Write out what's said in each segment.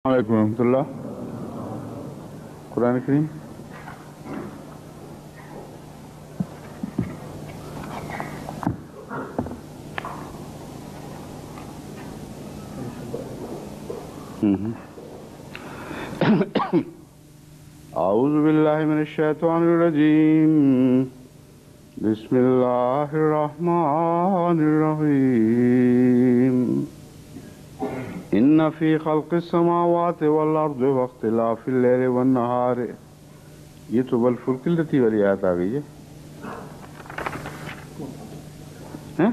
वालेकुम रहमतुल्लाह। कुरान करीम आऊज़ु बिल्लाहि मिनश शैतानिर रजीम। बिस्मिल्लाहिर रहमानिर रहीम। इन्ना फी खल्क़िस समावाति वल अर्दि वख्तिलाफिल लैलि वन नहार। ये तो वल फुल्किल लती वाली आयत आ गई है, हैं?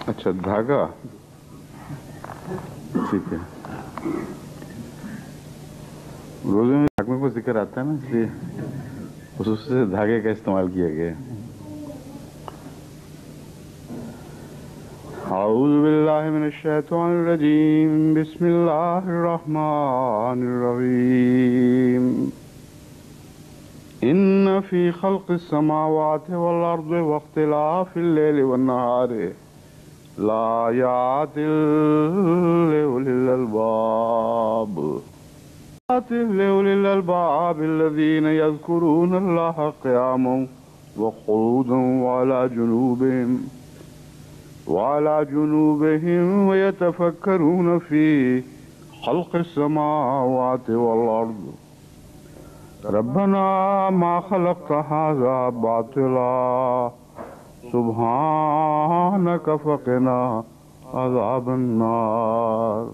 अच्छा, धागा, ठीक है। रोज़े में धागे को जिक्र आता है ना, इसलिए उससे धागे का इस्तेमाल किया गया है। आऊज़ु बिल्लाहि मिनश शैतानिर रजीम। बिस्मिल्लाहिर रहमानिर रहीम। इन्ना फी खल्क़िस समावाति वल अर्दि वख्तिलाफिल लैलि वन नहारि लायातिल लिउलिल अलबाब अल्लज़ीना यज़्कुरूनल्लाह क़ियामन व क़ुऊदन वअला जुनूबिहिम व यतफ़क्करून फ़ी ख़ल्क़िस समावाति वल अर्द रब्बना मा ख़लक़्त हाज़ा बातिला सुब्हानक फ़क़िना अज़ाबन नार।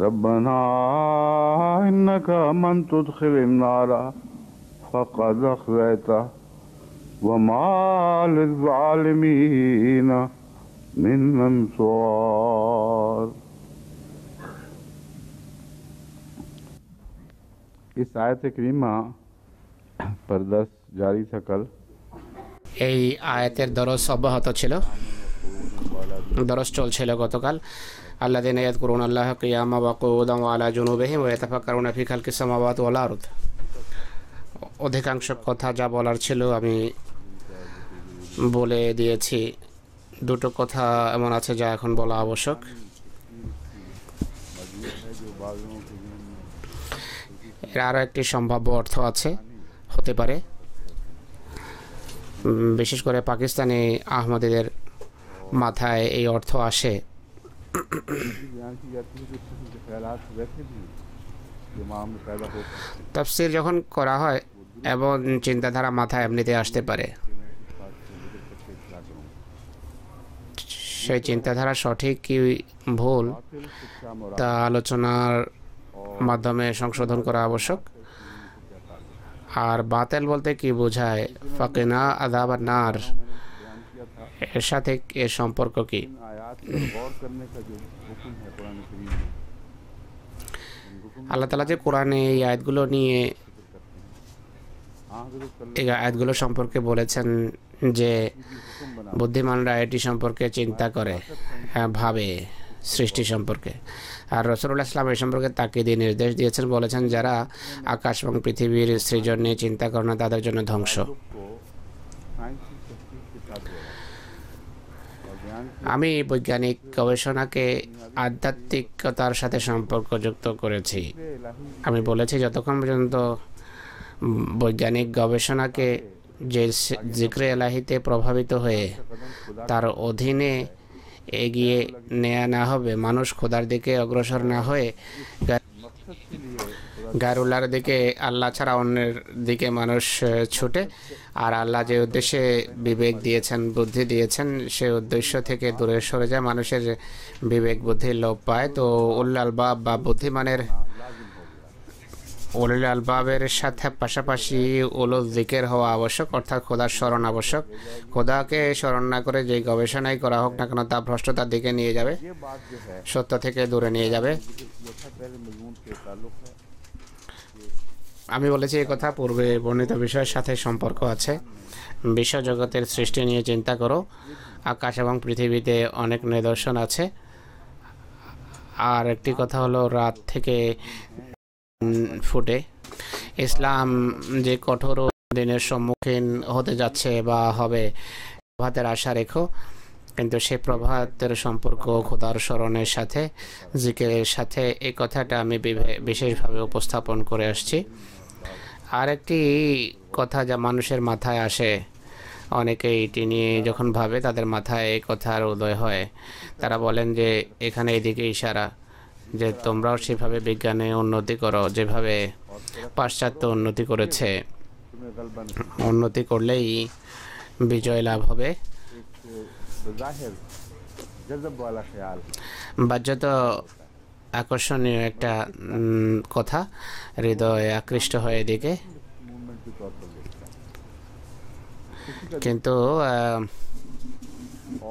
रब्बना इन्नका मन तुदखिलिन नारा फ़क़द अख़ज़यतह व मा लिज़्ज़ालिमीन मिन अंसार। इस आयत करीमा पर दर्स जारी था कल। এই আয়াতের দরস অব্যাহত ছিল, দরস চলছিল গতকাল। আল্লাযীনা ইয়াযকুরুনাল্লাহা কিয়ামান ওয়া কুউদান ওয়া আলা জুনুবিহিম ওয়া ইয়াতাফাক্কারুনা ফি খালকিস সামাওয়াতি ওয়াল আরদ। অধিকাংশ কথা যা বলার ছিল আমি বলে দিয়েছি। দুটো কথা এমন আছে যা এখন বলা আবশ্যক। এর আরও একটি সম্ভাব্য অর্থ আছে, হতে পারে, বিশেষ করে পাকিস্তানি আহমদীদের মাথায় এই অর্থ আসে। তাফসীর যখন করা হয় এবং চিন্তাধারা মাথায় এমনিতে আসতে পারে, সেই চিন্তাধারা সঠিক কি ভুল তা আলোচনার মাধ্যমে সংশোধন করা আবশ্যক। আর বাতিল বলতে কি বোঝায়, ফাকিনা আযাবান নার, এর সাথে এর সম্পর্ক কি? আল্লাহ তাআলা যে কোরআনে এই আয়াতগুলো সম্পর্কে বলেছেন যে বুদ্ধিমানরা এটি সম্পর্কে চিন্তা করে, ভাবে সৃষ্টি সম্পর্কে। আর রাসূলুল্লাহ সাল্লাল্লাহু আলাইহি ওয়াসাল্লাম এই সম্পর্কে তাকিদ দিয়ে নির্দেশ দিয়েছেন, বলেছেন যারা আকাশ এবং পৃথিবীর সৃজন নিয়ে চিন্তা করে না তাদের জন্য ধ্বংস। আমি বৈজ্ঞানিক গবেষণাকে আধ্যাত্মিকতার সাথে সম্পর্কযুক্ত করেছি। আমি বলেছি যতক্ষণ পর্যন্ত বৈজ্ঞানিক গবেষণাকে যে জিক্রে এলাহিতে প্রভাবিত হয়ে তার অধীনে এগিয়ে নেওয়া না হবে, মানুষ খোদার দিকে অগ্রসর না হয়ে গায়রুল্লাহর দিকে, আল্লাহ ছাড়া অন্যের দিকে মানুষ ছুটে, আর আল্লাহ যে উদ্দেশ্যে বিবেক দিয়েছেন, বুদ্ধি দিয়েছেন, সেই উদ্দেশ্য থেকে দূরে সরে যায়, মানুষের বিবেক বুদ্ধি লোপ পায়। তো উলুল আলবাব বা বুদ্ধিমানের উলুল আলবাবের সাথে পাশাপাশি উলুল যিকির হওয়া আবশ্যক, অর্থাৎ খোদার স্মরণ আবশ্যক। খোদাকে স্মরণ না করে যেই গবেষণাই করা হোক না কেন তা ভ্রষ্টতার দিকে নিয়ে যাবে, সত্য থেকে দূরে নিয়ে যাবে। আমি বলেছি এই কথা পূর্বে বর্ণিত বিষয়ের সাথে সম্পর্ক আছে। বিশ্বজগতের সৃষ্টি নিয়ে চিন্তা করো, আকাশ এবং পৃথিবীতে অনেক নিদর্শন আছে। আর একটি কথা হলো রাত থেকে ফুটে। ইসলাম যে কঠোর দিনের সম্মুখীন হতে যাচ্ছে বা হবে, প্রভাতের আশা রেখো, কিন্তু সেই প্রভাতের সম্পর্ক খোদার স্মরণের সাথে, জিকিরের সাথে, এই কথাটা আমি বিশেষভাবে উপস্থাপন করে আসছি। আর একটি কথা যা মানুষের মাথায় আসে, অনেকে এটি নিয়ে যখন ভাবে তাদের মাথায় এই কথার উদয় হয়, তারা বলেন যে এখানে এদিকে ইশারা যে তোমরাও সেভাবে বিজ্ঞানে উন্নতি করো, যেভাবে পাশ্চাত্য উন্নতি করেছে। तुम्हें गलबन উন্নতি করলেই বিজয় লাভ হবে। बज़ाहिर जज़ब वाला ख्याल বাহ্যত আকর্ষণীয় একটা কথা, হৃদয়ে আকৃষ্ট হয় এদিকে। मूवमेंट के तौर पर देखता है কিন্তু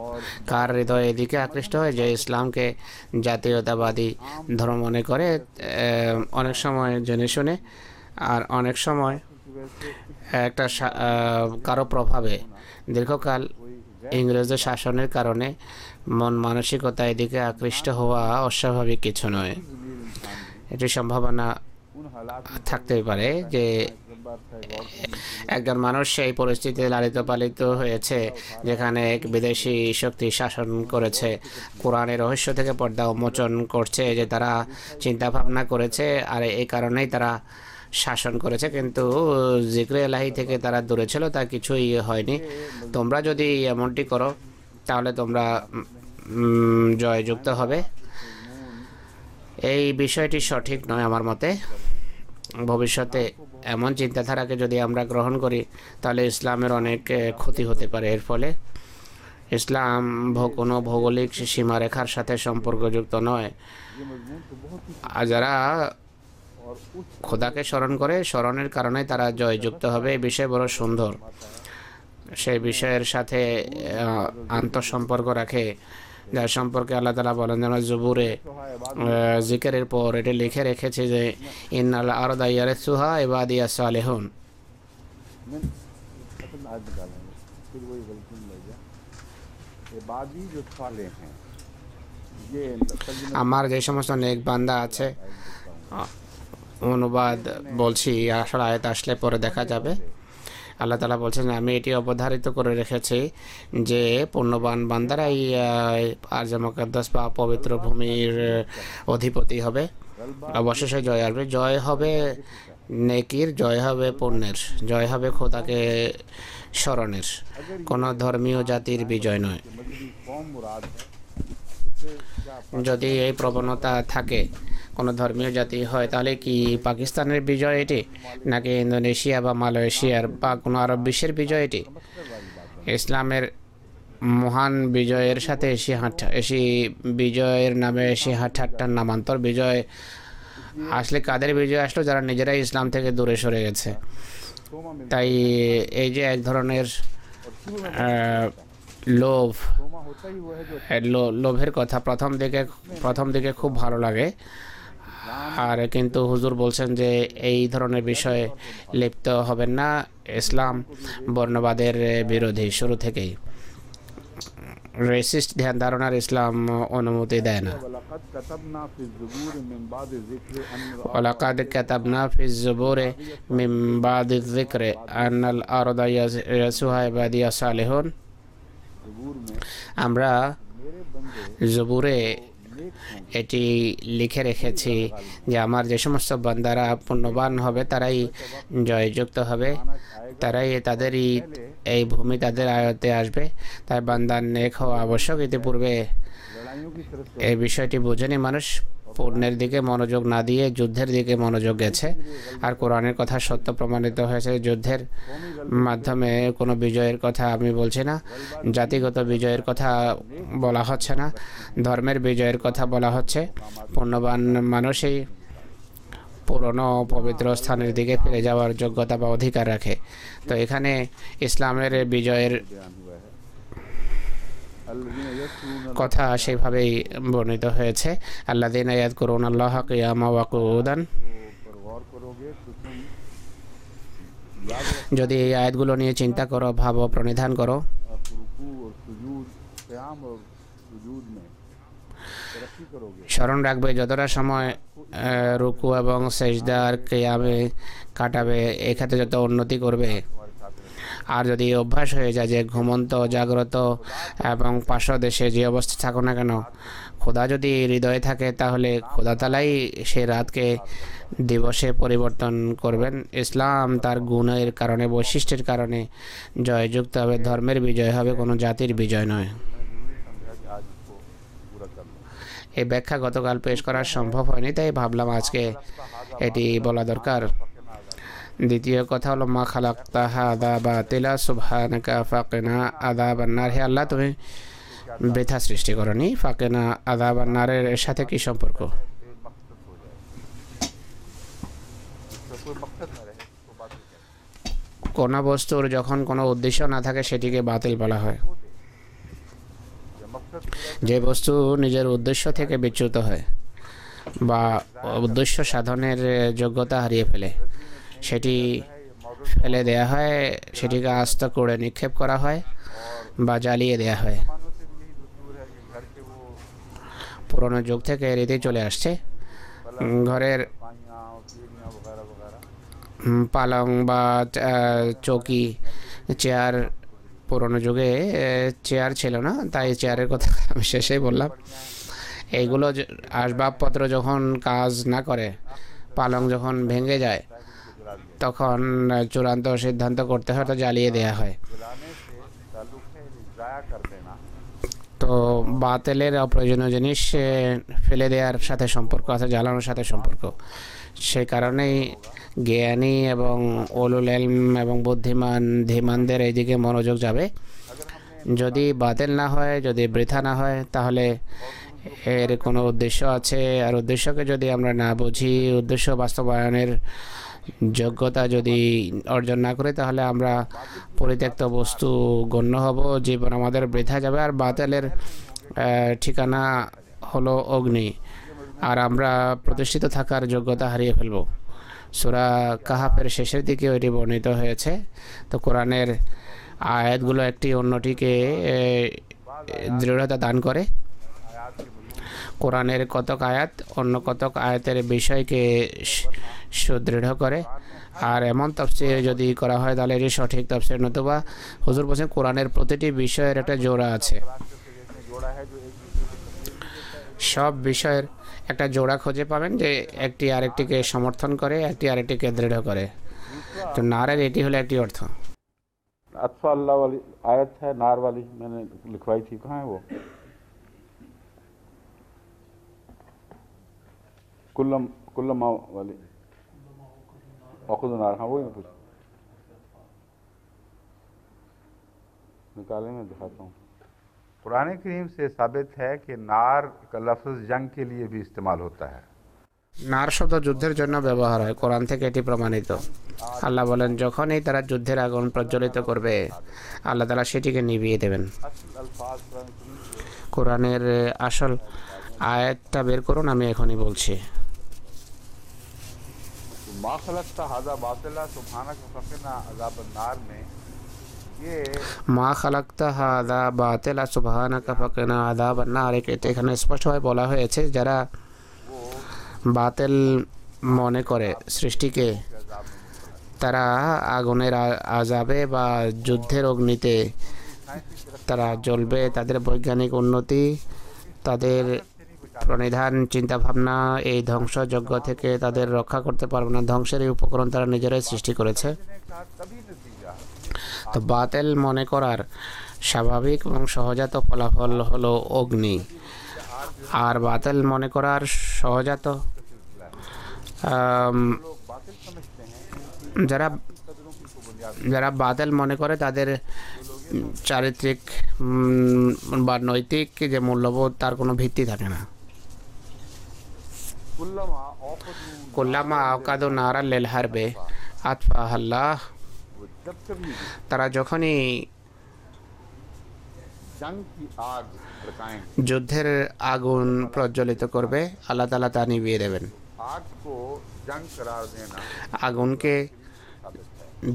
और কার হৃদয় এদিকে আকৃষ্ট হয় যে ইসলামকে জাতীয়তাবাদী ধর্ম মনে করে, অনেক সময় জেনে শুনে, আর অনেক সময় একটা কারো প্রভাবে দীর্ঘকাল ইংরেজদের শাসনের কারণে মন মানসিকতা এদিকে আকৃষ্ট হওয়া অস্বাভাবিক কিছু নয়। এটি সম্ভাবনা उन हालात में থাকতেই পারে যে बार था गौर একজন মানুষ সেই পরিস্থিতিতে লালিত পালিত হয়েছে যেখানে এক বিদেশি শক্তি শাসন করেছে, কোরআনের রহস্য থেকে পর্দা উন্মোচন করছে, যে তারা চিন্তা ভাবনা করেছে আর এই কারণেই তারা শাসন করেছে, কিন্তু জিক্রে এলাহি থেকে তারা দূরে ছিল, তা কিছুই হয়নি। তোমরা যদি এমনটি করো তাহলে তোমরা জয়যুক্ত হবে। এই বিষয়টি সঠিক নয় আমার মতে। ভবিষ্যতে এমন চিন্তাধারাকে যদি আমরা গ্রহণ করি তাহলে ইসলামের অনেক ক্ষতি হতে পারে। এর ফলে ইসলাম কোনো ভৌগোলিক সীমারেখার সাথে সম্পর্কযুক্ত নয়। ये मजमून तो बहुत ही আর যারা और उस খোদাকে স্মরণ করে, স্মরণের কারণে তারা জয়যুক্ত হবে। এই বিষয় বড় সুন্দর, সেই বিষয়ের সাথে আন্তঃসম্পর্ক রাখে, যার সম্পর্কে আল্লাহ তাআলা বলেন, যেন জবুরে জিকিরের পর এটি লিখে রেখেছে যে ইন্নাল আরদা ইয়ারিসুহা ইবাদিয়াস সালিহুন। من असल आज निकालेंगे फिर वही गलती में लग गया। इबादी जो साले हैं ये तर्जुमा আমার যে সমস্ত নেক বান্দা আছে, অনুবাদ বলছি, আসলে আয়াত আসলে পরে দেখা যাবে। আল্লাহ তাআলা বলছেন, আমি এটি অবধারিত করে রেখেছি যে পুণ্যবান বান্দারাই আরজে মুকদ্দাস বা পবিত্র ভূমির অধিপতি হবে, অবশেষে জয় আসবে। জয় হবে নেকির, জয় হবে পুণ্যের, জয় হবে খোদাকে স্মরণের, কোনো ধর্মীয় জাতির বিজয় নয়। मजहबी कौम मुराद है उससे क्या যদি এই প্রবণতা থাকে কোনো ধর্মীয় জাতি হয়, তাহলে কি পাকিস্তানের বিজয় এটি, নাকি ইন্দোনেশিয়া বা মালয়েশিয়ার বা কোনো আরব বিশ্বের বিজয় এটি? ইসলামের মহান বিজয়ের সাথে এসি বিজয়ের নামে ঠাট্টার নামান্তর। বিজয় আসলে কাদের বিজয় আসলো? যারা নিজেরাই ইসলাম থেকে দূরে সরে গেছে। सोमा मिल তাই এই যে এক ধরনের লোভ, सोमा होता ही वो है जो লোভের কথা প্রথম দিকে খুব ভালো লাগে, আর কিন্তু হুজুর বলছেন যে এই ধরনের বিষয়ে লিপ্ত হবেন না। ইসলাম বর্ণবাদের বিরোধী শুরু থেকেই, রেসিস্ট ধ্যান ধারণার ইসলাম অনুমতি দেয় না। वलक़द कतबना फी ज़ुबूर मिन बाद ज़िक्र अन्न ওয়ালাকাদ কাতাবনা ফিজ জুবুরে মিন বাদি যিকরি আন্নাল আরদা ইয়াসুহা ইবাদিয়াস সালিহুন। ज़ुबूर में আমরা मेरे बंदे জবুরে नेक हों এটি লিখে রেখেছি যে আমার যে সমস্ত বান্দারা পুণ্যবান হবে তারাই জয়যুক্ত হবে, তারাই তাদেরই এই ভূমি তাদের আয়ত্তে আসবে। তাই বান্দার নেক হওয়া আবশ্যক। ইতিপূর্বে लड़ाइयों की तरफ से এই বিষয়টি বোঝেনি মানুষ, পুণ্যের দিকে মনোযোগ না দিয়ে যুদ্ধের দিকে মনোযোগ গেছে। আর কোরআনের কথা সত্য প্রমাণিত হয়েছে। যুদ্ধের মাধ্যমে কোনো বিজয়ের কথা আমি বলছি না, জাতিগত বিজয়ের কথা বলা হচ্ছে না, ধর্মের বিজয়ের কথা বলা হচ্ছে। পুণ্যবান মানুষই পুরনো পবিত্র স্থানের দিকে ফিরে যাওয়ার যোগ্যতা বা অধিকার রাখে। তো এখানে ইসলামের বিজয়ের बयान हुआ है अल्लज़ीना यज़कुरूना কথা সেভাবেই বর্ণিত হয়েছে। আল্লাযীনা ইয়াযকুরুনাল্লাহা কিয়ামান ওয়া কুউদান। पर गौर करोगे तो तुम याद যদি এই আয়াতগুলো নিয়ে চিন্তা করো, ভাবো, প্রণিধান করো, रखो रुकू और सुजूद क़याम और सुजूद में तरक्की करोगे স্মরণ রাখবে যতটা সময় রুকু এবং সেজদার কিয়ামে কাটাবে, এক্ষেত্রে যত উন্নতি করবে, तुम्हारे साथ रहेगा আর যদি অভ্যাস হয়ে যায় যে ঘুমন্ত জাগ্রত এবং পার্শ্বদেশে যে অবস্থা থাকুক না কেন, খোদা যদি হৃদয়ে থাকে তাহলে খোদা তালাই সেই রাতকে দিবসে পরিবর্তন করবেন। ইসলাম তার গুণের কারণে, বৈশিষ্ট্যের কারণে জয়যুক্ত হবে, ধর্মের বিজয় হবে, কোনো জাতির বিজয় নয়। এই ব্যাখ্যা গতকাল পেশ করা সম্ভব হয়নি, তাই ভাবলাম আজকে এটি বলা দরকার। দ্বিতীয় কথা হলো, মা খালাকতা হাদা বাতিলা সুবহানাকা ফাকিনা আযাবান নার। হে আল্লাহ, তুমি বৃথা সৃষ্টি করনি, ফাকিনা আযাবান নারের সাথে কি সম্পর্ক? কোন বস্তুর যখন কোনো উদ্দেশ্য না থাকে সেটিকে বাতিল বলা হয়। যে বস্তু নিজের উদ্দেশ্য থেকে বিচ্যুত হয় বা উদ্দেশ্য সাধনের যোগ্যতা হারিয়ে ফেলে, সেটি ফেলে দেয়া হয়, সেটিকে আস্ত করে নিক্ষেপ করা হয় বা জ্বালিয়ে দেয়া হয়। পুরনো যুগ থেকে রীতি চলে আসছে, ঘরের পালং বা চৌকি, চেয়ার, পুরনো যুগে চেয়ার ছিল না, তাই চেয়ারের কথা আমি শেষেই বললাম। এইগুলো আসবাবপত্র যখন কাজ না করে, পালং যখন ভেঙে যায়, তখন চূড়ান্ত সিদ্ধান্ত করতে হয় তো জ্বালিয়ে দেয়া হয়। তো বাতিলের অপ্রয়োজনীয় জিনিস ফেলে দেওয়ার সাথে সম্পর্ক আছে, জ্বালানোর সাথে সম্পর্ক। সেই কারণেই জ্ঞানী এবং উলুল ইলম এবং বুদ্ধিমান ধীমানদের এইদিকে মনোযোগ যাবে। যদি বাতিল না হয়, যদি বৃথা না হয়, তাহলে এর কোনো উদ্দেশ্য আছে। আর উদ্দেশ্যকে যদি আমরা না বুঝি, উদ্দেশ্য বাস্তবায়নের যোগ্যতা যদি অর্জন না করি, তাহলে আমরা পরিত্যক্ত বস্তু গণ্য হব, জীবন আমাদের বৃথা যাবে। আর বাতিলের ঠিকানা হলো অগ্নি, আর আমরা প্রতিষ্ঠিত থাকার যোগ্যতা হারিয়ে ফেলব। সূরা কাহাফের শেষের দিকে এটি বর্ণিত হয়েছে। তো কোরআনের আয়াতগুলো একটি অন্যটিকে দৃঢ়তা দান করে। কোরআনের কতক আয়াত অন্য কতক আয়াতের বিষয়কে সুদৃঢ় করে। আর এমন তাফসীর যদি করা হয় তাহলে এটি সঠিক তাফসীর। নতুবা হুজুর বলেছেন কোরআনের প্রতিটি বিষয়ের একটা জোড়া আছে, সব বিষয়ের একটা জোড়া খুঁজে পাবেন যে একটি আরেকটিকে সমর্থন করে, একটি আরেকটিকে দৃঢ় করে। তো নারের এটি হলো একটি অর্থ। अत्फा अल्लाह वाली आयत है, नार वाली मैंने लिखवाई थी, कहाँ है वो? कुल्लम कुल्लमा वाली औखुद नार, हाँ वही मैं पूछ निकाले, मैं दिखाता हूँ। कुरान करीम से साबित है कि नार का लफ्ज़ जंग के लिए भी इस्तेमाल होता है। নার শব্দ যুদ্ধের জন্য ব্যবহার হয়, কোরআন থেকে এটি প্রমাণিত। আল্লাহ বলেন, যখনই তারা যুদ্ধের আগুন প্রজ্বলিত করবে, আল্লাহ তাআলা সেটিকে নিভিয়ে দেবেন। কোরআনের আসল আয়াতটা বের করুন, আমি এখনই বলছি। মা খালাকতা হাযা বাতিলা সুবহানাকা ফাকিনা আযাবান নার में ये মা খালাকতা হাযা বাতিলা সুবহানাকা ফাকিনা আযাবান নার, এখানে স্পষ্টভাবে বলা হয়েছে যারা বাতিল মনে করে সৃষ্টিকে, তারা আগুনের আযাবে বা যুদ্ধের অগ্নিতে তারা জ্বলবে। তাদের বৈজ্ঞানিক উন্নতি, তাদের প্রণিধান চিন্তাভাবনা এই ধ্বংসযজ্ঞ থেকে তাদের রক্ষা করতে পারবে না। ধ্বংসের এই উপকরণ তারা নিজেরাই সৃষ্টি করেছে। তো বাতিল মনে করার স্বাভাবিক এবং সহজাত ফলাফল হলো অগ্নি। আর বাতিল মনে করার সহজাত যারা যারা বাতিল মনে করে তাদের চারিত্রিক বা নৈতিক যে মূল্যবোধ, তার কোনো ভিত্তি থাকে না। কুল্লামা আওকাদু নারা লিল হারবে আতফাহা আল্লাহ, তারা যখনই যুদ্ধের আগুন প্রজ্বলিত করবে, আল্লাহ তাআলা তা নিভিয়ে দেবেন। আগুনকে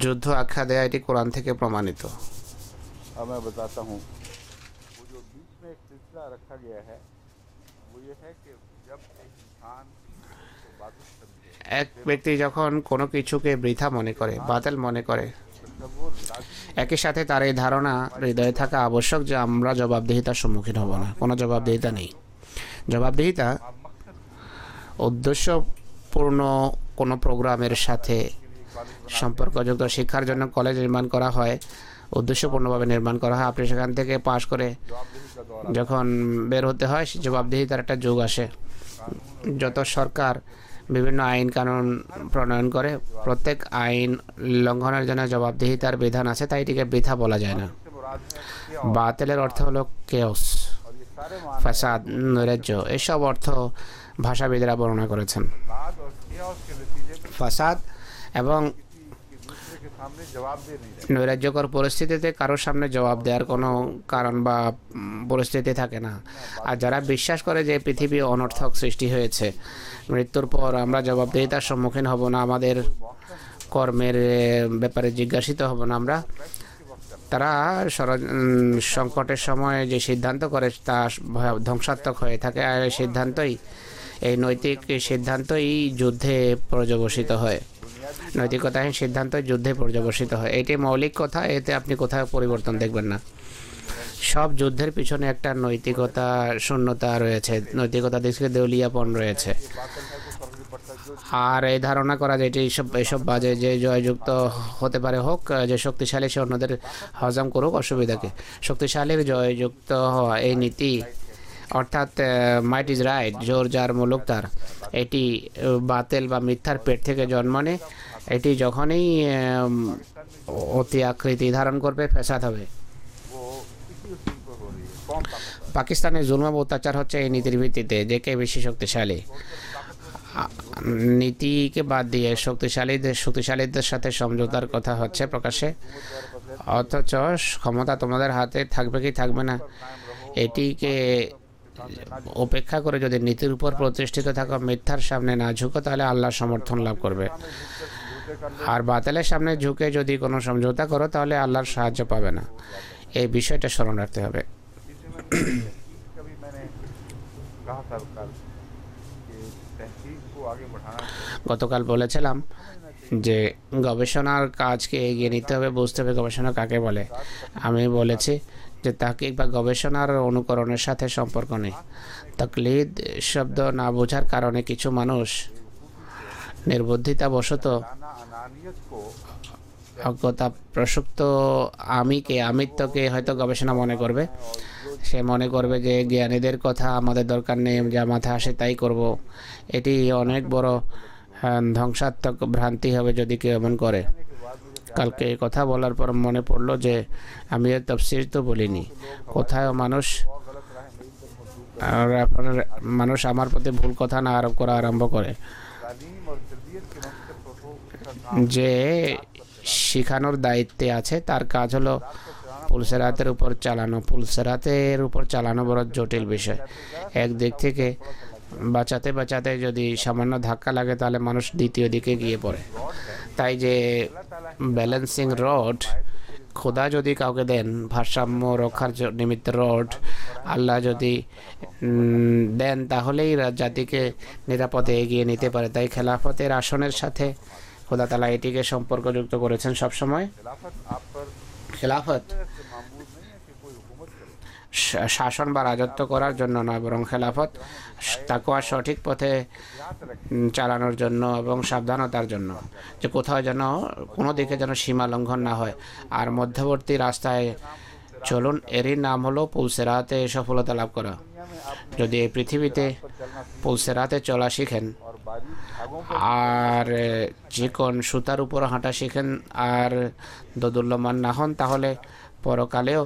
যুদ্ধ আখ্যা দেয়া এটি কোরআন থেকে প্রমাণিত। मैं बताता हूँ, वो जो बीच में एक सिलसिला रखा गया है वो ये है कि जब एक इंसान এক ব্যক্তি যখন কোনো কিছুকে বৃথা মনে করে, বাতিল মনে করে, একই সাথে তার এই ধারণা হৃদয়ে থাকা আবশ্যক যে আমরা জবাবদিহিতার সম্মুখীন হব না, কোনো জবাবদিহিতা নেই। জবাবদিহিতা উদ্দেশ্যপূর্ণ কোনো প্রোগ্রামের সাথে সম্পর্কযুক্ত। শিক্ষার জন্য কলেজ নির্মাণ করা হয়, উদ্দেশ্যপূর্ণভাবে নির্মাণ করা হয়। আপনি সেখান থেকে পাশ করে যখন বের হতে হয়, জবাবদিহিতার একটা যুগ আসে। যত সরকার বিভিন্ন আইন কানুন প্রণয়ন করে, প্রত্যেক আইন লঙ্ঘনের জন্য জবাবদিহিতার বিধান আছে, তাই এটিকে বৃথা বলা যায় না। বাতিলের অর্থ হলো কেওস, ফাসাদ, নৈরাজ্য। এসব অর্থ ভাষাবিদরা বর্ণনা করেছেন। ফাসাদ এবং নৈরাজ্যকর পরিস্থিতিতে কারোর সামনে জবাব দেওয়ার কোনো কারণ বা পরিস্থিতি থাকে না। আর যারা বিশ্বাস করে যে পৃথিবী অনর্থক সৃষ্টি হয়েছে, মৃত্যুর পর আমরা জবাবদিহিতার সম্মুখীন হব না, আমাদের কর্মের ব্যাপারে জিজ্ঞাসিত হব না আমরা, তারা সংকটের সময় যে সিদ্ধান্ত করে তা ধ্বংসাত্মক হয়ে থাকে। আর এই সিদ্ধান্তই, এই নৈতিক সিদ্ধান্তই যুদ্ধে পর্যবসিত হয়। নৈতিকতাহীন সিদ্ধান্ত যুদ্ধে পর্যবসিত হয়। এটি মৌলিক কথা, এতে আপনি কোথাও পরিবর্তন দেখবেন না। সব যুদ্ধের পিছনে একটা নৈতিকতা শূন্যতা রয়েছে, নৈতিকতা দিকে দেউলিয়াপন রয়েছে। আর এই ধারণা করা যে এইসব বাজে যে জয়যুক্ত হতে পারে হোক, যে শক্তিশালী সে অন্যদের হজম করুক, অসুবিধাকে। শক্তিশালীর জয়যুক্ত হওয়া এই নীতি, অর্থাৎ মাইট ইজ রাইট, জোর যার মুলুক তার, এটি বাতিল বা মিথ্যার পেট থেকে জন্ম নেয়। এটি যখনই অতি আকৃতি ধারণ করবে, ফ্যাসাদ হবে। পাকিস্তানের জুলুম অত্যাচার হচ্ছে এই নীতির ভিত্তিতে, যে কে বেশি শক্তিশালী। নীতিকে বাদ দিয়ে শক্তিশালীদের সাথে সমঝোতার কথা হচ্ছে প্রকাশ্যে, অথচ ক্ষমতা তোমাদের হাতে থাকবে কি থাকবে না, এটিকে উপেক্ষা করে যদি নীতির উপর প্রতিষ্ঠিত থাকা মিথ্যার সামনে না ঝুঁকো, তাহলে আল্লাহর সমর্থন লাভ করবে। আর বাতিলের সামনে ঝুঁকে যদি কোনো সমঝোতা করো, তাহলে আল্লাহর সাহায্য পাবে না। এই বিষয়টা স্মরণ রাখতে হবে। গতকাল বলেছিলাম যে গবেষণার কাজকে এগিয়ে নিতে হবে, বুঝতে হবে গবেষণা কাকে বলে। আমি বলেছি যে তাহকিক বা গবেষণার অনুকরণের সাথে সম্পর্ক নেই। তাকলিদ শব্দ না বোঝার কারণে কিছু মানুষ নির্বুদ্ধিতাবশত অজ্ঞতা প্রসুপ্ত আমিত্বকে হয়তো গবেষণা মনে করবে। সে মনে করবে যে জ্ঞানীদের কথা আমাদের দরকার নেই, যা মাথায় আসে তাই করব। এটি অনেক বড় ধ্বংসাত্মক ভ্রান্তি হবে যদি কেউ এমন করে। কালকে কথা বলার পর মনে পড়লো যে আমি এর তাফসীর তো বলিনি। কোথায় মানুষ আমার প্রতি ভুল কথা না আরোপ করা আরম্ভ করে। যে শিখানোর দায়িত্বে আছে তার কাজ হলো পুলসেরাতের উপর চালানো। পুলসেরাতের উপর চালানো বড় জটিল বিষয়। একদিক থেকে বাঁচাতে যদি সামান্য ধাক্কা লাগে, তাহলে মানুষ দ্বিতীয় দিকে গিয়ে পড়ে। তাই যে ব্যালেন্সিং রড খোদা যদি কাউকে দেন, ভারসাম্য রক্ষার নিমিত্ত রড আল্লাহ যদি দেন, তাহলেই জাতিকে নিরাপদে এগিয়ে নিতে পারে। তাই খেলাফতের আসনের সাথে খোদা তাআলা এটিকে সম্পর্কযুক্ত করেছেন সবসময়। খেলাফত শাসন বা রাজত্ব করার জন্য নয়, বরং খেলাফত তাকওয়ার সঠিক পথে চালানোর জন্য এবং সাবধানতার জন্য, যে কোথাও যেন কোনো দিকে যেন সীমা লঙ্ঘন না হয়। আর মধ্যবর্তী রাস্তায় চলুন, এরই নাম হলো পুলসেরাতে সফলতা লাভ করা। যদি এই পৃথিবীতে পুলসেরাতে চলা শিখেন আর চিকন সুতার উপর হাঁটা শিখেন আর দোদুল্যমান না হন, তাহলে পরকালেও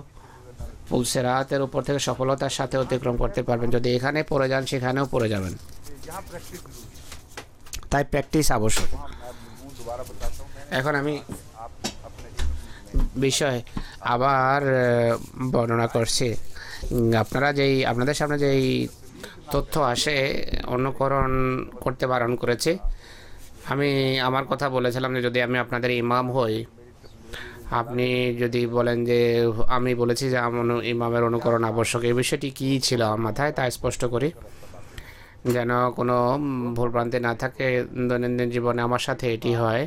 পুলসেরাতের উপর থেকে সফলতার সাথে অতিক্রম করতে পারবেন। যদি এখানে পড়ে যান, সেখানেও পড়ে যাবেন। তাই প্র্যাকটিস আবশ্যক। এখন আমি বিষয় আবার বর্ণনা করছি। আপনাদের সামনে যেই তথ্য আসে অনুকরণ করতে বারণ করেছি। আমি আমার কথা বলেছিলাম যে যদি আমি আপনাদের ইমাম হই, আপনি যদি বলেন যে আমি বলেছি যে ইমামের অনুকরণ আবশ্যক, এই বিষয়টি কী ছিল আমার মাথায়, তা স্পষ্ট করি যেন কোনো ভুলভ্রান্তি না থাকে। দৈনন্দিন জীবনে আমার সাথে এটি হয়।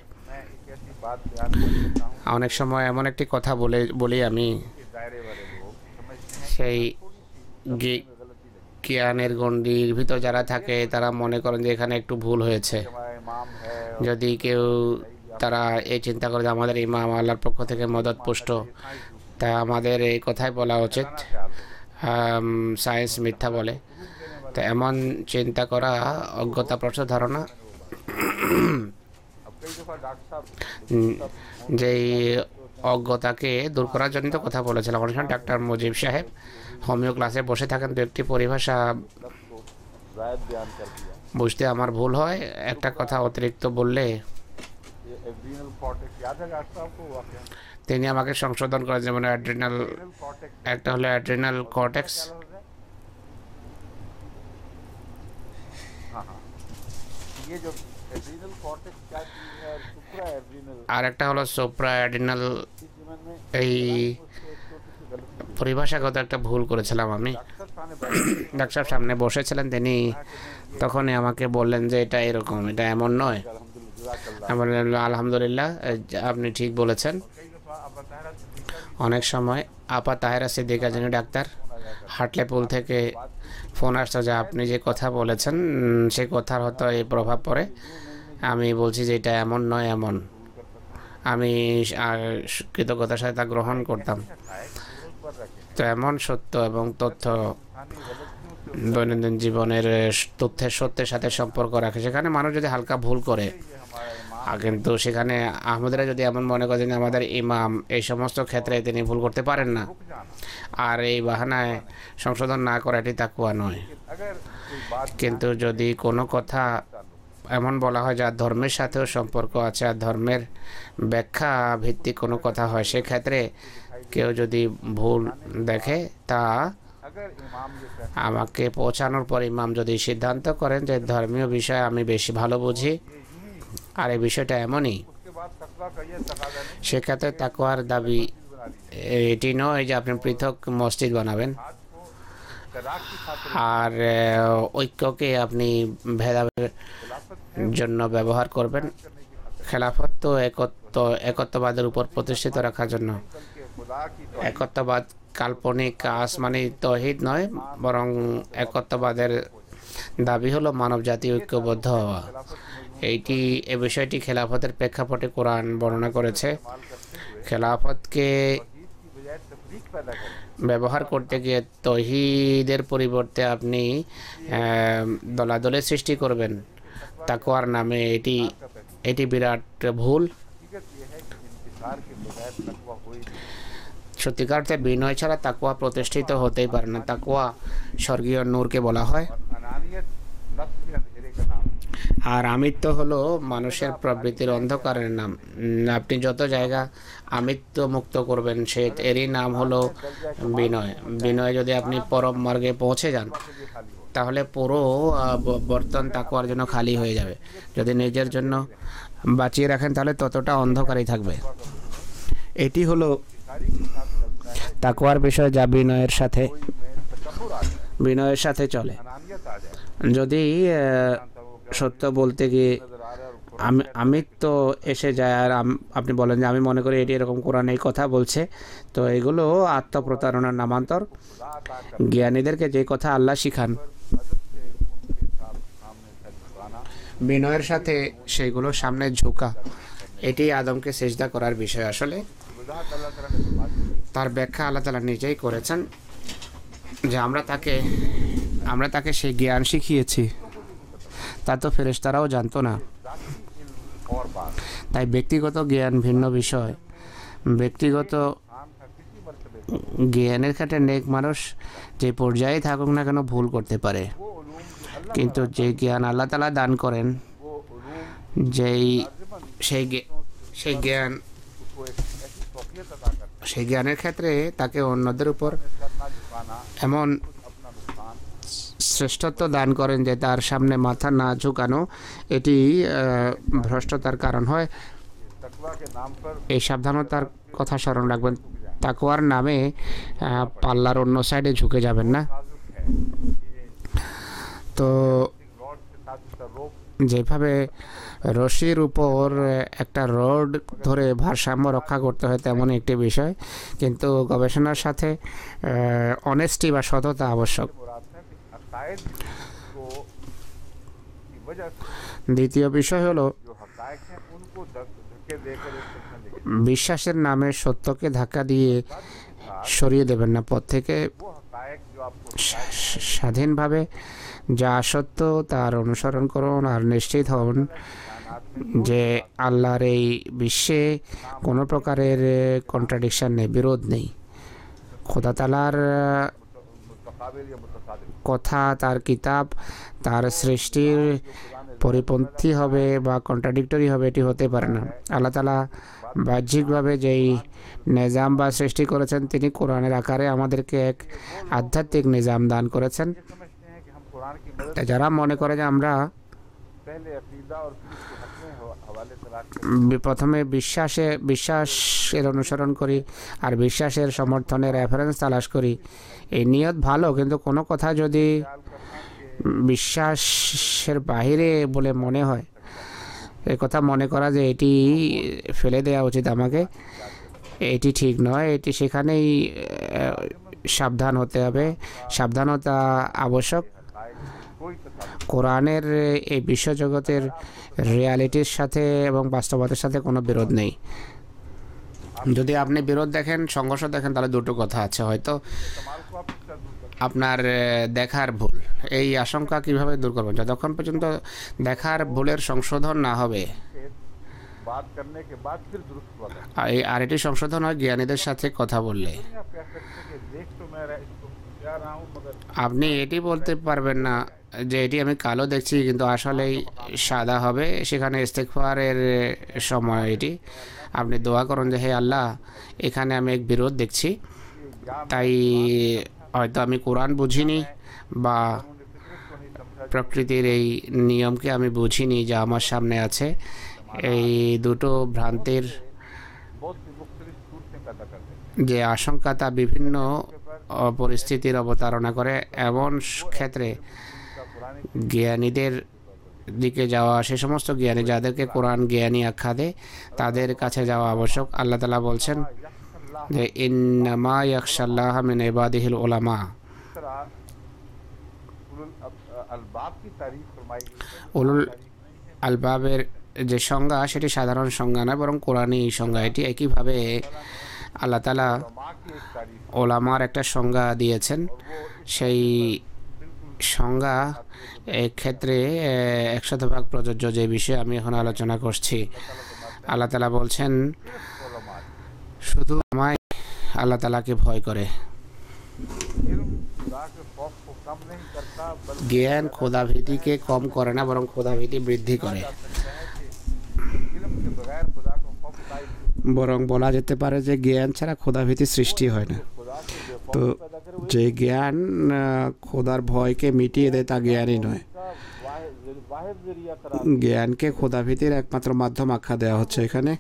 অনেক সময় এমন একটি কথা বলি আমি, के दायरे वाले लोग समझते हैं সেই कि গে- में गलती लगी জ্ঞানের গণ্ডির ভিতর যারা থাকে তারা মনে করেন যে এখানে একটু ভুল হয়েছে। हमारा इमाम है और যদি কেউ তারা এই চিন্তা করে যে আমাদের ইমাম আল্লাহর পক্ষ থেকে মদত পুষ্ট, তা আমাদের এই কথাই বলা উচিত সায়েন্স মিথ্যা বলে। তো এমন চিন্তা করা অজ্ঞতাপ্রসূত ধারণা। अब कई दफ़ा डॉक्टर साहब উম, যেই অজ্ঞতাকে দূর করার জন্য তো কথা বলেছিলাম। অনেক সময় ডাক্তার মুজিব সাহেব হোমিও ক্লাসে বসে থাকেন, দু একটি পরিভাষা लफ्ज़ को जायद बयान कर दिया। বুঝতে আমার ভুল হয়, একটা কথা অতিরিক্ত বললে ये एड्रीनल कॉर्टेक्स याद है डॉक्टर साहब को वाकया? তিনি আমাকে সংশোধন করেন, যেমন অ্যাড্রিনাল, एड्रीनल कॉर्टेक्स একটা হলো অ্যাড্রিনাল কর্টেক্স, क्या लफ्ज़ है? हाँ हाँ, ये जो एड्रीनल कॉर्टेक्स क्या चीज़ है और सुप्रा एड्रीनल আর একটা हलो सुप्रा एड्रिनल। इस जीवन में এই उससे एक छोटी सी गलती हुई। পরিভাষাগত একটা ভুল করেছিলাম আমি। डॉक्टर सामने बैठे ডাক্তার সামনে বসেছিলেন, তিনি তখনই আমাকে বললেন যে এটা এরকম, এটা এমন নয়। अल्हम्दुलिल्लाह আমি বললাম আলহামদুলিল্লাহ, আপনি ঠিক বলেছেন। कई दफ़ा अब बताया सिद्दीका অনেক সময় আপা তাহেরা সিদ্দিকা যিনি ডাক্তার, হাটলে পুল থেকে ফোন আসতো যে আপনি যে কথা বলেছেন সেই কথার হয়তো এই প্রভাব পড়ে। আমি বলছি যে এটা এমন নয় এমন। আমি কৃতজ্ঞতার সাথে তা গ্রহণ করতাম। पर रखे তো এমন সত্য এবং তথ্য स्थानीय गलतियों से দৈনন্দিন জীবনের তথ্যের সত্যের সাথে সম্পর্ক রাখে। সেখানে মানুষ যদি হালকা ভুল করে, ये हमारा ईमान কিন্তু সেখানে আহমদরা যদি এমন মনে করেন যে আমাদের ইমাম এই সমস্ত ক্ষেত্রে তিনি ভুল করতে পারেন না, रुक जाना। আর এই বাহানায় সংশোধন না করা, এটি তাকুয়া নয়। अगर कोई बात কিন্তু যদি কোনো কথা এমন বলা হয় যার ধর্মের সাথেও সম্পর্ক আছে, আর ধর্মের ব্যাখ্যা ভিত্তিক কোনো কথা হয়, সেক্ষেত্রে কেউ যদি ভুল দেখে তা अगर इमाम ये कहते আমাকে পৌঁছানোর পর ইমাম যদি সিদ্ধান্ত করেন যে ধর্মীয় বিষয় আমি বেশি ভালো বুঝি আর এই বিষয়টা এমনই, उसके बाद तकवा का ये तकाजा नहीं সেক্ষেত্রে তাকওয়ার দাবি बना दी এটি নয় যে আপনি পৃথক মসজিদ বানাবেন हाथ को तराक की खातिर আর ঐক্যকে আপনি ভেদাভেদের खिलाफत জন্য ব্যবহার করবেন। करने की खातिर খেলাফত তো একত্ববাদের উপর প্রতিষ্ঠিত রাখার জন্য। बल्कि खुदा की तो একত্ববাদ কাল্পনিক আসমানি তৌহিদ নয়, বরং একত্ববাদের দাবি হলো মানব জাতি ঐক্যবদ্ধ হওয়া। এইটি এ বিষয়টি খেলাফতের প্রেক্ষাপটে কোরআন বর্ণনা করেছে। इस्तेमाल करते हुए খেলাফতকে तौहीद की बजाय तफरीक पैदा करें। ব্যবহার করতে গিয়ে তৌহিদের পরিবর্তে আপনি দলাদলের সৃষ্টি করবেন তাকওয়ার নামে, এটি বিরাট ভুল। हकीकत ये है कि इंतजार के बगैर तकवा हो ही नहीं। সত্যিকার অর্থে বিনয় ছাড়া তাকওয়া প্রতিষ্ঠিত হতেই পারে না। তাকওয়া স্বর্গীয় নূরকে বলা হয়, और अनानियत नफ्स के अंधेरे का नाम है। আর আমিত্ব হলো মানুষের প্রবৃত্তির অন্ধকারের নাম। আপনি যত জায়গা আমিত্ব মুক্ত করবেন এরই নাম হলো বিনয়। বিনয় যদি আপনি পরম মার্গে পৌঁছে যান, के लिए खाली हो তাহলে পুরো বর্তন তাকওয়ার জন্য খালি হয়ে যাবে। যদি নিজের জন্য বাঁচিয়ে রাখেন তাহলে ততটা অন্ধকারই থাকবে। এটি হলো सारी के साथ चलता है। তাকওয়ার বিষয়, যা বিনয়ের সাথে कोई में तकब्बुर आ जाए, বিনয়ের সাথে চলে। अनानियत आ जाए, যদি সত্য বলতে গিয়ে नजर आ रहा है और আমিত্ব এসে যায় আর আপনি বলেন যে আমি মনে করি এটি এরকম কোরআন এই কথা বলছে, তো এগুলো আত্মপ্রতারণার নামান্তর। खुदा अता कर জ্ঞানীদেরকে যে কথা আল্লাহ শিখান, मदद से उनके सामने सर झुकाना বিনয়ের সাথে সেইগুলো সামনে ঝুঁকা, এটি আদমকে সেজদা করার বিষয়। আসলে वजाहत अल्लाह ताला ने फरमा दी। তার ব্যাখ্যা আল্লাহ তাআলা নিজেই করেছেন যে আমরা তাকে সেই জ্ঞান শিখিয়েছি, তা তো ফেরেশতারাও জানতো না। जाती इल्म और बात তাই ব্যক্তিগত জ্ঞান ভিন্ন বিষয়। ব্যক্তিগত इंसान का किसी मर्तबे पर জ্ঞানের ক্ষেত্রে নেক মানুষ যে পর্যায়ে থাকুক না কেন ভুল করতে পারে, वो उलूम जो अल्लाह কিন্তু যে জ্ঞান আল্লাহ তাআলা দান করেন, वो उलूम যেই लाजिमन সেই জ্ঞান उसको एक ऐसी फौकियत अता करता সেই জ্ঞানের ক্ষেত্রে তাকে অন্যদের উপর है सर ना झुकाना, এমন अपना नुकसान শ্রেষ্ঠত্ব দান করেন যে তার সামনে মাথা না ঝুঁকানো, এটি ভ্রষ্টতার কারণ হয়। तकवा के नाम पर এই সাবধানতার কথা স্মরণ রাখবেন। তাকওয়ার নামে পাল্লার অন্য সাইডে ঝুঁকে যাবেন না। नाजुक है। ये তো रॉड के साथ उसका रोप যেভাবে রশির উপর একটা রড ধরে ভারসাম্য রক্ষা করতে হয় তেমনই একটি বিষয়, কিন্তু গবেষণার সাথে অনেস্টি বা সততা আবশ্যক। मुराद था कि अकायद को की वजह से দ্বিতীয় বিষয় হলো जो हकायक हैं उनको धक्के देकर एक तरफ लेके বিশ্বাসের नामे সত্যকে ধাক্কা দিয়ে साथ के साथ সরিয়ে দেবেন না পথ থেকে। वो हकायक जो आपको স্বাধীনভাবে যা সত্য তার অনুসরণ করুন আর নিশ্চিত হন যে আল্লাহর এই বিশ্বে কোনো প্রকারের কন্ট্রাডিকশন নেই, বিরোধ নেই। খোদা তাআলার मुतकाबिल या मुतसादिल কথা, তার কিতাব, তার সৃষ্টির পরিপন্থী হবে বা কন্ট্রাডিক্টরি হবে এটি হতে পারে না। আল্লাহ তাআলা বাহ্যিকভাবে যেই নিজাম বা সৃষ্টি করেছেন তিনি কোরআনের আকারে আমাদেরকে এক আধ্যাত্মিক নিজাম দান করেছেন। ये समझते हैं कि हम कुरान की मदद তাই যারা মনে করে যে আমরা पहले अकीदा और फिर उसके हक में हवाले तलाश करें প্রথমে বিশ্বাসের অনুসরণ করি আর বিশ্বাসের সমর্থনে রেফারেন্স তালাশ করি, এই নিয়ত ভালো, কিন্তু কোনো কথা যদি ख्याल करना कि বিশ্বাসের বাহিরে বলে মনে হয়, এই কথা মনে করা যে এটি ফেলে দেওয়া উচিত আমাকে, এটি ঠিক নয়। এটি সেখানেই সাবধান হতে হবে, সাবধানতা আবশ্যক। हकायक से कोई तसादुफ কোরআনের এই বিশ্বজগতের রিয়ালিটির সাথে এবং বাস্তবতার সাথে কোনো বিরোধ নেই। যদি আপনি বিরোধ দেখেন, সংঘর্ষ দেখেন, তাহলে দুটো কথা আছে, হয়তো इस्तेमाल को आप इसका दूर कर আপনার দেখার ভুল। এই আশঙ্কা কিভাবে দূর করবেন? যতক্ষণ পর্যন্ত দেখার ভুলের সংশোধন না হবে, से बात करने के बाद फिर दुरुस्त हुआ करता আর এটি সংশোধন হয় জ্ঞানীদের সাথে কথা বললে। है। आप कह सकते हैं कि देख तो मैं इसको जा रहा हूँ मगर আপনি এটি বলতে পারবেন না যে এটি আমি কালো দেখছি কিন্তু আসলেই সাদা হবে, সেখানে ইস্তেগফারের সময় এটি। আপনি দোয়া করুন যে হে আল্লাহ, এখানে আমি এক বিরোধ দেখছি, ये या তাই হয়তো আমি কোরআন বুঝিনি বা उन्होंने फितरत को नहीं समझा প্রকৃতির এই নিয়মকে আমি বুঝিনি যা আমার সামনে আছে। এই দুটো ভ্রান্তির बहुत सी मुख्तलिफ सूरतें पैदा कर देते যে আশঙ্কা তা বিভিন্ন পরিস্থিতির অবতারণা করে। এমন ক্ষেত্রে हैं उनका पुराने জ্ঞানীদের দিকে যাওয়া, সে সমস্ত জ্ঞানী যাদেরকে কোরআন জ্ঞানী আখ্যা দেয় তাদের কাছে যাওয়া আবশ্যক। আল্লাহ তাআলা বলছেন यख्शल्लाह যে ইন্নামা ইয়াখশাল্লাহ মিন ইবাদিহিল উলামা। इस तरह उलुल अलबाब की तारीफ फरमाई गई है উলুল तारीफ नहीं है আলবাবের যে সংজ্ঞা সেটি সাধারণ সংজ্ঞা নয়, বরং কোরআনী সংজ্ঞা এটি। একইভাবে আল্লাহ তাআলা उलमा की एक तारीफ ওলামার একটা সংজ্ঞা দিয়েছেন। और वो সেই बिल्कुल সংজ্ঞা ক্ষেত্রে 100% প্রযোজ্য, যে বিষয়ে আমি এখন আলোচনা করছি। আল্লাহ তাআলা বলছেন उलमा শুধু আমায় আল্লাহ তাআলাকে ভয় করে। इल्म खुदा के खौफ को कम नहीं करता बल्कि জ্ঞান খোদাভীতিকে কম করে না, বরং খোদাভীতি বৃদ্ধি করে। जा सकता है कि इल्म के बगैर खुदा को खौफ लायक বরং বলা যেতে পারে যে জ্ঞান ছাড়া খোদাভীতি সৃষ্টি হয় না। खुदा से जो তো खौफ पैदा करे वो যে জ্ঞান খোদার ভয়কে মিটিয়ে দেয় তা জ্ঞানই নয়। इसका वाहिद जरिया करार জ্ঞানকে খোদাভীতির একমাত্র মাধ্যম আখ্যা দেওয়া হচ্ছে এখানে।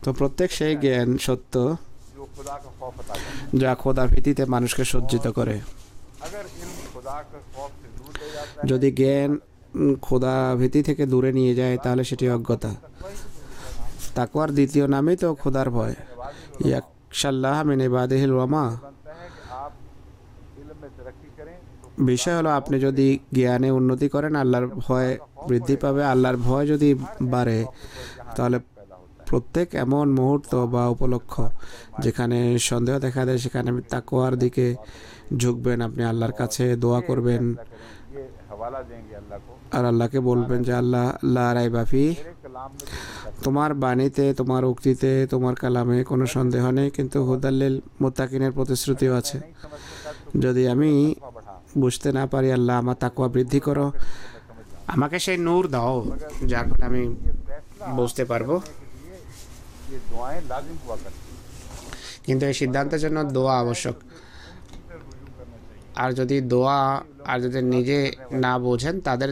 তো প্রত্যেক সেই জ্ঞান সত্য जो खुदा का खौफ अता करता যা खোদাভীতিতে মানুষকে সজ্জিত করে। है अगर इल्म खुदा के खौफ से दूर ले जाता है যদি জ্ঞান খোদাভীতি থেকে দূরে নিয়ে যায় তাহলে সেটি অজ্ঞতা। তাকওয়ার দ্বিতীয় নামই তো খোদার ভয়। ইয়াখশাল্লাহ মিন ইবাদিহিল উলামা। बनता है कि आप इल्म में तरक्की करें तो বিষয় হলো আপনি যদি জ্ঞানে উন্নতি করেন আল্লাহর ভয় বৃদ্ধি পাবে। আল্লাহর ভয় যদি বাড়ে তাহলে पैदा होता প্রত্যেক এমন মুহূর্ত বা উপলক্ষ যেখানে সন্দেহ দেখা দেয় সেখানে আপনি তাকওয়ার দিকে ঝুঁকবেন, আপনি আল্লাহর কাছে দোয়া করবেন है ये हवाला देंगे अल्लाह को আর আল্লাহকে বলবেন যে আল্লাহ লা রাইবা ফি, मेरे कलाम में तो তোমার বাণীতে, তোমার উক্তিতে, তোমার কালামে কোনো সন্দেহ নেই, কিন্তু হুদাল্লিল মুত্তাকিনের প্রতিশ্রুতিও আছে। नहीं समझ सकता तो যদি আমি बढ़ा বুঝতে না পারি, আল্লাহ আমার তাকওয়া বৃদ্ধি করো, আমাকে সেই নূর দাও যার ফলে আমি फैसला বুঝতে পারবো। के लिए ये दुआएं लाजिम हुआ करती हैं কিন্তু এই সিদ্ধান্তের জন্য দোয়া আবশ্যক। फिर रुजू करना चाहिए আর যদি দোয়া আর যদি নিজে না বোঝেন তাদের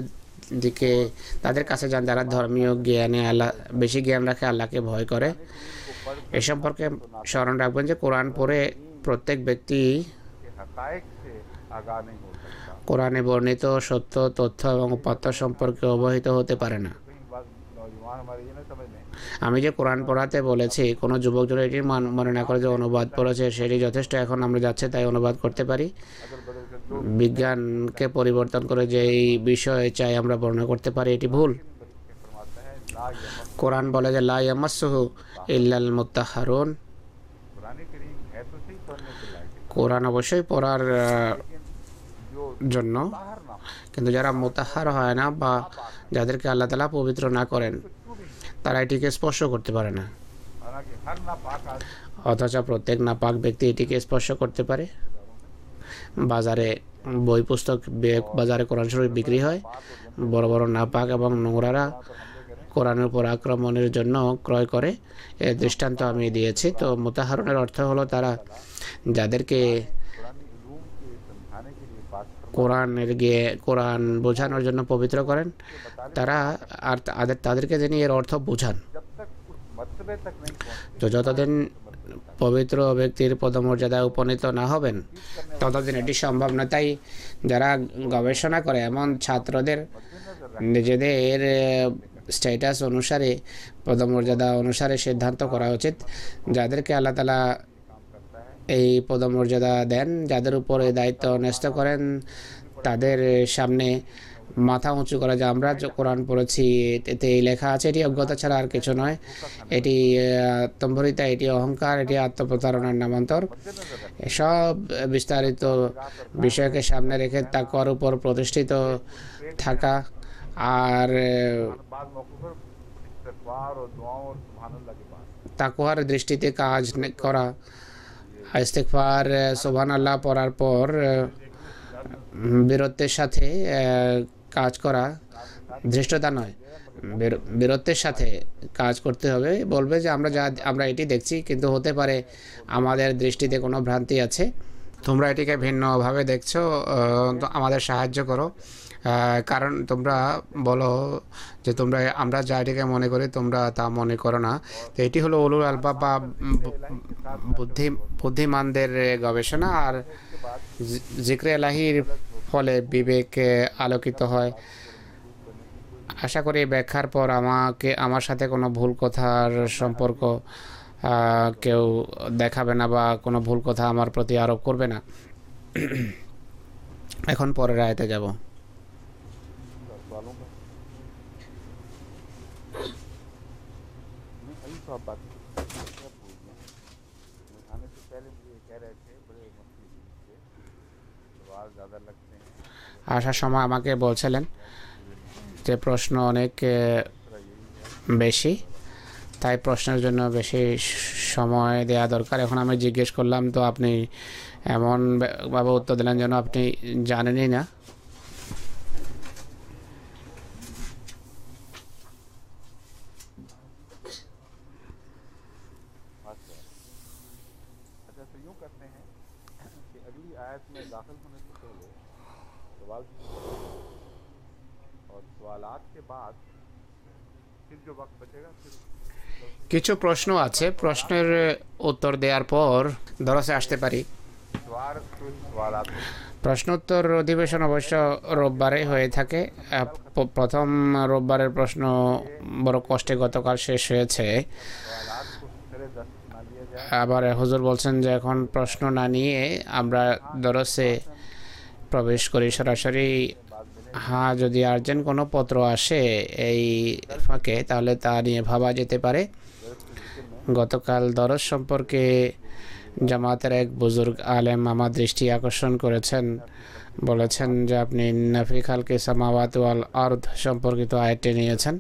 দিকে, তাদের কাছে যান যারা ধর্মীয় জ্ঞানে আল্লাহ বেশি জ্ঞান রাখে, আল্লাহকে ভয় করে। এ সম্পর্কে স্মরণ রাখবেন যে কোরআন পড়ে প্রত্যেক ব্যক্তি कि हकायक से आगाह नहीं हो सकता। কোরআনে বর্ণিত সত্য তথ্য এবং উপাত্ত সম্পর্কে অবহিত হতে পারে না। कई बात नौजवान हमारे ये ना समझ लें আমি যে কোরআন পড়াতে বলেছি কোনো যুবক যদি এটি মনে না করে যে অনুবাদ পড়েছে সেটি যথেষ্ট, এখন আমরা যাচ্ছে তাই অনুবাদ করতে পারি। अदल बदल कर जो বিজ্ঞানকে পরিবর্তন করে যেই বিষয় চাই আমরা বর্ণনা করতে পারি, এটি ভুল। फरमाता है ला यमस কোরআন বলে যে লা ইয়ামাসসুহু ইল্লাল মুত্তাহহারুন। कुरान करीम है तो सही पढ़ने के लायक, কোরআন অবশ্যই পড়ার लेकिन जो জন্য, बाहर ना हो, কিন্তু যারা মুতাহহার হয় না বা যাদেরকে আল্লাহ তাআলা পবিত্র না করেন तो छू भी नहीं। তারা এটিকে স্পর্শ করতে পারে না। हालांकि हर नापाक आदमी অথচ প্রত্যেক নাপাক ব্যক্তি এটিকে স্পর্শ করতে পারে। বাজারে বই পুস্তক বাজারে কোরআন শরীফ বিক্রি হয়। বড় বড় নাপাক এবং নোংরারা पर हमले करें কোরআনের উপর আক্রমণের জন্য ক্রয় করে। এর দৃষ্টান্ত আমি দিয়েছি। তো মুতাহহারুনের অর্থ হলো তারা যাদেরকে पुरानी उलूम के समझाने के लिए बात কোরআন বোঝানোর জন্য পবিত্র করেন, তারা আর তাদেরকে যিনি এর অর্থ বোঝান। जब तक उस मर्तबे तक नहीं पहुंचते তো যতদিন পবিত্র ব্যক্তির পদমর্যাদায় উপনীত না হবেন ততদিন এটি সম্ভব না। তাই যারা গবেষণা করে এমন ছাত্রদের मद्देनजर নিজেদের স্ট্যাটাস অনুসারে পদমর্যাদা অনুসারে সিদ্ধান্ত করা উচিত। যাদেরকে আল্লাহ তাআলা काम करता है এই পদমর্যাদা দেন, যাদের উপর এই দায়িত্ব ন্যস্ত করেন, তাদের সামনে মাথা উঁচু করা, যে আমরা যে কোরআন পড়েছি এতে এই লেখা আছে, এটি অজ্ঞতা ছাড়া আর কিছু নয়। এটি আত্মম্ভরিতা, এটি অহংকার, এটি আত্মপ্রতারণার নামান্তর। मद्देनजर এসব বিস্তারিত বিষয়কে সামনে রেখে তাকওয়ার উপর প্রতিষ্ঠিত থাকা আর बाद मौकों पर इस्तगफार और दुआओं और सुभानअल्लाह की बात তাকওয়ার দৃষ্টিতে কাজ করা, ইস্তিগফার সুবহানাল্লাহ পড়ার পর বীরত্বের সাথে কাজ করা ধৃষ্টতা নয়, বীরত্বের সাথে কাজ করতে হবে। বলবে যে আমরা এটি দেখছি, কিন্তু হতে পারে আমাদের দৃষ্টিতে কোনো ভ্রান্তি আছে, তোমরা এটিকে ভিন্নভাবে দেখছো, তো আমাদের সাহায্য করো। কারণ তোমরা বলো যে আমরা যা এটিকে মনে করি তোমরা তা মনে করো না। তো এটি হলো উলুল আলবাব বা বুদ্ধিমানদের গবেষণা। আর জিক্রে এলাহির ফলে বিবেক আলোকিত হয়। আশা করি ব্যাখ্যার পর আমার সাথে কোনো ভুল কথার সম্পর্ক কেউ দেখাবে না বা কোনো ভুল কথা আমার প্রতি আরোপ করবে না। এখন পরের আয়াতে যাব। सवालों का नहीं अभी तो आप बात सब भूल गए। मैं आने से पहले मुझे ये कह रहे थे बड़े मस्ती से सवाल ज़्यादा लगते हैं, আসার সময় আমাকে বলছিলেন যে প্রশ্ন অনেক বেশি, তাই প্রশ্নের জন্য বেশি সময় দেওয়া দরকার। এখন আমি জিজ্ঞেস করলাম তো আপনি এমনভাবে উত্তর দিলেন যেন আপনি জানেনই না। अच्छा तो यूँ करते हैं कि अगली आयत में दाखिल होने से पहले सवाल और सवालात के बाद फिर जो वक्त बचेगा फिर কিছু প্রশ্ন আছে, প্রশ্নের উত্তর দেওয়ার পর দরসে আসতে পারি। सवालात প্রশ্নোত্তর অধিবেশন অবশ্য রোববারে হয়ে থাকে। প্রথম রোববারের প্রশ্ন বড় কষ্টে গতকাল শেষ হয়েছে। सवालात को सिरे दस्त ना लिया जाए, আবার হুজুর বলছেন যে এখন প্রশ্ন না নিয়ে আমরা দরসে প্রবেশ করি সরাসরি। হ্যাঁ, যদি আর্জেন্ট কোনো পত্র আসে এই ফাঁকে তাহলে তা নিয়ে ভাবা যেতে পারে। গতকাল দরস সম্পর্কে জামাতের এক বুজুর্গ আলেম আমার দৃষ্টি আকর্ষণ করেছেন, বলেছেন যে আপনি নাফি খালকে সামাওয়াত ওয়াল আরদ সম্পর্কিত আয়াতটি নিয়েছেন,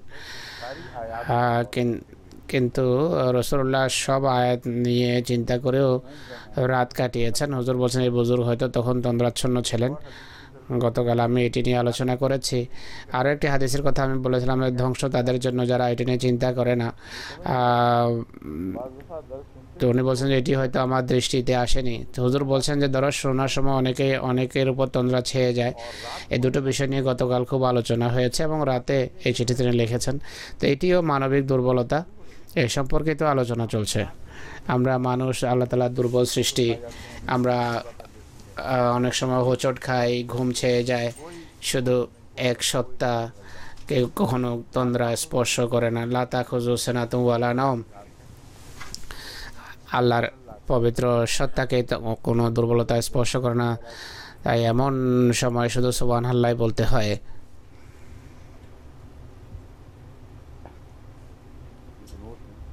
কিন্তু রাসূলুল্লাহ সব আয়াত নিয়ে চিন্তা করেও রাত কাটিয়েছেন। হুজুর বলছেন এই বুজুর্গ হয়তো তখন তন্দ্রাচ্ছন্ন ছিলেন। গতকাল আমি এটি নিয়ে আলোচনা করেছি। আরও একটি হাদিসের কথা আমি বলেছিলাম, ধ্বংস তাদের জন্য যারা এটি নিয়ে চিন্তা করে না। তো উনি বলছেন যে এটি হয়তো আমার দৃষ্টিতে আসেনি। তো হুজুর বলছেন যে দরস শোনার সময় অনেকের উপর তন্দ্রা ছেয়ে যায়। এই দুটো বিষয় নিয়ে গতকাল খুব আলোচনা হয়েছে এবং রাতে এই চিঠি তিনি লিখেছেন। তো এটিও মানবিক দুর্বলতা, এ সম্পর্কিত আলোচনা চলছে। আমরা মানুষ, আল্লাহ তাআলার দুর্বল সৃষ্টি, আমরা অনেক সময় হোঁচট খায়, ঘুম ছেয়ে যায়, শুধু এক সত্তা, কেউ কখনো তন্দ্রা স্পর্শ করে না। লা তাখুযু সিনাতুন ওয়ালা নাওম, আল্লাহর পবিত্র সত্তাকে কোনো দুর্বলতা স্পর্শ করে না। তাই এমন সময় শুধু সুবহানাল্লাহ বলতে হয়।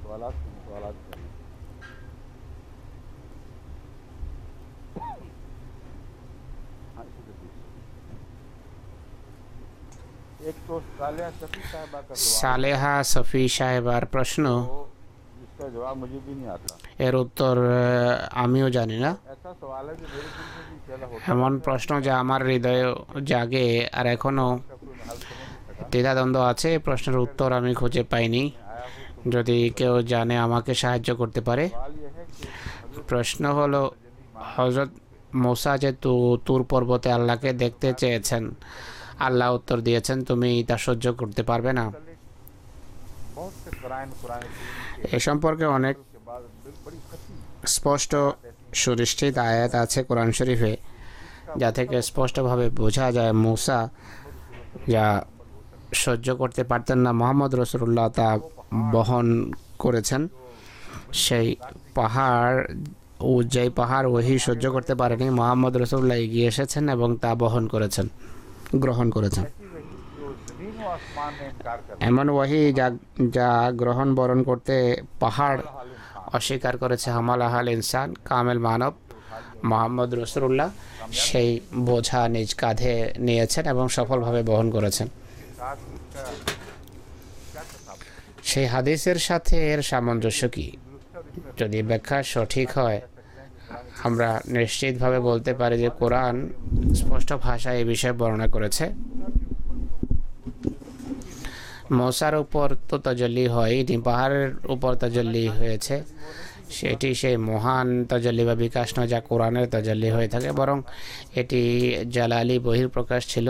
सवालात सवालात एक तो सालिहा शफी साहिबा का सवाल সালেহা সফি সাহেবার প্রশ্ন, जिसका जवाब मुझे भी नहीं आता। এর উত্তর আমিও জানি না। ऐसा सवाल है जो मेरे दिल में भी पैदा होता এমন প্রশ্ন যা আমার হৃদয়ে জাগে আর এখনও है, कोई हल समझ नहीं सका। দ্বিধাদ্বন্দ্ব আছে। এই প্রশ্নের উত্তর আমি খুঁজে পাইনি। आया हो যদি কেউ জানে আমাকে সাহায্য করতে পারে। सवाल यह है कि প্রশ্ন হলো, হজরত মুসা যে তুর পর্বতে আল্লাহকে দেখতে চেয়েছেন, আল্লাহ উত্তর দিয়েছেন তুমি তা সহ্য করতে পারবে না। बहुत से कुरान कुरान এ সম্পর্কে অনেক के बाद बड़ी खती স্পষ্ট সুনিশ্চিত আয়াত আছে কোরআন শরীফে, যা থেকে স্পষ্টভাবে বোঝা যায় মুসা যা সহ্য করতে পারতেন না, মোহাম্মদ রসুল্লাহ তা বহন করেছেন। সেই পাহাড় যেই পাহাড় ওহি সহ্য করতে পারেনি, মোহাম্মদ রসুল্লাহ এগিয়ে এসেছেন এবং তা বহন করেছেন, গ্রহণ করেছেন। ऐसी वही जो जमीन व आसमान में इनकार कर এমন ওয়াহি যা গ্রহণ বরণ করতে পাহাড় অস্বীকার করেছে। হামাল আহাল ইনসান, কামেল মানব মোহাম্মদ রসুল্লাহ সেই বোঝা নিজ কাঁধে নিয়েছেন এবং সফলভাবে বহন করেছেন। साथ इसका क्या तसाब সেই হাদিসের সাথে এর সামঞ্জস্য কি? যদি ব্যাখ্যা সঠিক হয়, আমরা নিশ্চিতভাবে বলতে পারি যে কোরআন স্পষ্ট ভাষায় এই বিষয়ে বর্ণনা করেছে। মৌসার উপর তো তাজাল্লি হয়নি, পাহাড়ের উপর তাজাল্লি হয়েছে। সেটি সেই মহান তাজাল্লি বা বিকাশ নয় যা কোরআনের তাজাল্লি হয়ে থাকে, বরং এটি জালালি বহির্প্রকাশ ছিল।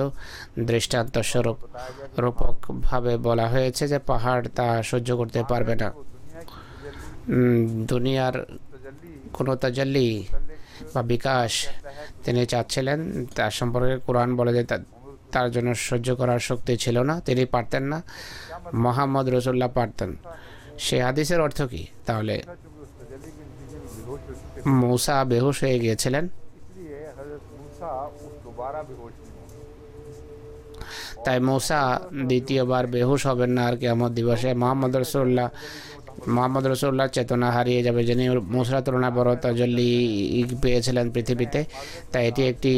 দৃষ্টান্ত স্বরূপ রূপকভাবে বলা হয়েছে যে পাহাড় তা সহ্য করতে পারবে না। দুনিয়ার কোনো তাজাল্লি বা বিকাশ তিনি চাচ্ছিলেন, তার সম্পর্কে কোরআন বলে যে তার জন্য সহ্য করার শক্তি ছিল না, তিনি পারতেন না, মোহাম্মদ রসুল্লাহ পারতেন। সে হাদিসের অর্থ কি তাহলে? মূসা বেহুশ হয়ে গিয়েছিলেন, इसलिए हजरत मूसा उस दोबारा बेहोश नहीं हुए। তাই মূসা দ্বিতীয়বার বেহুশ হবেন না। আর কিয়ামত দিবসে মোহাম্মদ রসুল্লাহ চেতনা হারিয়ে যাবে, যিনি মূসার তুলনায় বড় তাজাল্লি পেয়েছিলেন পৃথিবীতে। তাই এটি একটি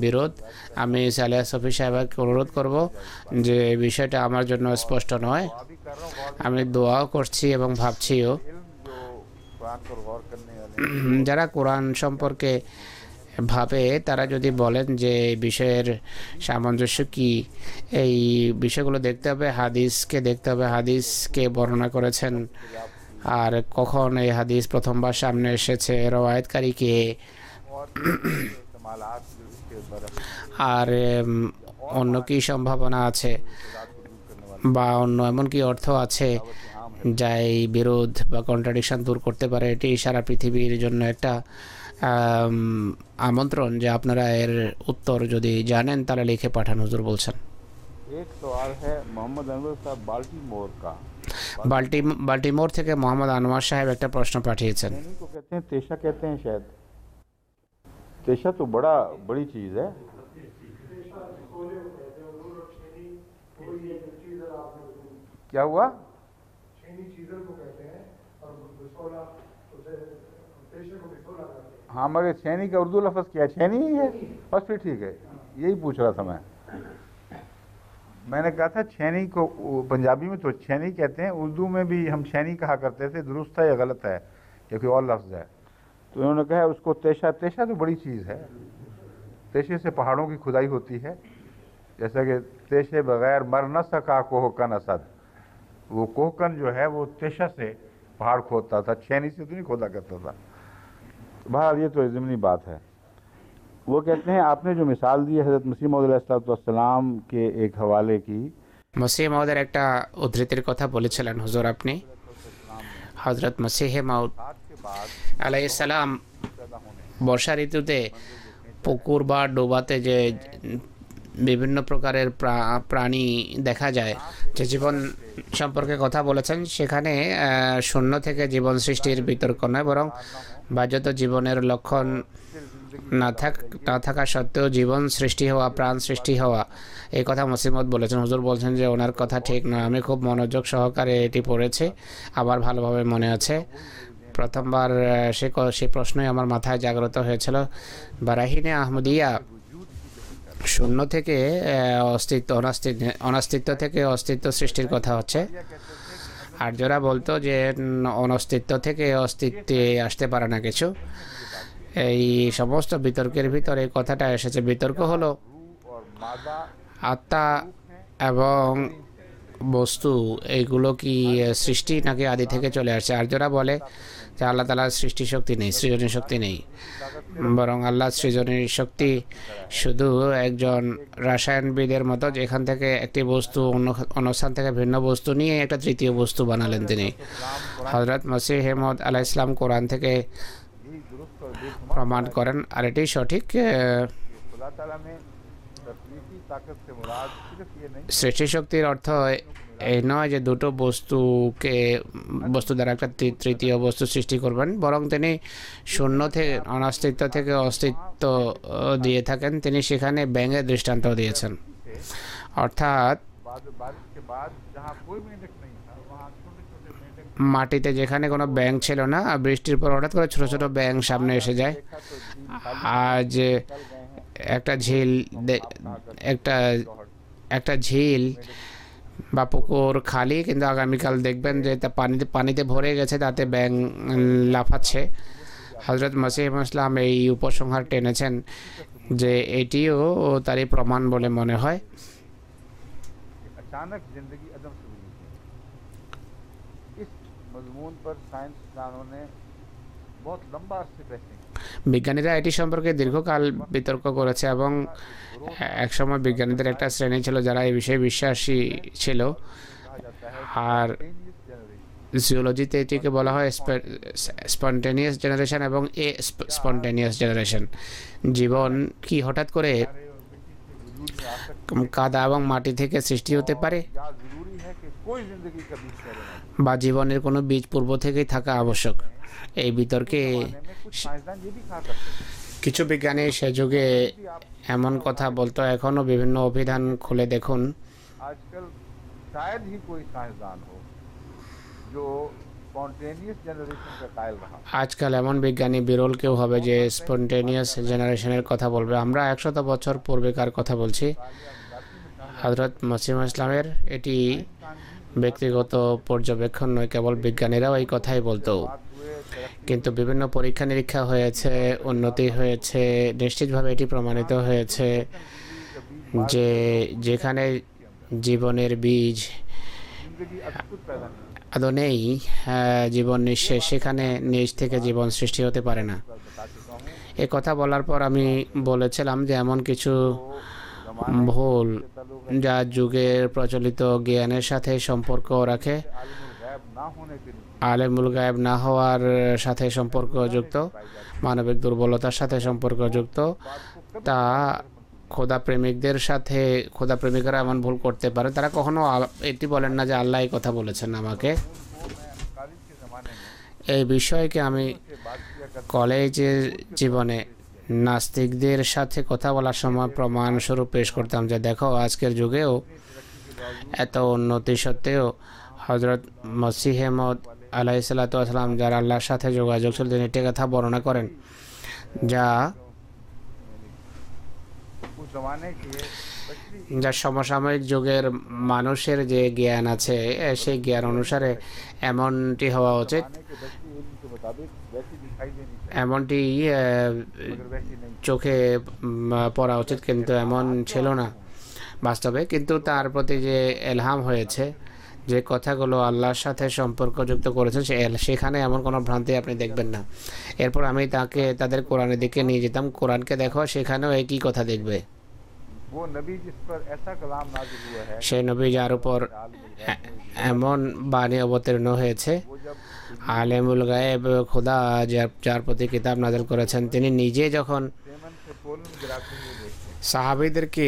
বিরোধ। আমি সালেহা সফি সাহেবকে অনুরোধ করব যে বিষয়টা আমার জন্য স্পষ্ট নয়। अभी कर रहा हूँ गौर আমি দোয়াও করছি এবং ভাবছিও। इल्म जो कुरान पर गौर करने वाले যারা কোরআন সম্পর্কে ভাবে তারা যদি বলেন যে এই বিষয়ের সামঞ্জস্য কি, এই বিষয়গুলো দেখতে হবে, হাদিসকে দেখতে হবে, হাদিসকে বর্ণনা করেছেন আর কখন এই হাদিস প্রথমবার সামনে এসেছে, রওয়ায়াতকারী কে, और इस्तेमालात जो इसके बरफ আর অন্য কি সম্ভাবনা আছে বা অন্য এমন কি অর্থ আছে যা এই বিরোধ বা কন্ট্রাডিকশন দূর করতে পারে। এটি সারা পৃথিবীর জন্য একটা আমন্ত্রণ যে আপনারা এর উত্তর যদি জানেন তাহলে লিখে পাঠান, হুজুর বলছেন। एक सवाल है मोहम्मद अनवर साहब बाल्टीमोर का। বাল্টিমোর থেকে মোহাম্মদ আনোয়ার সাহেব একটা প্রশ্ন পাঠিয়েছেন। छेनी को कहते हैं तेशा, कहते हैं शायद। तेशा तो बड़ी चीज़ है। क्या हुआ? हाँ, मगर छेनी का उर्दू लफ्ज़ क्या है? छेनी ही है। बस फिर ठीक है, यही पूछ रहा था मैंने कहा था छेनी को पंजाबी में तो छेनी कहते हैं, उर्दू में भी हम छेनी कहा करते थे। दुरुस्त है या गलत है या कोई और लफ्ज़ है? तो उन्होंने कहा उसको तेशा। तेशा तो बड़ी चीज़ है। तेशे से पहाड़ों की खुदाई होती है। जैसा कि तेशे बगैर मर न सका कोहकन असद, वो कोहकन जो है वो तेशा से पहाड़ खोदता था, छेनी से तो नहीं खोदा करता था। बहरहाल ये तो ज़िमनी बात है। वो कहते हैं आपने जो मिसाल दी हज़रत मसीह मौद अलैहिस्सलाम के एक हवाले की, মসিহ মাউদের একটা উদ্ধৃতির কথা বলেছিলেন হুজুর আপনি। হযরত মসিহ মাউদ आज के बाद আলাইহিস সালাম पैदा होने বর্ষা ঋতুতে পুকুর বা ডোবাতে যে বিভিন্ন প্রকারের প্রাণী দেখা যায়, যে জীবন সম্পর্কে কথা বলেছেন, সেখানে শূন্য থেকে জীবন সৃষ্টির বিতর্ক নয়, বরং বাহ্যত জীবনের লক্ষণ না থাকা সত্ত্বেও জীবন সৃষ্টি হওয়া, প্রাণ সৃষ্টি হওয়া, এই কথা মসিমত বলেছেন। হুজুর বলছেন যে ওনার কথা ঠিক নয়। আমি খুব মনোযোগ সহকারে এটি পড়েছি, আবার ভালোভাবে মনে আছে। প্রথমবার সে প্রশ্নই আমার মাথায় জাগ্রত হয়েছিল। বারাহিনে আহমদিয়া শূন্য থেকে অনাস্তিত্ব থেকে অস্তিত্ব সৃষ্টির কথা হচ্ছে। আর যারা বলতো যে অনস্তিত্ব থেকে অস্তিত্বে আসতে পারে না কিছু, এই সমস্ত বিতর্কের ভিতরে এই কথাটা এসেছে। বিতর্ক হলো আত্মা এবং বস্তু এইগুলো কি সৃষ্টি নাকি আদি থেকে চলে আসছে। আর যারা বলে যে আল্লাহ তাআলার সৃষ্টি শক্তি নেই, সৃজনী শক্তি নেই, বরং আল্লাহ সৃজনী শক্তি শুধু একজন রসায়নবিদের মতো, যেখান থেকে একটি বস্তু অন্য স্থান থেকে ভিন্ন বস্তু নিয়ে একটা তৃতীয় বস্তু বানালেন তিনি। হযরত মসিহ মউদ আলাইহিস সালাম কোরআন থেকে প্রমাণ করেন, আর এটি সঠিক। সৃষ্টি শক্তির অর্থ এই নয় যে দুটো বস্তু দ্বারা একটা তৃতীয় বস্তু সৃষ্টি করবেন, বরং তিনি শূন্য থেকে অনাস্তিত্ব থেকে অস্তিত্ব দিয়ে থাকেন। তিনি সেখানে ব্যাঙের দৃষ্টান্ত দিয়েছেন, অর্থাৎ মাটিতে যেখানে কোনো ব্যাঙ ছিল না, বৃষ্টির পর হঠাৎ করে ছোট ছোট ব্যাঙ সামনে এসে যায়। আজ একটা ঝিল বা পুকুর খালি, কিন্তু আগামীকাল দেখবেন যে তা পানিতে ভরে গেছে, তাতে ব্যাঙ লাফাচ্ছে। হযরত মসিহ ইসলাম এই উপসংহার টেনেছেন যে এটিও তারই প্রমাণ বলে মনে হয়। বিজ্ঞানীরা এটি সম্পর্কে দীর্ঘকাল বিতর্ক করেছে, এবং একসময় বিজ্ঞানীদের একটা শ্রেণী ছিল যারা এই বিষয়ে বিশ্বাসী ছিল। আর জিওলজিতে এটিকে বলা হয় স্পন্টেনিয়াস জেনারেশন এবং স্পন্টেনিয়াস জেনারেশন। জীবন কি হঠাৎ করে কাদা এবং মাটি থেকে সৃষ্টি হতে পারে, বা জীবনের কোনো বীজ পূর্ব থেকেই থাকা আবশ্যক। এই বিতর্কে কিছু বিজ্ঞানী সে যুগে এমন কথা বলতো, এখনও বিভিন্ন অভিধান খুলে দেখুন। আজকাল এমন বিজ্ঞানী বিরল কেউ হবে যে স্পন্টেনিয়াস জেনারেশনের কথা বলবে। আমরা 100 বছর পূর্বেকার কথা বলছি। হযরত মসিহ ইসলামের এটি ব্যক্তিগত পর্যবেক্ষণ নয়, কেবল বিজ্ঞানীরাও এই কথাই বলতো। কিন্তু বিভিন্ন পরীক্ষা নিরীক্ষা হয়েছে, উন্নতি হয়েছে, নিশ্চিতভাবে এটি প্রমাণিত হয়েছে যে যেখানে জীবনের বীজ আদৌ নেই, জীবন নিঃশেষ, সেখানে নিজ থেকে জীবন সৃষ্টি হতে পারে না। এ কথা বলার পর আমি বলেছিলাম যে এমন কিছু ভুল যা যুগের প্রচলিত জ্ঞানের সাথে সম্পর্ক রাখে, আলেমুল গায়েব না হওয়ার সাথে সম্পর্কযুক্ত, মানবিক দুর্বলতার সাথে সম্পর্কযুক্ত, তা খোদা প্রেমিকরা এমন ভুল করতে পারে। তারা কখনো এটি বলেন না যে আল্লাহ এই কথা বলেছেন আমাকে। এই বিষয়কে আমি কলেজের জীবনে নাস্তিকদের সাথে কথা বলার সময় প্রমাণস্বরূপ পেশ করতাম যে দেখো, আজকের যুগেও এত উন্নতি সত্ত্বেও হযরত মসিহ মউদ আলাইহিস সালাম, যার আল্লাহর সাথে যোগাযোগ ছিল, তিনি একটি কথা বর্ণনা করেন যা সমসাময়িক যুগের মানুষের যে জ্ঞান আছে, সেই জ্ঞান অনুসারে এমনটি হওয়া উচিত, এমনটি চোখে পড়া উচিত, কিন্তু এমন ছিল না বাস্তবে। কিন্তু তার প্রতি যে এলহাম হয়েছে, যে কথাগুলো আল্লাহর সাথে সম্পর্কযুক্ত করেছেন, সেখানে এমন কোনো ভ্রান্তি আপনি দেখবেন না। এরপর আমি তাদের কোরআনের দিকে নিয়ে যেতাম, কোরআনকে দেখো, সেখানেও একই কথা দেখবে। वो नबी जिस पर ऐसा कलाम नाजिल हुआ है সেই নবী যার উপর এমন বাণী অবতীর্ণ হয়েছে, वो जब আলেমুল গায়েব খোদা যার প্রতি কিতাব নাযিল করেছেন, তিনি নিজে যখন सेमन से पोलन गिराते हुए देखते हैं, সাহাবীদেরকে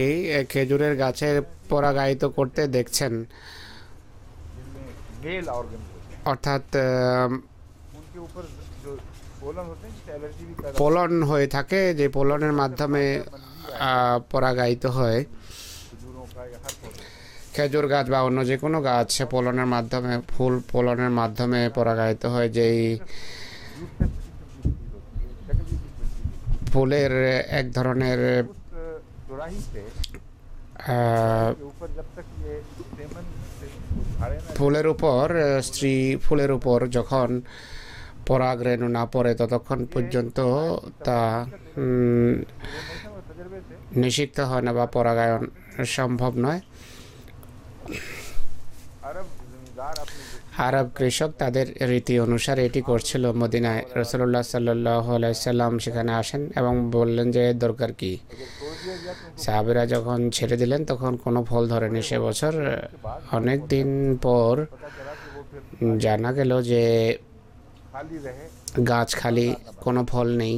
খেজুরের গাছের পরাগায়িত করতে দেখছেন, जिनमें मेल ऑर्गन होते हैं, অর্থাৎ उनके ऊपर जो पोलन होते हैं जिससे एलर्जी भी पैदा পোলন হয়ে থাকে, যে পোলনের মাধ্যমে পরাগায়িত হয়। खजूरों का या हर पौधे খেজুর গাছ বা অন্য যে কোনো গাছ পোলনের মাধ্যমে, ফুল পোলনের মাধ্যমে পরাগায়িত হয়। যেই यूसेफ किस्म की चीज होती है, शक्ल भी कुछ मिलती है। ফুলের এক ধরনের उस सुराही से আহ, के ऊपर जब तक ये सेमन से उखाड़े ना ফুলের উপর স্ত্রী ফুলের উপর যখন পরাগ রেণু না পড়ে ততক্ষণ পর্যন্ত তা इन्फॉर्मेशन और तजर्बे से নিষিক্ত হয় না বা পরাগায়ন সম্ভব নয়। अरब जमींदार अपने আরব কৃষক তাদের রীতি অনুসারে এটি করছিল। মদিনায় রাসূলুল্লাহ সাল্লাল্লাহু আলাইহি সাল্লাম সেখানে আসেন এবং বললেন যে এর দরকার কি। अगर छोड़ दिया गया तो সাহাবীরা যখন ছেড়ে দিলেন তখন কোনো ফল ধরেনি সে বছর। অনেক দিন পর पता चला कि वो फिर জানা গেল যে खाली रहे। গাছ খালি, কোনো ফল নেই।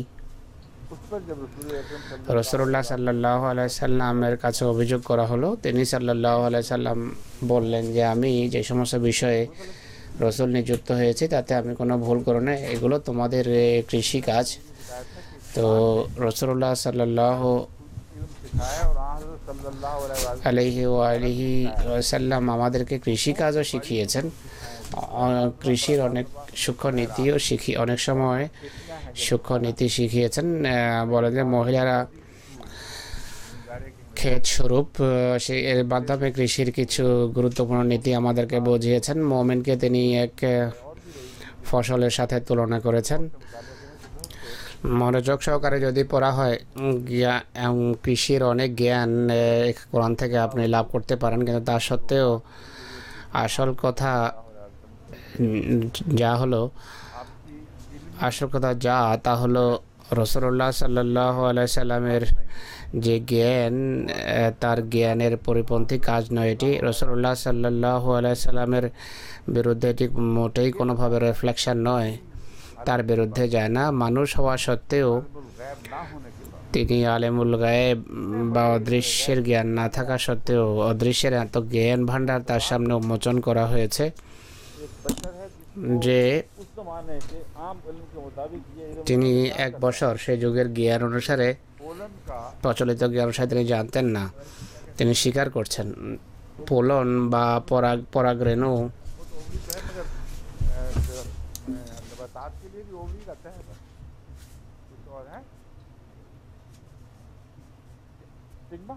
उस पर जब रसूल अकरम सल्लल्लाहु রাসূলুল্লাহ সাল্লাল্লাহু আলাইহি সাল্লামের কাছে অভিযোগ করা হলো। তিনি সাল্লাল্লাহু আলাইহি সাল্লাম বললেন যে আমি যে সমস্ত বিষয়ে রসুল নিযুক্ত হয়েছি তাতে আমি কোনো ভুল করো না, এগুলো তোমাদের কৃষি কাজ। তো রাসূলুল্লাহ সাল্লাল্লাহু इल्म सिखाया और हज़रत सल्लल्लाहु अलैहि আলাইহি ওয়ালিহি ওয়াসাল্লাম আমাদেরকে কৃষি কাজও শিখিয়েছেন। কৃষির অনেক সূক্ষ্ম নীতিও অনেক সময় সূক্ষ্ম নীতি শিখিয়েছেন। বলেন যে মহিলারা ক্ষেত স্বরূপ, সে এর মাধ্যমে কৃষির কিছু গুরুত্বপূর্ণ নীতি আমাদেরকে বুঝিয়েছেন। মোমেনকে তিনি এক ফসলের সাথে তুলনা করেছেন। মনোযোগ সহকারে যদি পড়া হয়, কৃষির অনেক জ্ঞান কোরআন থেকে আপনি লাভ করতে পারেন, কিন্তু তা সত্ত্বেও আসল কথা যা হলো তা হলো রাসূলুল্লাহ সাল্লাল্লাহু আলাইহি সাল্লামের যে জ্ঞান, তার জ্ঞানের পরিপন্থী কাজ নয় এটি। রাসূলুল্লাহ সাল্লাল্লাহু আলাইহি সাল্লামের বিরুদ্ধে এটি মোটেই কোনোভাবে রিফ্লেকশন নয়, তার বিরুদ্ধে যায় না। মানুষ হওয়া সত্ত্বেও गैब ना होने के बाद তিনি আলেমুল গায়েব বা অদৃশ্যের জ্ঞান না থাকা সত্ত্বেও অদৃশ্যের এত জ্ঞান ভাণ্ডার তার সামনে উন্মোচন করা হয়েছে एक बशर है যে उस जमाने के आम इल्म के मुताबिक ये इल्म তিনি এক বছর সেই যুগের জ্ঞান অনুসারে, पोलन का প্রচলিত জ্ঞান অনুসারে তিনি জানতেন না। তিনি স্বীকার করছেন পোলন বা পরাগ রেণু वो तो ओवरी तो है, मगर नबातात के लिए भी ओवरी रहता है बस कुछ और है स्टिग्मा।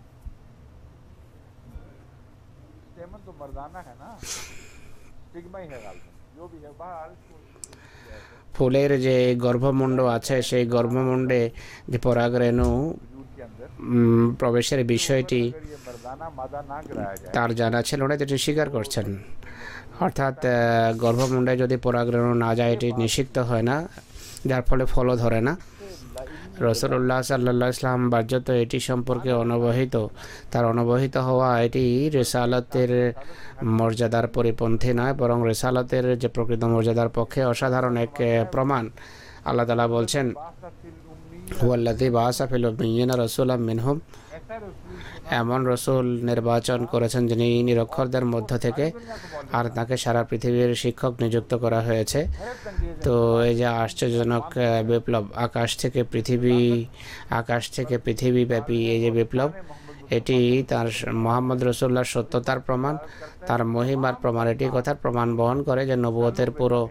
स्टेमन तो मर्दाना है ना, स्टिग्मा ही है गालिबन, जो भी है बाहर इसको ফুলের যে গর্ভমুণ্ড আছে সেই গর্ভমুণ্ডে যে পরাগ রেণু वजूद के अंदर প্রবেশের বিষয়টি अगर ये मर्दाना मादा ना गिराया जाए তার জানা ছিল না, যেটি স্বীকার করছেন। অর্থাৎ গর্ভমুণ্ডে যদি পরাগ রেণু না যায় এটি নিষিক্ত হয় না, যার ফলে ফলও ধরে না। রাসূলুল্লাহ সাল্লাল্লাহু আলাইহি ওয়াসাল্লাম বাহ্যত এটি সম্পর্কে অনবহিত। তার অনবহিত হওয়া এটি রিসালাতের মর্যাদার পরিপন্থী নয়, বরং রিসালাতের যে প্রকৃত মর্যাদার পক্ষে অসাধারণ এক প্রমাণ। আল্লাহ তাআলা বলছেন, হুয়াল্লাযী বাআসা ফিল উম্মিয়্যিনা রাসূলাম মিনহুম, ऐसा रसूल এমন রসুল নির্বাচন করেছেন যিনি নিরক্ষরদের মধ্য থেকে, আর তাকে সারা পৃথিবীর শিক্ষক নিযুক্ত করা হয়েছে। তো এই যে আশ্চর্যজনক বিপ্লব, আকাশ থেকে পৃথিবীব্যাপী এই যে বিপ্লব, এটি তার মুহাম্মদ রাসূলুল্লাহর সত্যতার প্রমাণ, তার মহিমার প্রমাণ। এটি কথার প্রমাণ বহন করে যে নবুয়তের পুরো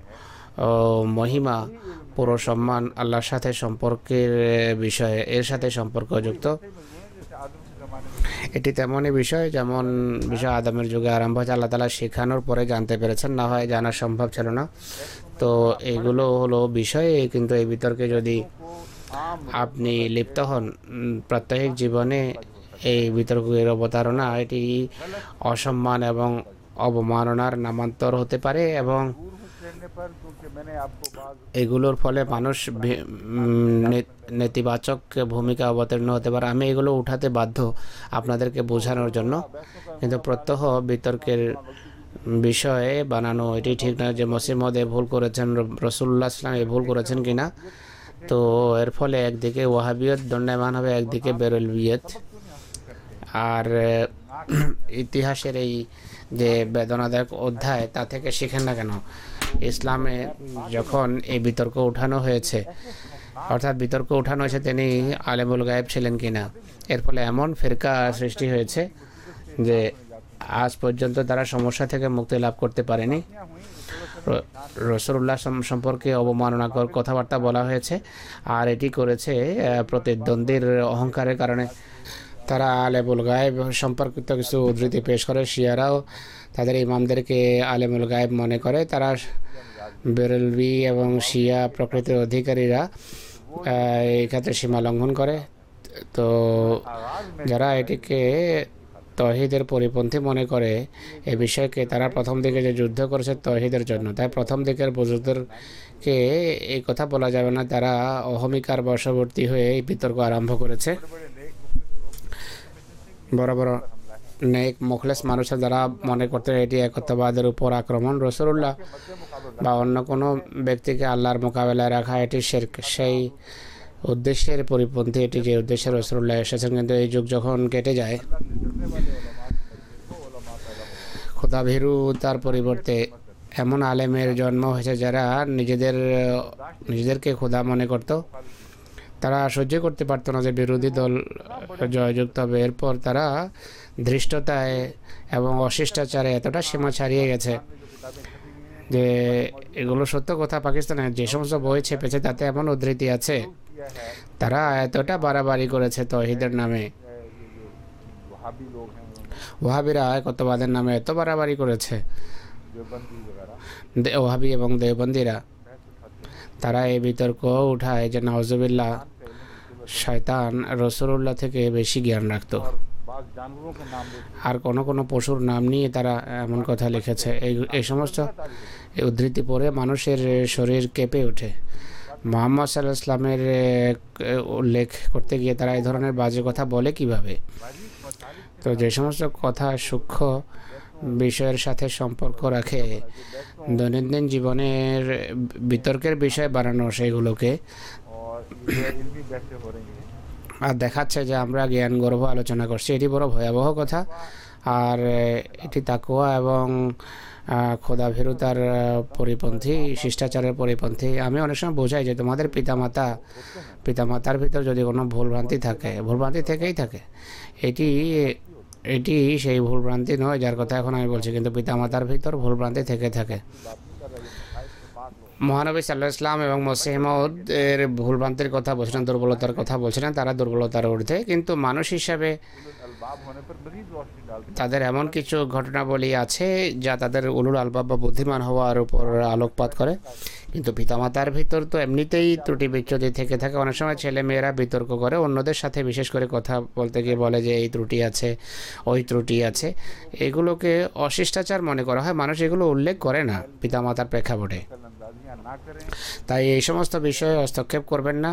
মহিমা, পুরো সম্মান আল্লাহর সাথে সম্পর্কের বিষয়ে, এর সাথে সম্পর্কযুক্ত। এটি তেমনই বিষয় যেমন বিষয় আদমের যুগে আরম্ভ হয়েছে, আল্লাহ তাআলা শেখানোর পরে জানতে পেরেছেন, না হয় জানা সম্ভব ছিল না। তো এগুলো হলো বিষয়, কিন্তু এই বিতর্কে যদি আপনি লিপ্ত হন প্রাত্যহিক জীবনে, এই বিতর্কের অবতারণা এটি অসম্মান এবং অবমাননার নামান্তর হতে পারে এবং छेड़ने पर, क्योंकि मैंने आपको बात এগুলোর ফলে মানুষ নেতিবাচক ভূমিকা অবতীর্ণ হতে পারে। আমি এগুলো উঠাতে বাধ্য আপনাদেরকে বোঝানোর জন্য, কিন্তু প্রত্যহ বিতর্কের বিষয়ে বানানো এটি ঠিক নয় যে মসিহ মহম্মদ এ ভুল করেছেন, রসুল্লাহ ইসলাম এ ভুল করেছেন কিনা। তো এর ফলে একদিকে ওয়াহাবিয়ত দণ্ডায়মান হবে, একদিকে বেরলভিয়ত। আর ইতিহাসের এই যে বেদনাদায়ক অধ্যায়, তা থেকে শিখেন না কেন? ইসলামে যখন এই বিতর্ক উঠানো হয়েছে, অর্থাৎ বিতর্ক উঠানো হয়েছে তিনি আলেমুল গায়েব ছিলেন কিনা, এর ফলে এমন ফিরকা সৃষ্টি হয়েছে যে আজ পর্যন্ত তারা সমস্যা থেকে মুক্তি লাভ করতে পারেনি। রসুল্লাহ সম্পর্কে অবমাননাকর কথাবার্তা বলা হয়েছে, আর এটি করেছে প্রতিদ্বন্দ্বীর অহংকারের কারণে। তারা আলেমুল গায়েব সম্পর্কিত কিছু উদ্ধৃতি পেশ করে। শিয়ারাও তাদের ইমামদেরকে আলেমুল গায়েব মনে করে। তারা বেরেলভি এবং শিয়া প্রকৃতির অধিকারীরা এই ক্ষেত্রে সীমা লঙ্ঘন করে। তো যারা এটিকে তৌহিদের পরিপন্থী মনে করে, এ বিষয়কে তারা প্রথম দিকে যে যুদ্ধ করেছে তৌহিদের জন্য, তাই প্রথম দিকের বুজুর্গদেরকে এই কথা বলা যাবে না তারা অহমিকার বশবর্তী হয়ে এই বিতর্ক আরম্ভ করেছে। বড় বড় নেক মুখলেস মানুষের দ্বারা মনে করতে এটি একত্ববাদের উপর আক্রমণ। রসুল্লাহ বা অন্য কোনো ব্যক্তিকে আল্লাহর মোকাবেলায় রাখা এটি শিরক। সেই উদ্দেশ্যের পরিপন্থী এটি, যে উদ্দেশ্যে রসুল্লাহ এসেছেন। কিন্তু এই যুগ যখন কেটে যায়, খোদাভীরুতার পরিবর্তে এমন আলেমের জন্ম হয়েছে যারা নিজেদেরকে খোদা মনে করত। তারা সহ্য করতে পারতো না যে বিরোধী দল জয়যুক্ত হবে। এরপর তারা ধৃষ্টতায় এবং অশিষ্টাচারে এতটা সীমা ছাড়িয়ে গেছে যে এগুলো সত্য কথা। পাকিস্তানে যে সমস্ত বই ছেপেছে তাতে এমন উদ্ধৃতি আছে, তারা এতটা বাড়াবাড়ি করেছে তৌহিদের নামে। ওয়াহাবিরা একত্ববাদের নামে এত বাড়াবাড়ি করেছে, ওয়াহাবি এবং দেওবন্দিরা। তারা এই বিতর্ক উঠায় যে নাউজুবিল্লাহ শয়তান রসুল্লাহ থেকে বেশি জ্ঞান রাখত, আর কোনো পশুর নাম নিয়ে তারা এমন কথা লিখেছে। এই সমস্ত উদ্ধৃতি পড়ে মানুষের শরীর কেঁপে ওঠে। মুহাম্মদ সাল্লাল্লাহু আলাইহি ওয়াসাল্লামের উল্লেখ করতে গিয়ে তারা এই ধরনের বাজে কথা বলে কিভাবে? তো যে সমস্ত কথা সূক্ষ্ম বিষয়ের সাথে সম্পর্ক রাখে, দৈনন্দিন জীবনের বিতর্কের বিষয় বানানো সেগুলোকে আর দেখাচ্ছে যে আমরা জ্ঞান গর্ভ আলোচনা করছি, এটি বড় ভয়াবহ কথা। আর এটি তাকওয়া এবং খোদাভীরুতার পরিপন্থী, শিষ্টাচারের পরিপন্থী। আমি অনেক সময় বোঝাই যে তোমাদের পিতামাতার ভিতর যদি কোনো ভুলভ্রান্তি থাকে, ভুলভ্রান্তি থেকেই থাকে। এটি সেই ভুলভ্রান্তি নয় যার কথা এখন আমি বলছি, কিন্তু পিতামাতার ভিতর ভুলভ্রান্তি থেকে থাকে। মহানবী সাল্লাল্লাহু আলাইহি ওয়াসাল্লাম এবং মসিহ মউদ এর ভুলভ্রান্তির কথা বলছিলেন, দুর্বলতার কথা বলছিলেন। তারা দুর্বলতার ঊর্ধ্বে, কিন্তু মানুষ হিসাবে তাদের এমন কিছু ঘটনাবলী আছে যা তাদের উলুল আলবাব বা বুদ্ধিমান হওয়ার উপর আলোকপাত করে। কিন্তু পিতামাতার ভিতর তো এমনিতেই ত্রুটি বিচ্যুতি থেকে থাকে। অনেক সময় ছেলে মেয়েরা বিতর্ক করে, অন্যদের সাথে বিশেষ করে কথা বলতে গিয়ে বলে যে এই ত্রুটি আছে, ওই ত্রুটি আছে। এগুলোকে অশিষ্টাচার মনে করা হয়। মানুষ এগুলো উল্লেখ করে না পিতামাতার প্রেক্ষাপটে। তাই এই সমস্ত বিষয়ে হস্তক্ষেপ করবেন না,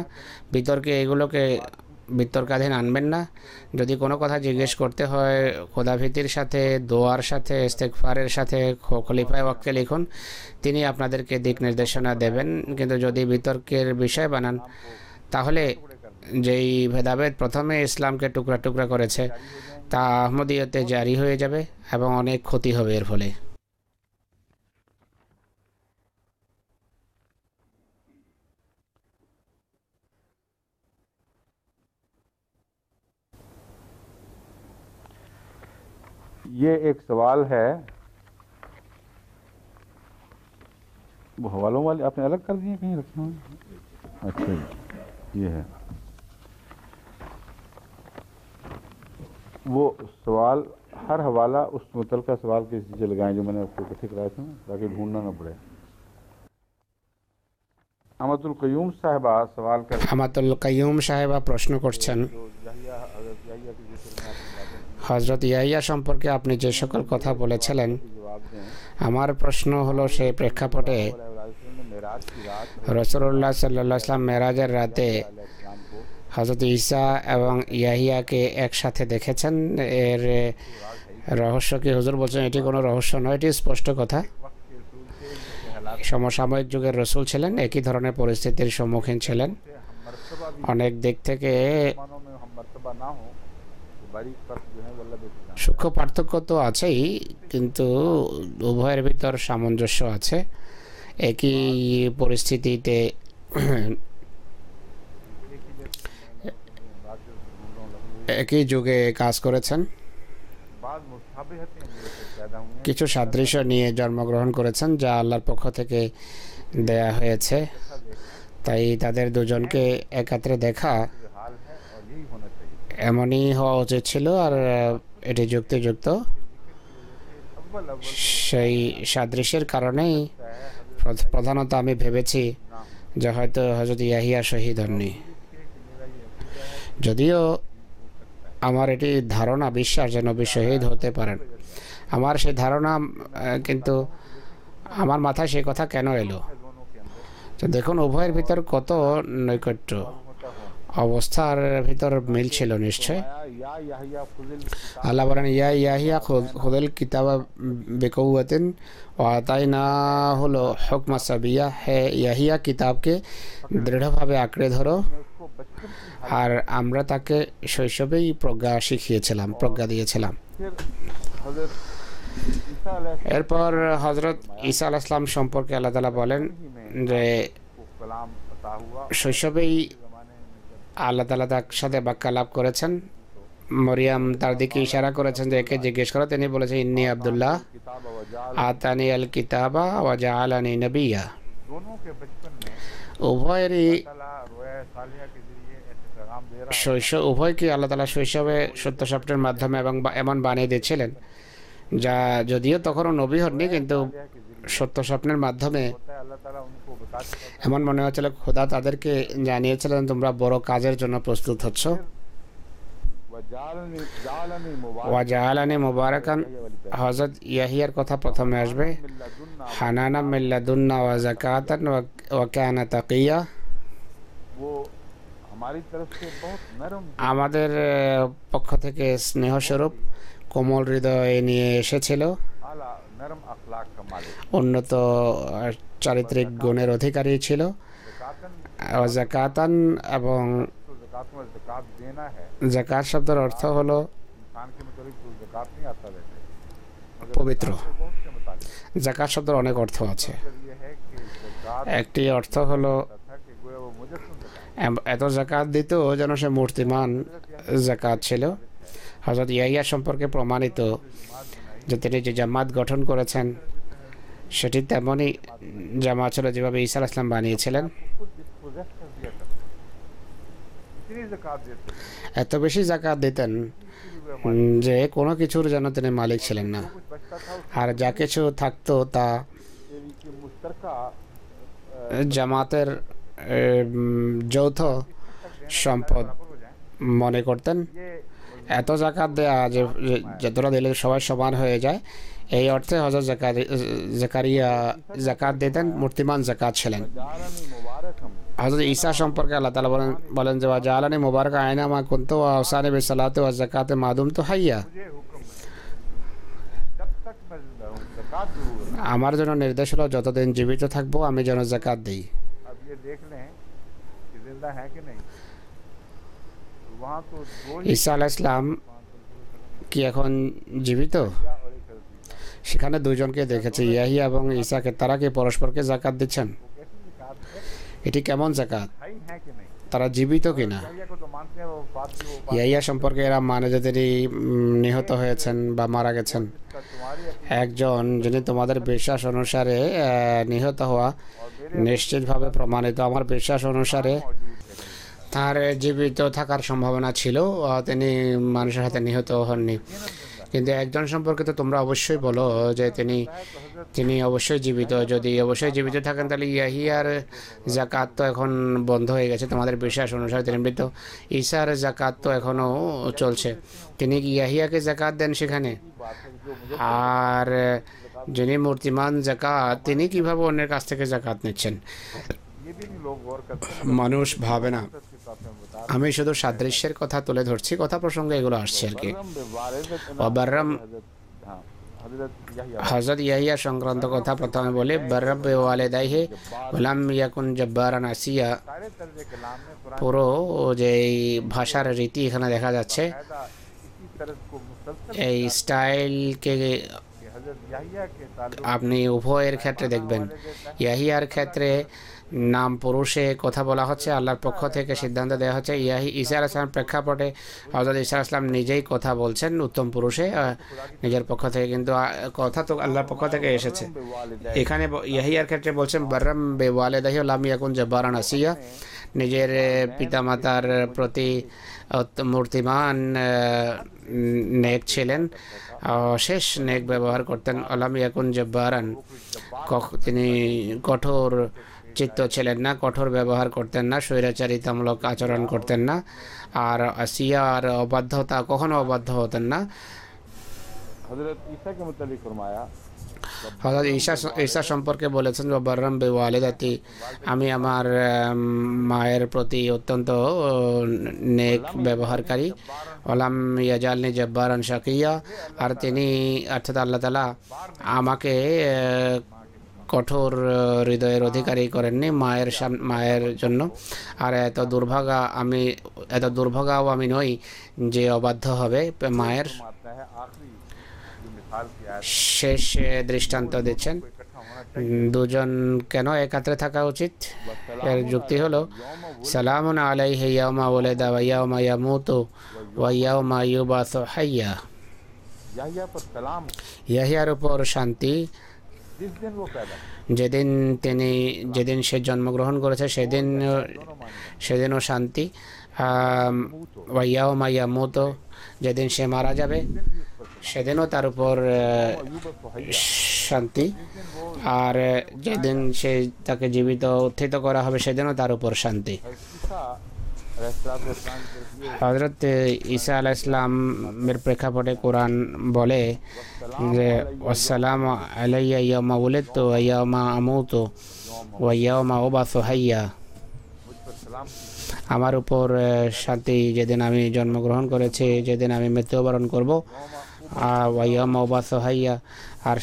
বিতর্কে এগুলোকে বিতর্কাধীন আনবেন না। যদি কোনো কথা জিজ্ঞেস করতে হয় খোদাভীতির সাথে, দোয়ার সাথে, ইস্তেগফারের সাথে খলিফায়ে ওয়াক্তকে লিখুন, তিনি আপনাদেরকে দিক নির্দেশনা দেবেন। কিন্তু যদি বিতর্কের বিষয় বানান, তাহলে যেই ভেদাভেদ প্রথমে ইসলামকে টুকরা টুকরা করেছে তা আহমদিয়তে জারি হয়ে যাবে এবং অনেক ক্ষতি হবে এর ফলে। ये एक सवाल है, वो हवालों वाले आपने अलग कर दिए, कहीं रखे हुए? अच्छा ये है वो सवाल। हर हवाला उस मुतलका सवाल के नीचे लगाएं जो मैंने आपको इकट्ठे कराए थे, ताकि ढूंढना न पड़े। আমাতুল কাইয়ুম সাহেবা সওয়াল করেন। আমাতুল কাইয়ুম সাহেবা প্রশ্ন করছেন, হযরত ইয়াহিয়া সম্পর্কে আপনি যে সকল কথা বলেছিলেন আমার প্রশ্ন হলো সেই প্রেক্ষাপটে রাসূলুল্লাহ সাল্লাল্লাহু আলাইহি ওয়াসাল্লাম মেরাজের রাতে হযরত ঈসা এবং ইয়াহিয়াকে একসাথে দেখেছেন। এর রহস্য কি? হুজুর বলছেন এটি কোনো রহস্য নয়, এটি স্পষ্ট কথা। সমসাময়িক যুগের রসুল ছিলেন, একই ধরনের পরিস্থিতির সম্মুখীন ছিলেন। অনেক দিক থেকে সূক্ষ্ম পার্থক্য তো আছেই, কিন্তু উভয়ের ভিতর সামঞ্জস্য আছে। একই পরিস্থিতিতে একই যুগে কাজ করেছেন, কিছু সাদৃশ্য নিয়ে জন্মগ্রহণ করেছেন যা আল্লাহর পক্ষ থেকে দেয়া হয়েছে। তাই তাদের দুজনকে একাত্রে দেখা এমনই হওয়া উচিত ছিল, আর এটি যুক্তিযুক্ত। সেই সাদৃশ্যের কারণেই প্রধানত আমি ভেবেছি যে হয়তো হযরত ইয়াহিয়া শহীদ হননি। যদিও আমার এটি ধারণা, বিশ্বাস যে নবী শহীদ হতে পারেন, আমার সেই ধারণা, কিন্তু আমার মাথায় সেই কথা কেন এলো? তো দেখুন উভয়ের ভিতর কত নৈকট্য, অবস্থার ভিতর মিল ছিল নিশ্চয়। আল্লাহ বলেন ইয়া ইয়াহিয়া খুযুল কিতাবা বিকুওয়াতিন ওয়া আতাইনাহুল হুকমা সাবিয়্যা, হে ইয়াহিয়া কিতাবকে দৃঢ়ভাবে আঁকড়ে ধরো, আর আমরা তাকে শৈশবেই প্রজ্ঞা শিখিয়েছিলাম, প্রজ্ঞা দিয়েছিলাম। এরপর হযরত ঈসা আলাইহিস সালাম সম্পর্কে আল্লাহ তাআলা বলেন যে শৈশবেই আল্লাহ তাআলা তার সাথে বাক্যালাপ করেছেন। মরিয়াম তার দিকে ইশারা করেছেন যে একে জিজ্ঞেস করো। তিনি বলেছেন ইন্নী আব্দুল্লাহ আতানি আল কিতাবা ওয়া জাআলানি নবিয়্যা। উভয়কে আল্লাহ তাআলা শৈশবে সত্য স্বপ্নের মাধ্যমে এবং এমন বানিয়ে দিয়েছিলেন, যা যদিও তখনও নবী হননি, কিন্তু সত্য স্বপ্নের মাধ্যমে এমন মনে হচ্ছিল খোদা তাদেরকে জানিয়েছিলেন তোমরা বড় কাজের জন্য প্রস্তুত হচ্ছ। ওয়া জাআলানি মুবারাকান, হযরত ইয়াহিয়ার কথা প্রথমে আসবে। হানানা মিন লাদুন্না ওয়া যাকাতান ওয়া কানা তাকিয়া, আমাদের পক্ষ থেকে স্নেহস্বরূপ, কোমল হৃদয় নিয়ে এসেছিল, উন্নত চারিত্রিক গুণের অধিকারী ছিল। যাকাতান, এবং যাকাত শব্দের অর্থ হলো পবিত্র। যাকাত শব্দের অনেক অর্থ আছে। একটি অর্থ হলো এত যাকাত দিত যেন সে মূর্তিমান যাকাত ছিল। হযরত ইয়াহিয়া সম্পর্কে প্রমাণিত যে তিনি যে জামাত গঠন করেছেন সেটি তেমনই জামাত ছিল যেভাবে ঈসা আলাইহিস সালাম বানিয়েছিলেন। এত বেশি যাকাত দিতেন যে কোনো কিছুর যেন তিনি মালিক ছিলেন না, আর যা কিছু থাকতো তা জামাতের যৌথ সম্পদ মনে করতেন। এত যাকাত দেয়া যে যতটা দিলে সবাই সমান হয়ে যায়, এই অর্থে হযরত জাকারিয়া যাকাত দিতেন, মূর্তিমান যাকাত ছিলেন। হযরত ঈসা সম্পর্কে আল্লাহ তাআলা বলেন যে ওয়া জাআলানি মুবারাকা আইনা মা কুনতু ওয়া আওসানি বিসসালাতি ওয়াজ যাকাতি মা দুমতু হাইয়া, আমার জন্য নির্দেশ হলো যতদিন জীবিত থাকবো আমি যেন যাকাত দিই। ঈসা আলাইহিস সালাম কি এখন জীবিত? সেখানে দুজনকে দেখেছে, ইয়াহিয়া এবং ঈসাকে। তারা কি পরস্পরকে যাকাত দিচ্ছেন? এটি কেমন যাকাত? তারা জীবিত কিনা? ইয়াহিয়া সম্পর্কে এরা মানে যে তিনি নিহত হয়েছেন বা মারা গেছেন। একজন যিনি তোমাদের বিশ্বাস অনুসারে নিহত হওয়া নিশ্চিতভাবে প্রমাণিত, আমার বিশ্বাস অনুসারে তার জীবিত থাকার সম্ভাবনা ছিল, তিনি মানুষের হাতে নিহত হননি। কিন্তু একজন সম্পর্কে তো তোমরা অবশ্যই বলো যে তিনি অবশ্যই জীবিত। যদি অবশ্যই জীবিত থাকেন তাহলে ইয়াহিয়ার যাকাত তো এখন বন্ধ হয়ে গেছে, তোমাদের বিশ্বাস অনুসারে তিনি মৃত। ঈসার যাকাত তো এখনও চলছে। তিনি কি ইয়াহিয়াকে যাকাত দেন সেখানে? আর যিনি মূর্তিমান জাকাত তিনি কিভাবে অন্যের কাছ থেকে জাকাত নিচ্ছেন? ये भी नहीं लोग गौर करते हैं। মানুষ ভাবে না। के साथ में बता আমি শুধু সাদৃশ্যের কথা তুলে ধরছি, কথা প্রসঙ্গে এগুলো আসছে আর কি। बर्रम बेवारिदत ना অবাররাম हाँ हजरत याहिया হযরত ইয়াহিয়া সংক্রান্ত কথা প্রথমে বলে, বাররাব ওয়ালিদাইহি ওয়ালাম ইয়াকুন জব্বারান আসিয়া। सारे तर्ज कलाम में कुरान পুরো যে এই ভাষার রীতি এখানে দেখা যাচ্ছে, कायदा इसी तरह को मुसलसल এই স্টাইলকে कि हजरत याहिया के ताल्लुक আপনি উভয়ের ক্ষেত্রে দেখবেন। ইয়াহিয়ার ক্ষেত্রে নাম পুরুষে কথা বলা হচ্ছে, আল্লাহর পক্ষ থেকে সিদ্ধান্ত দেওয়া হচ্ছে। ঈসা আলাইহিস সালামের প্রেক্ষাপটে হযরত ঈসা আলাইহিস সালাম নিজেই কথা বলছেন উত্তম পুরুষে নিজের পক্ষ থেকে, কিন্তু কথা তো আল্লাহর পক্ষ থেকে এসেছে। এখানে ইয়াহিয়ার ক্ষেত্রে বলছেন বাররাম বিওয়ালিদাইহি লাম ইয়াকুন জব্বারান আসিয়া, নিজের পিতামাতার প্রতি মূর্তিমান নেক ছিলেন, শেষ নেক ব্যবহার করতেন। আলাম ইয়াকুন জব্বারান, তিনি কঠোর চিত্ত ছিলেন না, কঠোর ব্যবহার করতেন না, স্বৈরাচারিতামূলক আচরণ করতেন না, আর আসিয়ার অবাধ্যতা কখনো অবাধ্য হতেন না। हजरत ईसा के मुतालिक फरमाया হযরত ঈসা সম্পর্কে বলেছেন, বাররাম বিওয়ালিদাতি, আমি আমার মায়ের প্রতি অত্যন্ত নেক ব্যবহারকারী। ওলাম ইয়াজালনি জব্বারান শাকিয়া, আর তিনি অর্থাৎ আল্লাহ তাআলা আমাকে কঠোর হৃদয়ের অধিকারী করেননি মায়ের জন্য। আর এত দুর্ভাগাও আমি নই যে অবাধ্য হবে মায়ের। आता है आखिरी जो मिसाल की आयत শেষ দৃষ্টান্ত দিচ্ছেন, দুজন কেন একাত্রে থাকা উচিত? এর যুক্তি হলো, সালামুন আলাইহি ইয়াউমা ওয়ালাদা ওয়া ইয়াউমা ইয়ামুতু ওয়া ইয়াউমা ইউবাসু হাইয়া। याहिया पर सलाम, ইয়াহিয়ার উপর শান্তি, जिस दिन वो पैदा যেদিন সে জন্মগ্রহণ করেছে সেদিনও শান্তি। ওয়া ইয়াউমা ইয়ামুতু, যেদিন সে মারা যাবে সেদিনও তার উপর শান্তি, আর যেদিন তাকে জীবিত উত্থিত করা হবে সেদিনও তার উপর শান্তি। হযরত ঈসা আলাইহিস সালামের প্রেক্ষাপটে কোরআন বলে যে ওয়াসসালামু আলাইয়া ইয়াউমা উলিদতু ওয়া ইয়াউমা আমুতু ওয়া ইয়াউমা উবাসু হাইয়া, আমার উপর শান্তি যেদিন আমি জন্মগ্রহণ করেছি, যেদিন আমি মৃত্যুবরণ করব, ওয়া ইয়াউমা উবাসু হাইয়া, আর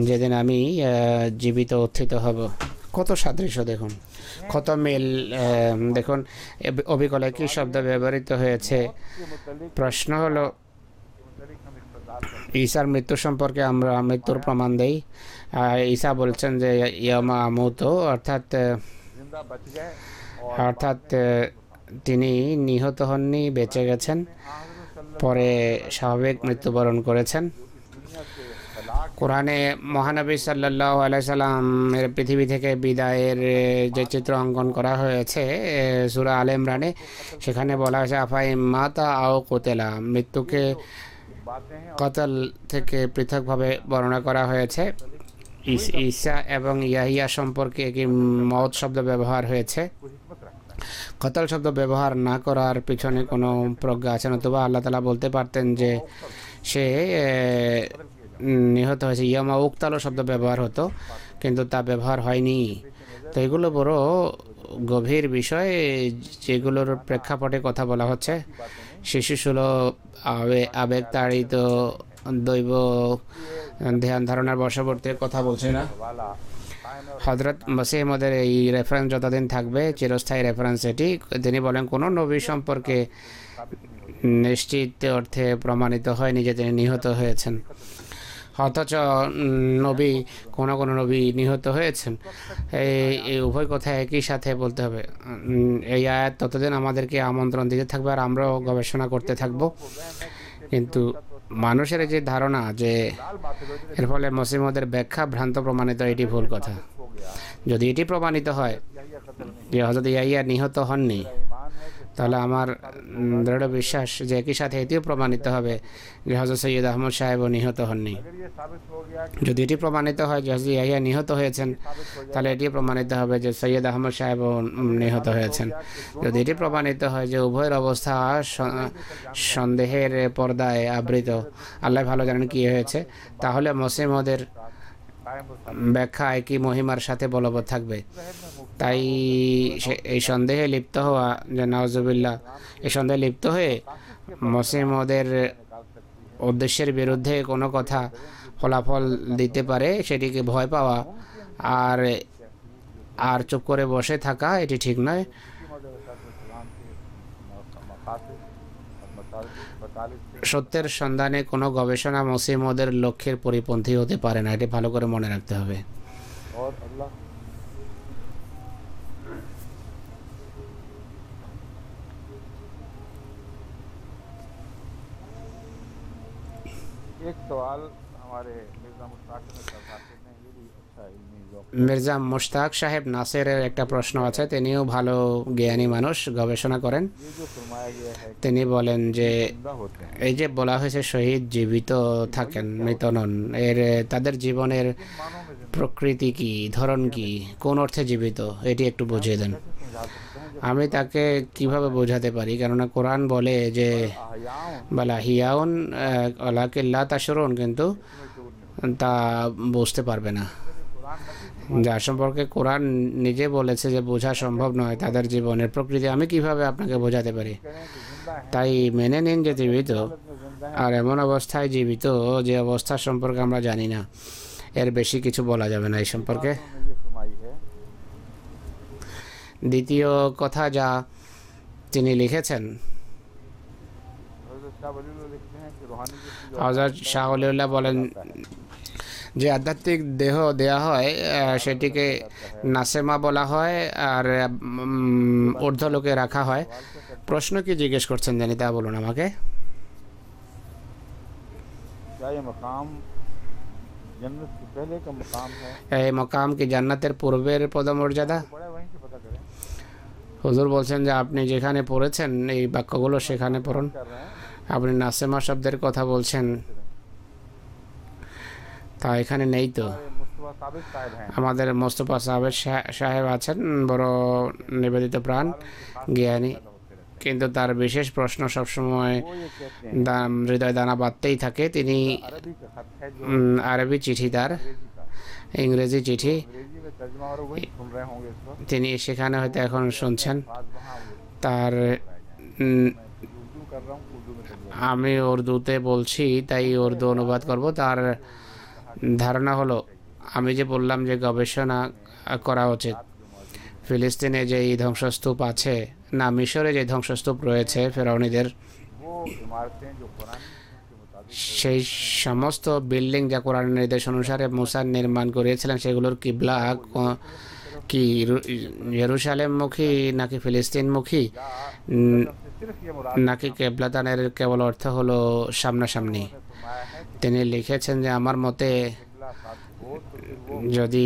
যেদিন আমি জীবিত উত্থিত হব। কত সাদৃশ্য দেখুন, কত মিল দেখুন। অবিকলে কি শব্দ ব্যবহৃত হয়েছে। প্রশ্ন হলো, ঈসার মৃত্যু সম্পর্কে আমরা মৃত্যুর প্রমাণ দেই। ঈসা বলছেন যে ইয়াউমা আমুতু, অর্থাৎ তিনি নিহত হননি, বেঁচে গেছেন, পরে স্বাভাবিক মৃত্যুবরণ করেছেন। কোরআনে মহানবী সাল্লাল্লাহু আলাইহি সাল্লামের পৃথিবী থেকে বিদায়ের যে চিত্র অঙ্কন করা হয়েছে সূরা আলে ইমরানে, সেখানে বলা হয়েছে আফাই মাতা আও কুতিলা, মৃত্যুকে কতল থেকে পৃথকভাবে বর্ণনা করা হয়েছে। ঈসা এবং ইয়াহিয়া সম্পর্কে কি মওত শব্দ ব্যবহার হয়েছে? কতল শব্দ ব্যবহার না করার পিছনে কোনো প্রজ্ঞা আছে? নতুবা আল্লাহ তাআলা বলতে পারতেন যে সে নিহত হয়েছে, ইয়ামা উক্তালো শব্দ ব্যবহার হতো, কিন্তু তা ব্যবহার হয়নি। তো এগুলো বড় গভীর বিষয়, যেগুলোর প্রেক্ষাপটে কথা বলা হচ্ছে। শিশুসুলভ আবেগ তাড়িত দৈব ধ্যান ধারণার বশবর্তী কথা বলছে না। হযরত মসিহ মদের এই রেফারেন্স যতদিন থাকবে চিরস্থায়ী রেফারেন্স এটি। তিনি বলেন কোনো নবী সম্পর্কে নিশ্চিত অর্থে প্রমাণিত হয়নি যে তিনি নিহত হয়েছেন, অথচ কোনো নবী নিহত হয়েছেন। এই উভয় কথা একই সাথে বলতে হবে। এই আয়াত ততদিন আমাদেরকে আমন্ত্রণ দিতে থাকবে, আর আমরাও গবেষণা করতে থাকব। কিন্তু মানুষের যে ধারণা যে এর ফলে মুসলিমদের ব্যাখ্যা ভ্রান্ত প্রমাণিত, এটি ভুল কথা। যদি এটি প্রমাণিত হয় যে হযরত ইয়াহিয়া নিহত হননি, তাহলে আমার দৃঢ় বিশ্বাস যে একই সাথে এটিও প্রমাণিত হবে যে হযরত সৈয়দ আহমদ সাহেবও নিহত হননি। अगर ये साबित हो गया कि যদি এটি প্রমাণিত হয় যে হযরত ইয়াহিয়া নিহত হয়েছেন, তাহলে এটি প্রমাণিত হবে যে সৈয়দ আহমদ সাহেবও নিহত হয়েছেন। যদি এটি প্রমাণিত হয় যে উভয়ের অবস্থা সন্দেহের পর্দায় আবৃত, আল্লাহ ভালো জানেন কি হয়েছে, তাহলে মুসলিম ওদের कायम ব্যাখ্যা একই মহিমার সাথে বলবৎ থাকবে। তাই এই সন্দেহে লিপ্ত হওয়া, যে নাউজুবিল্লাহ, এই সন্দেহে লিপ্ত হয়ে মুসলিম ওদের উদ্দেশ্যের বিরুদ্ধে কোনো কথা ফলাফল দিতে পারে, সেটিকে ভয় পাওয়া আর আর চুপ করে বসে থাকা, এটি ঠিক নয়। সত্যের সন্ধানে কোনো গবেষণা মুসলিম ওদের লক্ষ্যের পরিপন্থী হতে পারে না, এটি ভালো করে মনে রাখতে হবে। और अल्लाह एक सवाल हमारे मिर्जा मुश्ताक ने ये भी अच्छा इल्मी ज़ौक़ মির্জা মুশতাক সাহেব নাসেরের একটা প্রশ্ন আছে। তিনিও ভালো জ্ঞানী মানুষ, গবেষণা করেন। ये जो फरमाया गया है তিনি বলেন যে जिंदा होते हैं এই যে বলা হয়েছে শহীদ জীবিত থাকেন, মৃত নন, তাদের জীবনের मानों में প্রকৃতি কি, ধরন কি, কোন অর্থে জীবিত, এটি একটু বুঝিয়ে দেন। समझा सकते हैं আমি তাকে কিভাবে বোঝাতে পারি? কেননা কোরআন বলে যে आयाओं বালা হিয়াউন আলাকিল্লা তাশরুন, কিন্তু তা বুঝতে পারবে না। যার সম্পর্কে কোরআন নিজে বলেছে যে বোঝা সম্ভব নয় তাদের জীবনের প্রকৃতি, আমি কিভাবে আপনাকে বোঝাতে পারি? তাই মেনে নিন যে জীবিত, আর এমন অবস্থায় জীবিত যে অবস্থা সম্পর্কে আমরা জানি না, এর বেশি কিছু বলা যাবে না এই সম্পর্কে। ये फरमाई है দ্বিতীয় কথা যা তিনি লিখেছেন, हज़रत शाह वलीउल्लाह लिखते हैं कि रूहानी जिस्म जो হযরত শাহ ওলিউল্লাহ বলেন যে আধ্যাত্মিক দেহ দেয়া হয়, সেটিকে নাসেমা বলা হয় আর ঊর্ধ্বলোকে রাখা হয়। প্রশ্ন কি জিজ্ঞেস করছেন জানি, তা বলুন আমাকে। क्या ये मकाम जन्नत से पहले का मकाम है? এই মকাম কি জান্নাতের পূর্বের পদমর্যাদা? बड़ा वहीं से पता करें হুজুর বলছেন যে আপনি যেখানে পড়েছেন এই বাক্যগুলো সেখানে পড়ুন। कर रहे हैं আপনি নাসেমা শব্দের কথা বলছেন, তা এখানে নেই তো। मुस्तफा साबित साहिब हैं আমাদের মোস্তফা সাহেব আছেন, বড় নিবেদিত প্রাণ জ্ঞানী, কিন্তু তার বিশেষ প্রশ্ন সবসময় वो ये कहते हैं হৃদয় দানা বাঁধতেই থাকে। তিনি अरबी का खत है जो আরবি চিঠি, তার अंग्रेजी का ইংরেজি চিঠি, अंग्रेजी में तर्जुमा और वही सुन रहे होंगे इस वक्त তিনি সেখানে হয়তো এখন শুনছেন। बात वहाँ वो তার मैं उर्दू कर रहा हूँ उर्दू में तर्जुमा আমি উর্দুতে বলছি, তাই উর্দু অনুবাদ করব। তার ধারণা হলো, আমি যে বললাম যে গবেষণা করা উচিত, ফিলিস্তিনে যে ধ্বংসস্তূপ আছে, না মিশরে যে ধ্বংসস্তূপ রয়েছে ফেরাউনিদের, वो इमारतें जो कुरान के मुताबिक সেই সমস্ত বিল্ডিং যা কোরআনের নির্দেশ অনুসারে মুসা নির্মাণ করিয়েছিলেন, সেগুলোর কিবলা কি জেরুসালেমমুখী নাকি ফিলিস্তিনমুখী, सिर्फ ये मुराद নাকি কেবলাদানের কেবল অর্থ হলো সামনাসামনি? फरमाया है তিনি লিখেছেন যে আমার মতে किबला साथ हो तो फिर वो যদি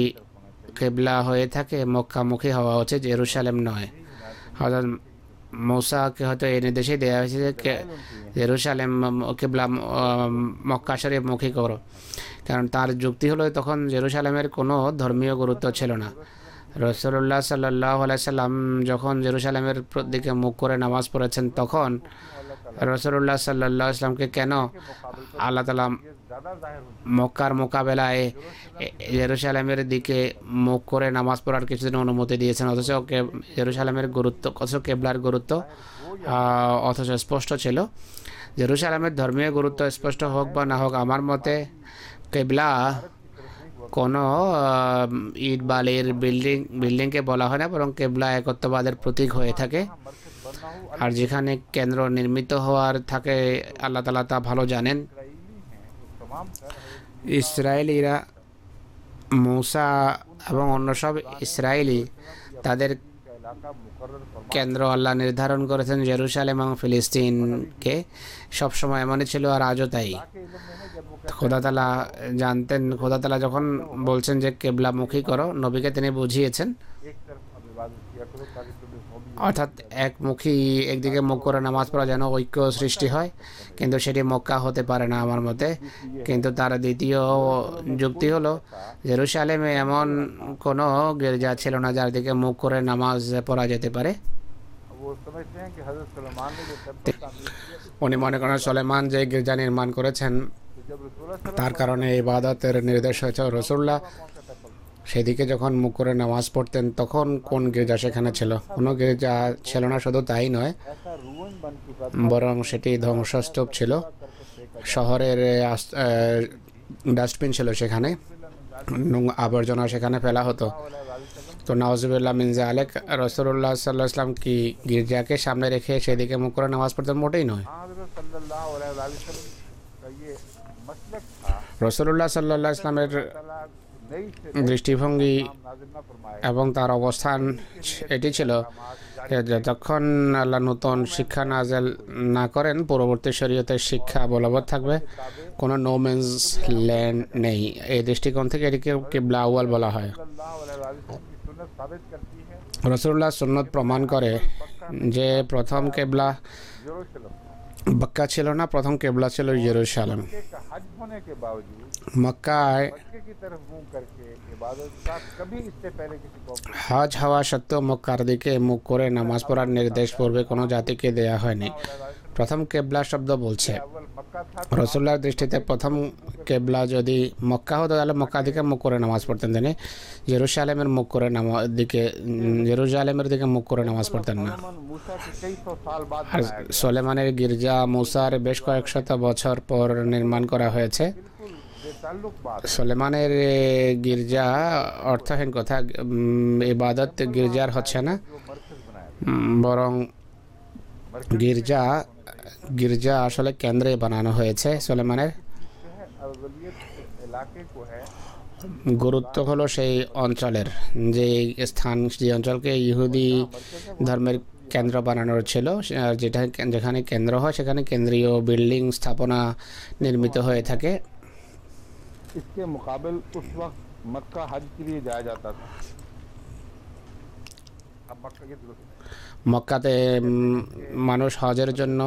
কেবলা হয়ে থাকে মক্কামুখী হওয়া উচিত, জেরুসালেম নয়। হযরত মূসাকে হয়তো এই নির্দেশই দেওয়া হয়েছে যে জেরুসালেম কেবলা মক্কা শরীফমুখী করো, কারণ তার যুক্তি হলো তখন জেরুসালেমের কোনো ধর্মীয় গুরুত্ব ছিল না। রাসূলুল্লাহ সাল্লাল্লাহু আলাইহি সাল্লাম যখন জেরুসালেমের দিকে মুখ করে নামাজ পড়েছেন, তখন রাসূলুল্লাহ সাল্লাল্লাহু আলাইহি সাল্লামকে কেন আল্লাহ তাআলা ज़्यादा जाहिर होती মক্কার মোকাবেলায় জেরুসালেমের দিকে মুখ করে নামাজ পড়ার কিছুদিন অনুমতি দিয়েছেন, অথচ জেরুসালেমের গুরুত্ব, অথচ কেবলার গুরুত্ব অথচ স্পষ্ট ছিল। জেরুসালেমের ধর্মীয় গুরুত্ব স্পষ্ট হোক বা না হোক, আমার মতে কেবলা কোনো ইট বালির বিল্ডিংকে বলা হয় না, বরং কেবলা একত্ববাদের প্রতীক হয়ে থাকে। मरकज बनना हो আর যেখানে কেন্দ্র নির্মিত হওয়ার থাকে, আল্লাহ তাআলা তা ভালো জানেন। इसराइली हैं वो तमाम कर ইসরায়েলিরা, মূসা এবং অন্য সব ইসরায়েলি, তাদের का इलाका मुकर्रर फरमा কেন্দ্র আল্লাহ নির্ধারণ করেছেন জেরুসালেম এবং ফিলিস্তিনকে, সবসময় এমনই ছিল আর আজও তাই। के इल्म में है जब वो খোদা তাআলা জানতেন, খোদা তাআলা যখন বলছেন যে কেবলামুখী করো, নবীকে তিনি বুঝিয়েছেন एक तरफ अब इबादत किया करो ताकि तुम्हें অর্থাৎ একমুখী একদিকে মুখ করে নামাজ পড়া যেন ঐক্য সৃষ্টি হয়, কিন্তু সেটি মক্কা হতে পারে না আমার মতে। কিন্তু তার দ্বিতীয় যুক্তি হলো জেরুসালেমে এমন কোনো গির্জা ছিল না যার দিকে মুখ করে নামাজ পড়া যেতে পারে। वो समझते हैं कि हजरत सलेमान ने जो टेम्पल तामीर किया, উনি মনে করেন সলেমান যে গির্জা নির্মাণ করেছেন तो जब रसूलुल्लाह তার কারণে ইবাদতের নির্দেশ হয়েছে। রসুল্লাহ कौन सा टेम्पल, সেদিকে যখন মুখ করে নামাজ পড়তেন তখন কোন গির্জা সেখানে ছিল? কোনো গির্জা ছিল না। শুধু তাই নয়, ऐसा रूइन बन चुका বরং সেটি ধ্বংসস্তূপ ছিল। শহরের ডাস্টবিন ছিল সেখানে, আবর্জনা সেখানে ফেলা হতো। তো নওয়াজুবিল্লাহ মিন যালিক, রাসূলুল্লাহ সাল্লাল্লাহু আলাইহি ওয়াসাল্লাম কি গির্জাকে সামনে রেখে সেদিকে মুখ করে নামাজ পড়তেন? মোটেই নয়। हजरत सल्लल्लाहु अलैहि वसल्लम का ये मसलक था, রাসূলুল্লাহ সাল্লাল্লাহু আলাইহি ওয়াসাল্লামের ताला नई से দৃষ্টিভঙ্গি नाजिल न फरमाए, এবং তার অবস্থান এটি ছিল যে যতক্ষণ আল্লাহ নতুন শিক্ষা নাজেল না করেন পরবর্তী শরীয়তের শিক্ষা বলবৎ থাকবে, কোনো নো মেন্স ল্যান্ড নেই। এই দৃষ্টিকোণ থেকে এটিকে কিবলা আউয়াল বলা হয়। सल्लल्लाहु अलैहि वसल्लम की सुन्नत साबित करती है রাসূলুল্লাহ সুন্নত প্রমাণ করে যে প্রথম কেবলা जेरूशलम মক্কা ছিল না, প্রথম কেবলা ছিল জেরুসালেম। के हज होने के बावजूद মক্কায় मक्के की तरफ मुंह करके इबादत का कभी इससे पहले किसी को হজ হওয়া সত্ত্বেও মক্কার দিকে মুখ করে নামাজ পড়ার নির্দেশ পূর্বে কোনো জাতিকে দেয়া হয়নি। প্রথম কেবলা শব্দ বলছে अव्वल मक्का था, রসুল্লাহর দৃষ্টিতে প্রথম কেবলা যদি মক্কা হতো তাহলে মক্কা দিকে মুখ করে নামাজ পড়তেন তিনি। জেরুসালেমের মুখ করে জেরুজালেমের দিকে মুখ করে নামাজ পড়তেন না। सुलेमान मूसा के कई सौ साल बाद আর बनाया गया। সোলেমানের গির্জা মুসার বেশ কয়েক শত বছর পর নির্মাণ করা হয়েছে। बिल्कुल बेताल्लुक बात है। সোলেমানের গির্জা অর্থহীন কথা, ইবাদত গির্জার হচ্ছে না, जो मरकज बनाया বরং मरकज গির্জা আসলে কেন্দ্রে বানানো হয়েছে। সোলেমানের जो है अव्वलियत इलाके को है, গুরুত্ব হলো সেই অঞ্চলের, যে স্থান, যে অঞ্চলকে ইহুদি ধর্মের কেন্দ্র বানানোর ছিল, আর যেখানে কেন্দ্র হয় সেখানে কেন্দ্রীয় বিল্ডিং স্থাপনা নির্মিত হয়ে থাকে। इसके मुकाबल उस वक्त मक्का हज के लिए जाया जाता था। अब मक्का की दुरुस्त মক্কাতে মানুষ হজের জন্য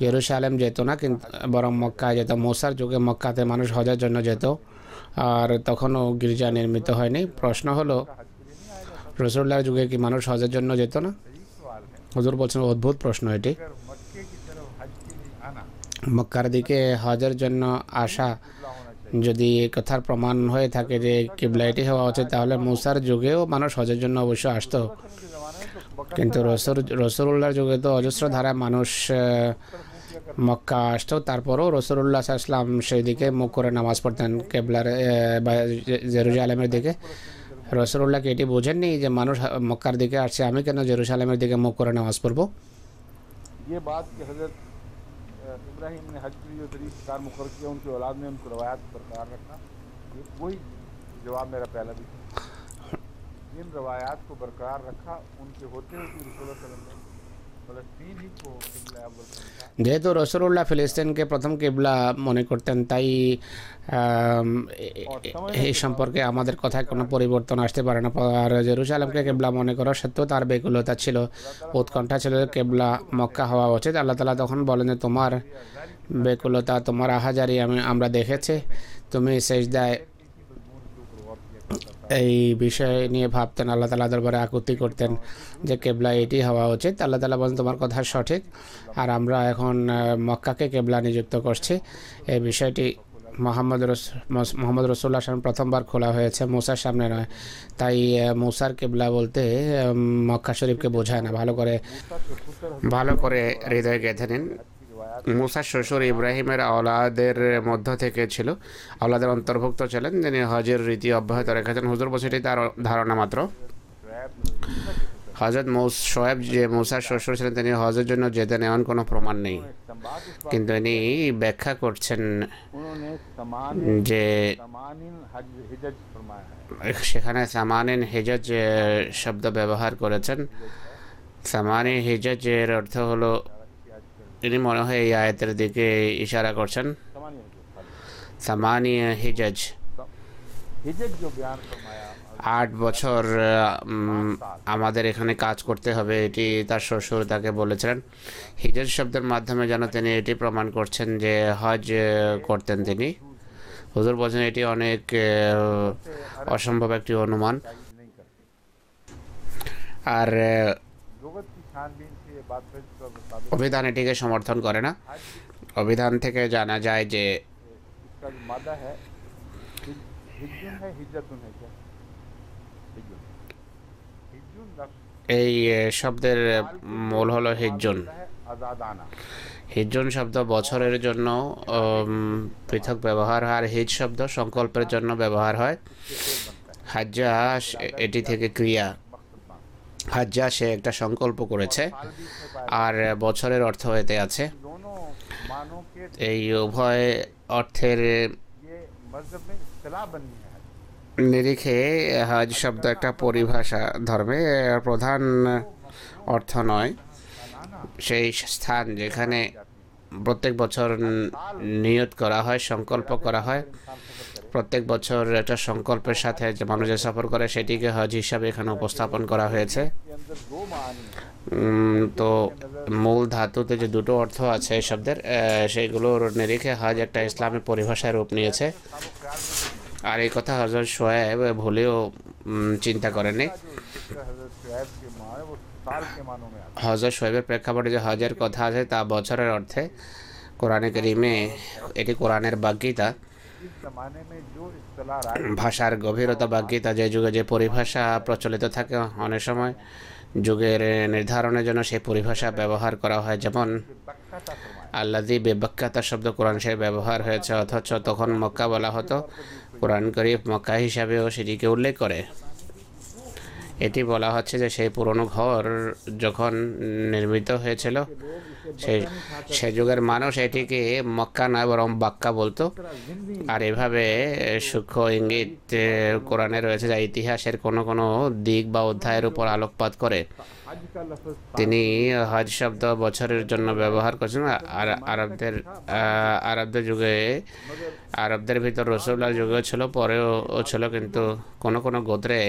জেরুসালেম যেত না, কিন্তু বরং মক্কায় যেত। মুসার যুগে মক্কাতে মানুষ হজের জন্য যেত, আর তখনও গির্জা নির্মিত হয়নি। প্রশ্ন হলো রসুল্লাহর যুগে কি মানুষ হজের জন্য যেত না? सवाल है। হুজুর বলছেন অদ্ভুত প্রশ্ন এটি। अगर मक्के की तरफ हज के लिए आना মক্কার দিকে হজের জন্য আসা किबला होना चाहिए, যদি এই কথার প্রমাণ হয়ে থাকে যে কিবলা এটি হওয়া উচিত, তাহলে মুসার যুগেও মানুষ হজের জন্য অবশ্য আসতো। के ज़माने में तो बकरा কিন্তু রসুল্লাহর যুগে তো অজস্র ধারায় মানুষ মক্কা আসতো, তারপরেও রসুল্লাহ সাল্লাম সেই দিকে মুখ করে নামাজ পড়তেন, কেবলার বা জেরুজালেমের দিকে। রসুল্লাহকে এটি বোঝেননি যে মানুষ মক্কার দিকে আসছে, আমি কেন জেরুজালেমের দিকে মুখ করে নামাজ পড়বো? ये बात कि हजरत इब्राहिम ने हज के लिए जो तरीक़ार मुकर किया, उनकी औलाद ने उनको रवायात बरकरार रखा, ये वही जवाब मेरा पहला भी था। जिन रवायात को बरकरार रखा उनके होते हुए भी रसूलुल्लाह सल्लल्लाहु अलैहि वसल्लम ने फ़लस्तीन ही को क़िबला अव्वल समझा। যেহেতু রসুল্লাহ ফিলিস্তিনকে প্রথম কেবলা মনে করতেন, তাই এই সম্পর্কে আমাদের কথায় কোনো পরিবর্তন আসতে পারে না। আর জেরুসালেমকে কেবলা মনে করার সত্ত্বেও তার বেকুলতা ছিল, উৎকণ্ঠা ছিল, কেবলা মক্কা হওয়া উচিত। আল্লাহ তাআলা তখন বলেন যে তোমার বেকুলতা, তোমার আহাজারি আমরা দেখেছি, তুমি সেজদায় এই বিষয় নিয়ে ভাবতেন, আল্লাহ তাআলা দরবারে আকুতি করতেন যে কেবলা এটি হওয়া উচিত। আল্লাহ তাআলা বলেন তোমার কথা সঠিক, আর আমরা এখন মক্কাকে কেবলা নিযুক্ত করছি। এই বিষয়টি মোহাম্মদ রসুল্লাহ সাল্লাম প্রথমবার খোলা হয়েছে, মুসার সামনে নয়। তাই মুসার কেবলা বলতে মক্কা শরীফকে বোঝায় না। ভালো করে হৃদয়ে গেঁথে নিন। মুসার শ্বশুর ইব্রাহিমের আওলাদের মধ্য থেকে ছিল, আওলাদের অন্তর্ভুক্ত ছিলেন, যিনি হজের রীতি অব্যাহত রেখেছেন। হুজুর বলছে এটি তার ধারণা মাত্র। হজরত শোয়েব যে মুসার শ্বশুর ছিলেন, তিনি হজের জন্য যেতেন এমন কোনো প্রমাণ নেই, কিন্তু ইনি ব্যাখ্যা করছেন যে সেখানে সামানিন হিজজ শব্দ ব্যবহার করেছেন। সামানি হিজজের অর্থ হলো, ইনি মনে হয় এই আয়াতের দিকে ইশারা করছেন। সামানি হিজজ, 8 বছর আমাদের এখানে কাজ করতে হবে, এটি তার শ্বশুর তাকে বলেছিলেন। হিজর শব্দের মাধ্যমে যেন তিনি এটি প্রমাণ করছেন যে হজ করতেন তিনি। হুজুর বলছেন এটি অনেক অসম্ভব একটি অনুমান। আর অভিধান এটিকে সমর্থন করে না। অভিধান থেকে জানা যায় যে এই শব্দের মূল হলো হিজ্জুন। হিজ্জুন শব্দ বছরের জন্য পৃথক ব্যবহার হয়, আর হিজ শব্দ সংকল্পের জন্য ব্যবহার হয়। হাজ্জা এটি থেকে ক্রিয়া, হাজ্জা সে একটা সংকল্প করেছে, আর বছরের অর্থ এতে আছে। এই উভয় অর্থের নিরিখে হজ শব্দ একটা পরিভাষা, ধর্মে প্রধান অর্থ নয়। সেই স্থান যেখানে প্রত্যেক বছর নিয়ত করা হয়, সংকল্প করা হয়, প্রত্যেক বছর একটা সংকল্পের সাথে যে মানুষ যে সফর করে সেটিকে হজ হিসাবে এখানে উপস্থাপন করা হয়েছে। তো মূল ধাতুতে যে দুটো অর্থ আছে এই শব্দের, সেইগুলোর নিরিখে হজ একটা ইসলামী পরিভাষায় রূপ নিয়েছে। আর এই কথা হযরত শোয়েব ভুলেও চিন্তা করেনি। হযরত শোয়েবের প্রেক্ষাপটে যে হজের কথা আছে তা বছরের অর্থে কোরআনে কারিমে, এটি কোরআনের বাগ্যিতা, ভাষার গভীরতা বাগ্যিতা। যে যুগে যে পরিভাষা প্রচলিত থাকে অনেক সময় যুগের নির্ধারণের জন্য সেই পরিভাষা ব্যবহার করা হয়। যেমন আল্লাযী বিবাক্কাতা শব্দ কোরআন সে ব্যবহার হয়েছে, অথচ তখন মক্কা বলা হতো। কোরআন করিম মক্কা হিসাবেও সেটিকে উল্লেখ করে। এটি বলা হচ্ছে যে সেই পুরনো ঘর যখন নির্মিত হয়েছিল সে যুগের মানুষ এটিকে মক্কা নয় বরং বাক্কা বলতো। আর এভাবে সূক্ষ্ম ইঙ্গিত কোরআনে রয়েছে যা ইতিহাসের কোনো কোনো দিক বা অধ্যায়ের উপর আলোকপাত করে। তিনি হজ শব্দ বছরের জন্য ব্যবহার করছেন। আর আরবদের যুগে, আরবদের ভিতর রসুল্লাহর যুগেও ছিল, পরেও ছিল, কিন্তু কোনো কোনো গোত্রে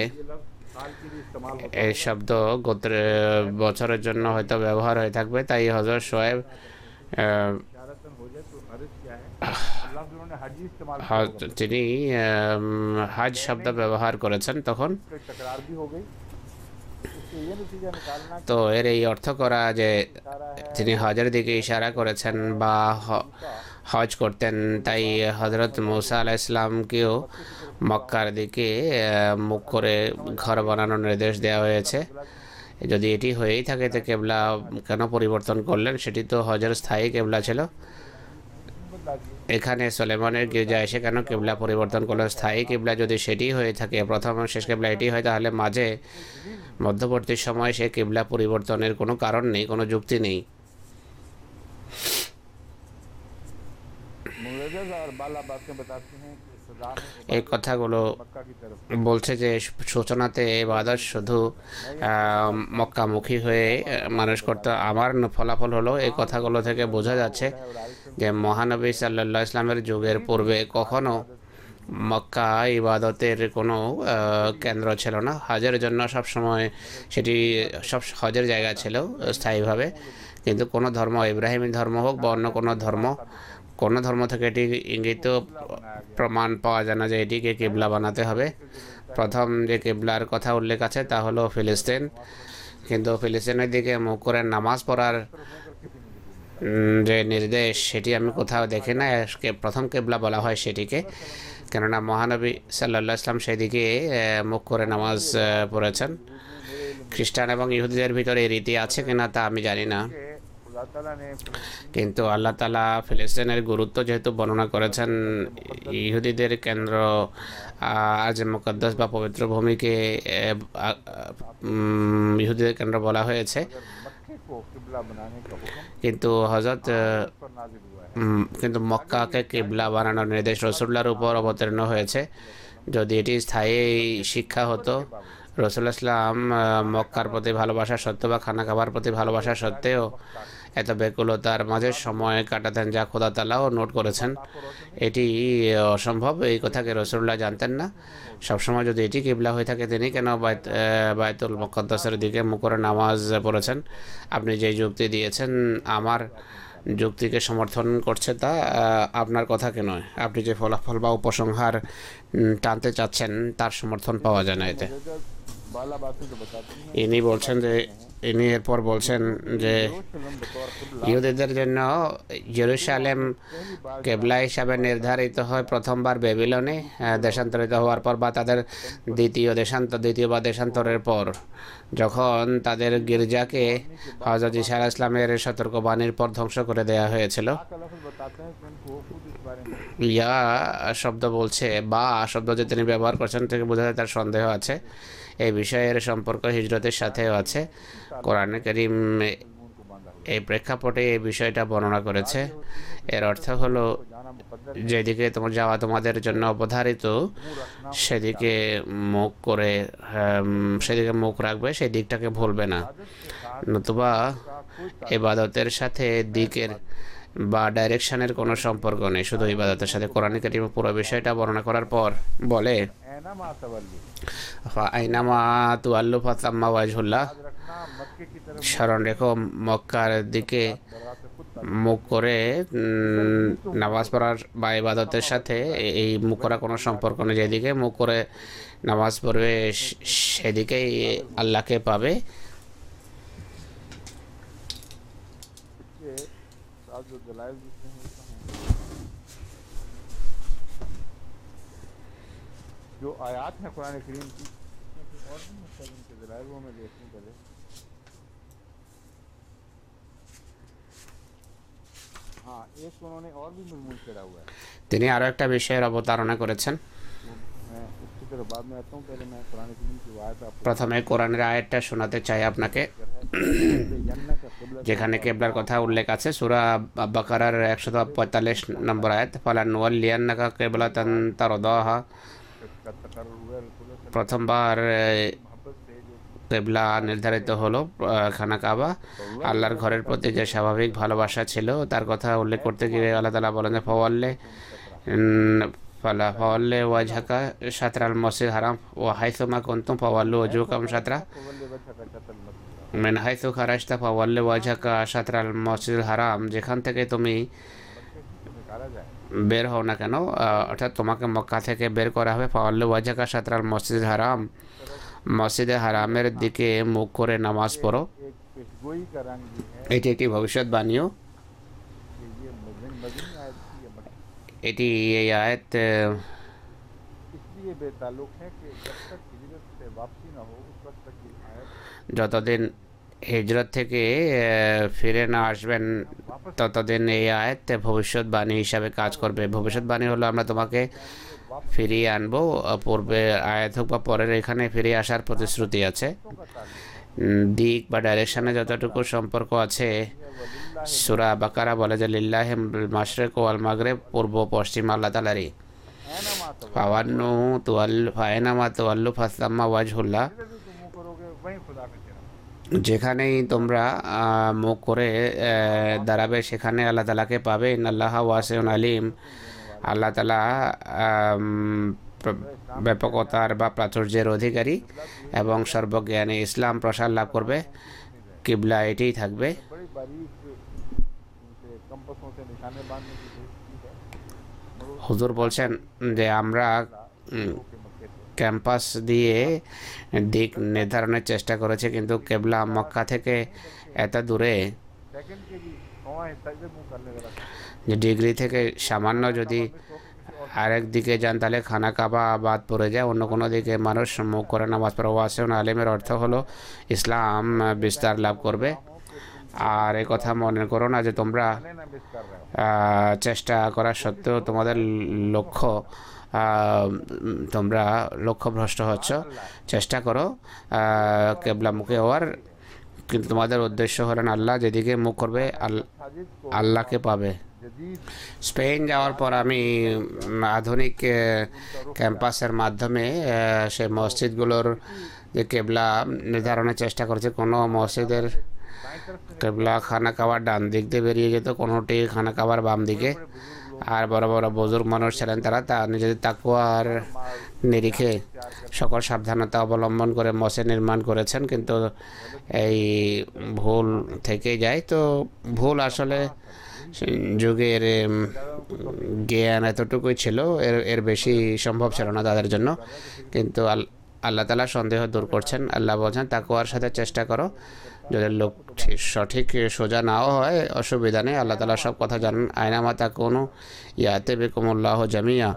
এই শব্দ গোত্রে বছরের জন্য হয়তো ব্যবহার হয়ে থাকবে। তাই হযরত শোয়েব তিনি হজ শব্দ ব্যবহার করেছেন তখন। তো এর এই অর্থ করা যে তিনি হজের দিকে ইশারা করেছেন বা হজ করতেন, তাই হযরত মূসা আলাইহিস সালামকেও মক্কার দিকে মুখ করে ঘর বানানোর নির্দেশ দেওয়া হয়েছে। যদি এটি হয়েই থাকে তো কেবলা কেন পরিবর্তন করলেন? সেটি তো হজের স্থায়ী কেবলা ছিল। এখানে সুলেমানের গির্জা এসে কেন কেবলা পরিবর্তন করলেন? স্থায়ী কেবলা যদি সেটি হয়ে থাকে, প্রথম এবং শেষ কেবলা এটি হয়, তাহলে মাঝে মধ্যবর্তী সময় সে কেবলা পরিবর্তনের কোনো কারণ নেই, কোনো যুক্তি নেই। এই কথাগুলো বলছে যে সূচনাতে ইবাদত শুধু মক্কামুখী হয়ে মানুষ করতে, আমার ফলাফল হলো এই কথাগুলো থেকে বোঝা যাচ্ছে যে মহানবী সাল্লাল্লাহু আলাইহি ইসলামের যুগের পূর্বে কখনো মক্কা ইবাদতের কোনো কেন্দ্র ছিল না। হজের জন্য সবসময় সেটি সব হজের জায়গা ছিল স্থায়ীভাবে, কিন্তু কোনো ধর্ম, ইব্রাহিমী ধর্ম হোক বা অন্য কোনো ধর্ম থেকে এটি ইঙ্গিত প্রমাণ পাওয়া যায় না যে এটিকে কিবলা বানাতে হবে। প্রথম যে কিবলার কথা উল্লেখ আছে তা হলো ফিলিস্তিন, কিন্তু ফিলিস্তিনের দিকে মুখ করে নামাজ পড়ার যে নির্দেশ সেটি আমি কোথাও দেখি না। প্রথম কিবলা বলা হয় সেটিকে, কেননা মহানবী সাল্লাল্লাহু আলাইহি ওয়াসাল্লাম সেদিকে মুখ করে নামাজ পড়েছেন। খ্রিস্টান এবং ইহুদিদের ভিতরে এই রীতি আছে কিনা তা আমি জানি না, কিন্তু আল্লাহ তাআলা ফিলিস্তিনের গুরুত্ব যেহেতু বর্ণনা করেছেন, ইহুদিদের কেন্দ্র আজ মুকদ্দাস বা পবিত্র ভূমিকে ইহুদিদের কেন্দ্র বলা হয়েছে, কিন্তু মক্কাকে কিবলা বানানোর নির্দেশ রাসূলুল্লাহর উপর অবতীর্ণ হয়েছে। যদি এটি স্থায়ী শিক্ষা হতো, রাসূলুল্লাহ সাল্লাল্লাহু আলাইহি ওয়াসাল্লাম মক্কার প্রতি ভালোবাসা সত্ত্বেও বা খানা খাবার প্রতি ভালোবাসা সত্ত্বেও এত ব্যাকুলতার মাঝে সময় কাটাতেন, যা খোদা তাআলাও নোট করেছেন। এটি অসম্ভব, এই কথাকে রাসূলুল্লাহ জানতেন না। সবসময় যদি এটি কিবলা হয়ে থাকে, তিনি কেন বায়তুল মুকাদ্দাসের দিকে মুখ করে নামাজ পড়েছেন? আপনি যে যুক্তি দিয়েছেন আমার যুক্তিকে সমর্থন করছে, তা আপনার কথাকে নয়। আপনি যে ফলাফল বা উপসংহার টানতে চাচ্ছেন তার সমর্থন পাওয়া যায় না এতে। ইনি এরপর বলছেন যে ইহুদিদের জন্য জেরুসালেম কেবলা হিসাবে নির্ধারিত হয় প্রথমবার বেবিলনে দেশান্তরিত হওয়ার পর, বা তাদের দ্বিতীয় বা দেশান্তরের পর, যখন তাদের গির্জাকে হযরত ঈসা আলাইহিস সালামের সতর্কবাণীর পর ধ্বংস করে দেওয়া হয়েছিল। ইয়া শব্দ বলছে, বা শব্দ যে তিনি ব্যবহার করছেন থেকে বোঝা যায় তার সন্দেহ আছে। এই বিষয়ের সম্পর্ক হিজরতের সাথেও আছে। কোরআনে কারীম এই প্রেক্ষাপটে এই বিষয়টা বর্ণনা করেছে। এর অর্থ হলো, যেদিকে তোমার যাওয়া তোমাদের জন্য অবধারিত সেদিকে মুখ রাখবে, সেই দিকটাকে ভুলবে না। নতুবা ইবাদতের সাথে দিকের বা ডাইরেকশনের কোনো সম্পর্ক নেই, শুধু ইবাদতের সাথে। কোরআনে কারীম পুরো বিষয়টা বর্ণনা করার পর বলে, আইনামা তুআল্লু ফাসাম্মা ওয়াজহুল্লাহ। স্মরণ রেখো, মক্কার দিকে মুখ করে নামাজ পড়ার বা ইবাদতের সাথে এই মুখ করা কোনো সম্পর্ক নেই। যেদিকে মুখ করে নামাজ পড়বে সেদিকেই আল্লাহকে পাবে। जो आयात हैं कुरान करीम की, और भी मुस्तकिल के दलाइल वो मैं देखने चले। हाँ, एक उन्होंने और भी मजमून छेड़ा हुआ है। তিনি আরও একটা বিষয়ের অবতারণা করেছেন। मैं उसकी तरफ बाद में आता हूँ, पहले मैं कुरान करीम की आयत आपको প্রথমে কোরআনের আয়াতটা শোনাতে চাই আপনাকে, যেখানে কেবলার কথা উল্লেখ আছে। সূরা বাকারার 145 নম্বর আয়াত, ফালানুওয়াল্লিয়ান্নাকা কিবলাতান তারদাহা। প্রথমবার কেবলা নির্ধারিত হলো খানা কাবা, আল্লাহর ঘরের প্রতি যে স্বাভাবিক ভালোবাসা ছিল তার কথা উল্লেখ করতে গিয়ে আল্লাহ তাআলা বলেন যে ফাওয়াল্লে ওয়াজহাকা শাতরাল মসজিদ হারাম ওয়া হাইসুমা কুনতুম ফাওয়াল্লু ওয়াজহাকুম শাতরা মিন হাইসু খারাজতা ফাওয়াল্লে ওয়াজহাকা শাতরাল মসজিদুল হারাম। যেখান থেকে তুমি বের হও না কেন, অর্থাৎ তোমাকে মক্কা থেকে বের করা হবে, ফাওয়াল্লু ওয়াজহাকা শাতরাল মসজিদ হারাম, মসজিদে হারামের দিকে মুখ করে নামাজ পড়ো। এটি একটি ভবিষ্যৎবাণীও। এটি এই আয়াত যতদিন হিজরত থেকে ফিরে না আসবেন ততদিন এই আয়াত ভবিষ্যৎবাণী হিসাবে কাজ করবে। ভবিষ্যৎবাণী হলো আমরা তোমাকে ফিরিয়ে আনবো, পূর্বে আয়াত হোক বা পরের, এখানে ফিরে আসার প্রতিশ্রুতি আছে। দিক বা ডাইরেকশনে যতটুকু সম্পর্ক আছে, সূরা বাকারা বলে যে লিল্লাহিল মাশরিক ওয়াল মাগরিব, পূর্ব পশ্চিম আল্লাহ তাআলারই। ফাইনামা তুওয়াল্লু ফাসাম্মা ওয়াজহুল্লাহ, যেখানেই তোমরা মুখ করে দাঁড়াবে সেখানে আল্লাহ তাআলাকে পাবে। ইন্নাল্লাহা ওয়াসিউন আলিম, আল্লাহ তাআলা ব্যাপকতার বা প্রাচুর্যের অধিকারী এবং সর্বজ্ঞানী। ইসলাম প্রসার লাভ করবে, কিবলা এটিই থাকবে। হুজুর বলছেন যে আমরা ক্যাম্পাস দিয়ে দিক নির্ধারণের চেষ্টা করেছি, কিন্তু কেবলা মক্কা থেকে এত দূরে যে ডিগ্রি থেকে সামান্য যদি আরেক দিকে যান তাহলে খানা কাবা বাদ পড়ে যায়, অন্য কোনো দিকে মানুষ মুখ করে নামাজ পড়ে। ওয়াসিউন আলিমের অর্থ হলো ইসলাম বিস্তার লাভ করবে। আর এই কথা মনে করো না যে তোমরা চেষ্টা করা সত্ত্বেও তোমাদের তোমরা লক্ষ্যভ্রষ্ট হচ্ছ। চেষ্টা করো কেবলামুখী হওয়ার, কিন্তু তোমাদের উদ্দেশ্য হলেন আল্লাহ। যেদিকে মুখ করবে আল্লাহকে পাবে। স্পেন যাওয়ার পর আমি আধুনিক ক্যাম্পাসের মাধ্যমে সেই মসজিদগুলোর যে কেবলা নির্ধারণের চেষ্টা করেছি। কোনো মসজিদের কেবলা খানা খাওয়ার ডান দিক দিয়ে বেরিয়ে যেত, কোনোটি খানা খাওয়ার বাম দিকে। আর বড় বড় বুজুর্গ মানুষ ছিলেন, তারা নিজেদের তাকওয়ার নিরিখে সকল সাবধানতা অবলম্বন করে মসজিদ নির্মাণ করেছেন, কিন্তু এই ভুল থেকে যায়। তো ভুল আসলে যুগের জ্ঞান এতটুকুই ছিল, এর বেশি সম্ভব ছিল না তাদের জন্য। কিন্তু আল্লাহ তাআলা সন্দেহ দূর করছেন। আল্লাহ বলছেন তাকওয়ার সাথে চেষ্টা করো। যদি লোক সঠিক সোজা নাও হয় অসুবিধা নেই, আল্লাহ তাআলা সব কথা জানেন। আয়নামা তাকুনু ইয়াতি বিকুমুল্লাহু জামিয়া,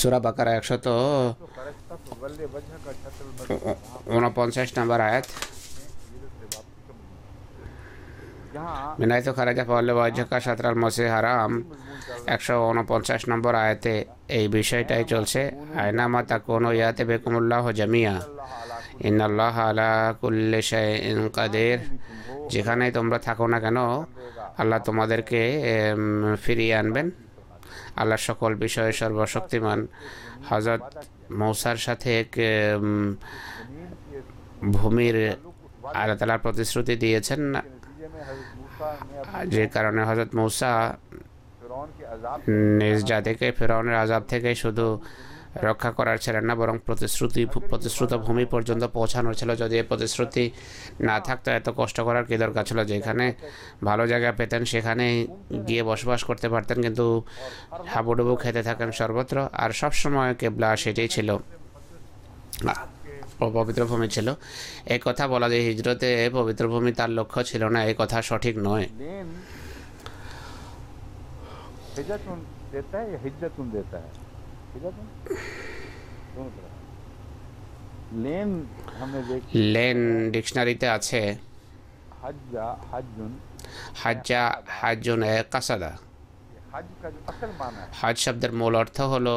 সূরা বাকারা 149 নম্বর আয়াত। মিনাইতো খারাজা ফাওয়াল্লি ওয়াজহাকা শাতরাল মসজিদিল হারাম, 149 নম্বর আয়াতে এই বিষয়টাই চলছে। আয়নামা তাকুনু ইয়াতি বিকুমুল্লাহু জামিয়া ইন্নাল্লাহা আলা কুল্লি শাইইন কাদির। যেখানেই তোমরা থাকো না কেন আল্লাহ তোমাদেরকে ফিরিয়ে আনবেন। আল্লাহ সকল বিষয়ে সর্বশক্তিমান। হযরত মূসার সাথে ভূমির আল্লাহ তাআলা প্রতিশ্রুতি দিয়েছেন, যে কারণে হযরত মূসা নিজ জাতিকে ফেরাউনের আযাব থেকে শুধু রক্ষা করার ছিলেন না, বরং প্রতিশ্রুত ভূমি পর্যন্ত পৌঁছানোর ছিল। যদি এই প্রতিশ্রুতি না থাকতো এত কষ্ট করার কী দরকার ছিল। যেখানে ভালো জায়গা পেতেন সেখানে গিয়ে বসবাস করতে পারতেন, কিন্তু হাবুডুবু খেতে থাকেন সর্বত্র। আর সবসময় কেবলা সেটাই ছিল, পবিত্র ভূমি ছিল। এই কথা বলা যে হিজরতে পবিত্র ভূমি তার লক্ষ্য ছিল না, এই কথা সঠিক নয়। লেন ডিকশনারিতে আছে হাজ্জা হাজুন কাসাদা। হজ শব্দের মূল অর্থ হলো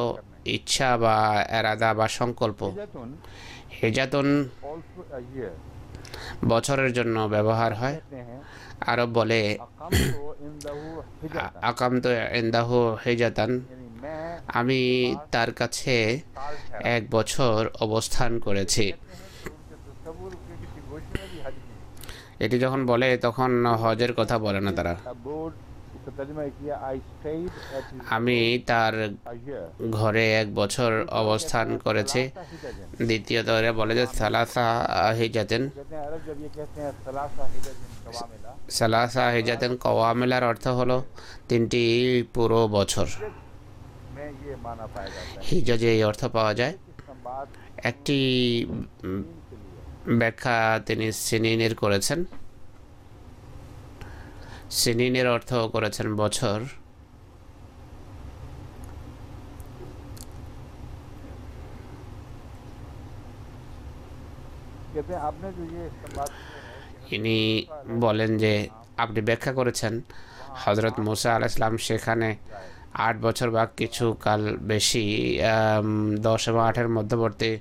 ইচ্ছা বা এরাদা বা সংকল্প। হিজাতুন বছরের জন্য ব্যবহার হয়। আরব বলে আকামতু ইনদাহু হিজাতান, আমি তার কাছে 1 বছর অবস্থান করেছি। এটি যখন বলে তখন হজের কথা বলে না তারা। আমি তার ঘরে 1 বছর অবস্থান করেছি। দ্বিতীয়ত এরা বলে যে সালাসা হিজাতেন। সালাসা হিজাতেন কওয়ামিলার অর্থ হলো 3টি পুরো বছর। হিজাজে এই অর্থ পাওয়া যায়। একটি ব্যাখ্যা তিনি সিনিনের করেছেন। সিনিনের অর্থ করেছেন বছর। ইনি বলেন যে আপনি ব্যাখ্যা করেছেন হযরত মূসা আলাইহিস সালাম সেখানে 8 বছর বা কিছু কাল বেশি 10 এবং 8-এর মধ্যবর্তী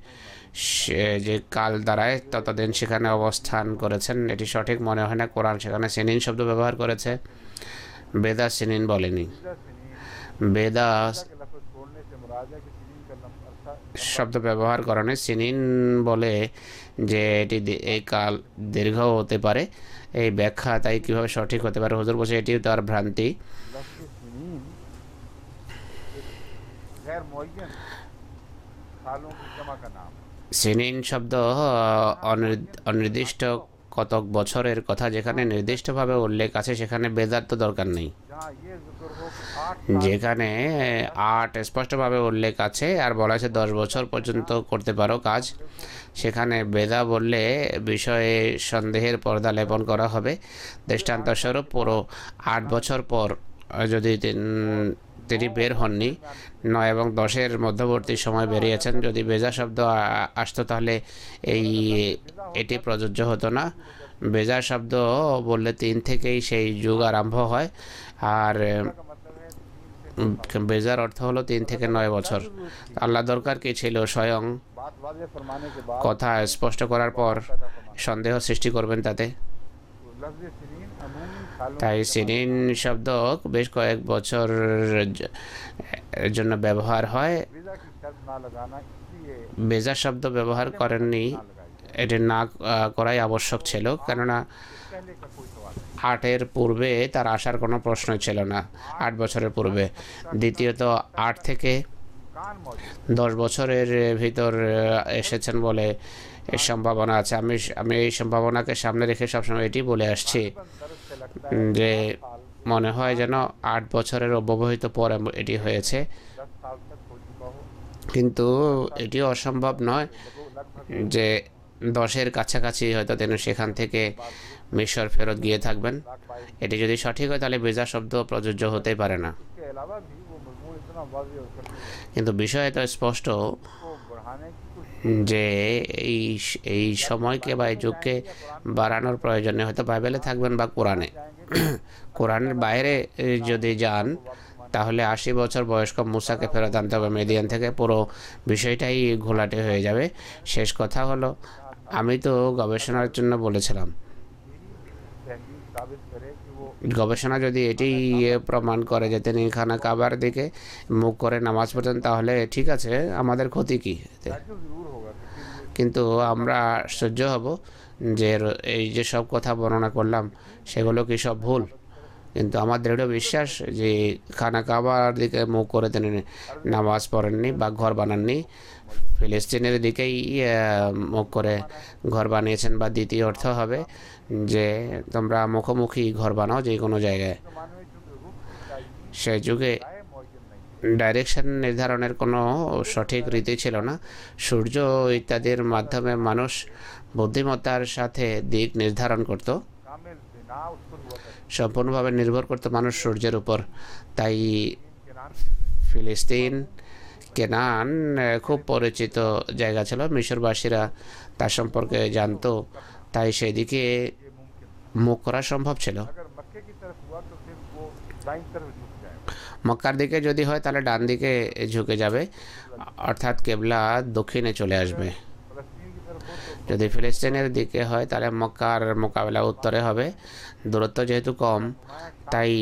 যে কাল দাঁড়ায় ততদিন সেখানে অবস্থান করেছেন। এটি সঠিক মনে হয় না। কোরআন সেখানে সিনিন শব্দ ব্যবহার করেছে, বেদা সিনিন বলেনি। বেদা শব্দ ব্যবহার করেনি, সিনিন বলে যে এটি এই কাল দীর্ঘ হতে পারে। এই ব্যাখ্যা তাই কিভাবে সঠিক হতে পারে? হুজুর বলছে এটিও তার ভ্রান্তি। সিনিন শব্দ অনির্দিষ্ট কতক বছরের কথা, যেখানে নির্দিষ্টভাবে উল্লেখ আছে সেখানে বেদার তো দরকার নেই। যেখানে 8 স্পষ্টভাবে উল্লেখ আছে আর বলা আছে 10 বছর পর্যন্ত করতে পারো কাজ, সেখানে বেদা বললে বিষয়ে সন্দেহের পর্দা লেপন করা হবে। দৃষ্টান্তস্বরূপ পুরো 8 বছর পর যদি তিনি বের হননি, 9 এবং 10-এর মধ্যবর্তী সময় বেরিয়েছেন, যদি বেজা শব্দ আসতো তাহলে এটি প্রযোজ্য হতো না। বেজা শব্দ বললে 3 থেকেই সেই যুগ আরম্ভ হয়, আর বেজার অর্থ হলো 3 থেকে 9 বছর। আল্লাহ দরকার কি ছিল স্বয়ং কথা স্পষ্ট করার পর সন্দেহ সৃষ্টি করবেন তাতে? তাই সিনিন শব্দ বেশ কয়েক বছর জন্য ব্যবহার হয়। বেজা শব্দ ব্যবহার করেননি এটি না করাই আবশ্যক ছিল, কেননা पहले का कोई सवाल नहीं। 8-এর পূর্বে তার আসার কোনো প্রশ্নই ছিল না, 8 বছরের পূর্বে। দ্বিতীয়ত 8 থেকে कान मौजूद 10 বছরের ভিতর এসেছেন বলে এর সম্ভাবনা আছে। আমি এই সম্ভাবনাকে সামনে রেখে সবসময় এটি বলে আসছি तरफ से लगता যে মনে হয় যেন 8 বছরের অব্যবহিত পর এটি হয়েছে, 10 साल तक हो चुका हो। কিন্তু এটিও অসম্ভব নয় लगभग যে 10-এর কাছাকাছি হয়তো তিনি সেখান থেকে মিশর ফেরত গিয়ে থাকবেন। लाख बाईस এটি যদি সঠিক হয় তাহলে ভিসা শব্দ প্রযোজ্য হতেই পারে না। के अलावा भी वो मजमून इतना वाज़ेह और कठिन কিন্তু বিষয় এটা স্পষ্ট को बढ़ाने की कोशिश যে এই এই সময়কে বা এই যুগকে বাড়ানোর প্রয়োজনে হয়তো বাইবেলে থাকবেন বা কোরআনে। কোরআনের বাইরে যদি যান তাহলে 80 বছর বয়স্ক মুসাকে ফেরত আনতে হবে মেদিয়ান থেকে, পুরো বিষয়টাই ঘোলাটে হয়ে যাবে। শেষ কথা হলো, আমি তো গবেষণার জন্য বলেছিলাম, तहकीक साबित करे कि वो গবেষণা যদি এটি প্রমাণ করে যে তিনি খানা কাবার দিকে মুখ করে নামাজ পড়তেন তাহলে ঠিক আছে, আমাদের ক্ষতি কী? ताज्जुब ज़रूर होगा कि কিন্তু আমরা আশ্চর্য হব যে এই যে সব কথা বর্ণনা করলাম সেগুলো কি সব ভুল। কিন্তু আমার দৃঢ় বিশ্বাস যে খানা কাবার দিকে মুখ করে তিনি নামাজ পড়েননি বা ঘর বানাননি, ফিলিস্তিনের দিকেই মুখ করে ঘর বানিয়েছেন। বা দ্বিতীয় অর্থ হবে যে তোমরা মুখোমুখি ঘর বানাও যে কোনো জায়গায়। ज़माने में चूँकि रुख की সেই যুগে राय मौजूद नहीं ডাইরেকশন নির্ধারণের কোনো সঠিক রীতি ছিল না। সূর্য ইত্যাদির মাধ্যমে মানুষ বুদ্ধিমত্তার সাথে দিক নির্ধারণ করত, कामिल बिना उस पर हुआ करते সম্পূর্ণভাবে নির্ভর করত মানুষ সূর্যের উপর। তাই के नाम ফিলিস্তিন, কেনান খুব পরিচিত জায়গা ছিল, মিশরবাসীরা তার সম্পর্কে জানতো, তাই সেদিকে ये मुमकिन মুখ করা সম্ভব ছিল। अगर मक्के की तरफ हुआ तो फिर वो दाईं तरफ झुक जाएगा। মক্কার দিকে যদি হয় তাহলে ডান দিকে ঝুঁকে যাবে, অর্থাৎ কেবলা দক্ষিণে চলে আসবে। फलस्तीन की तरफ हो तो যদি ফিলিস্তিনের দিকে হয় তাহলে মক্কার মোকাবেলা উত্তরে হবে। দূরত্ব যেহেতু কম তাই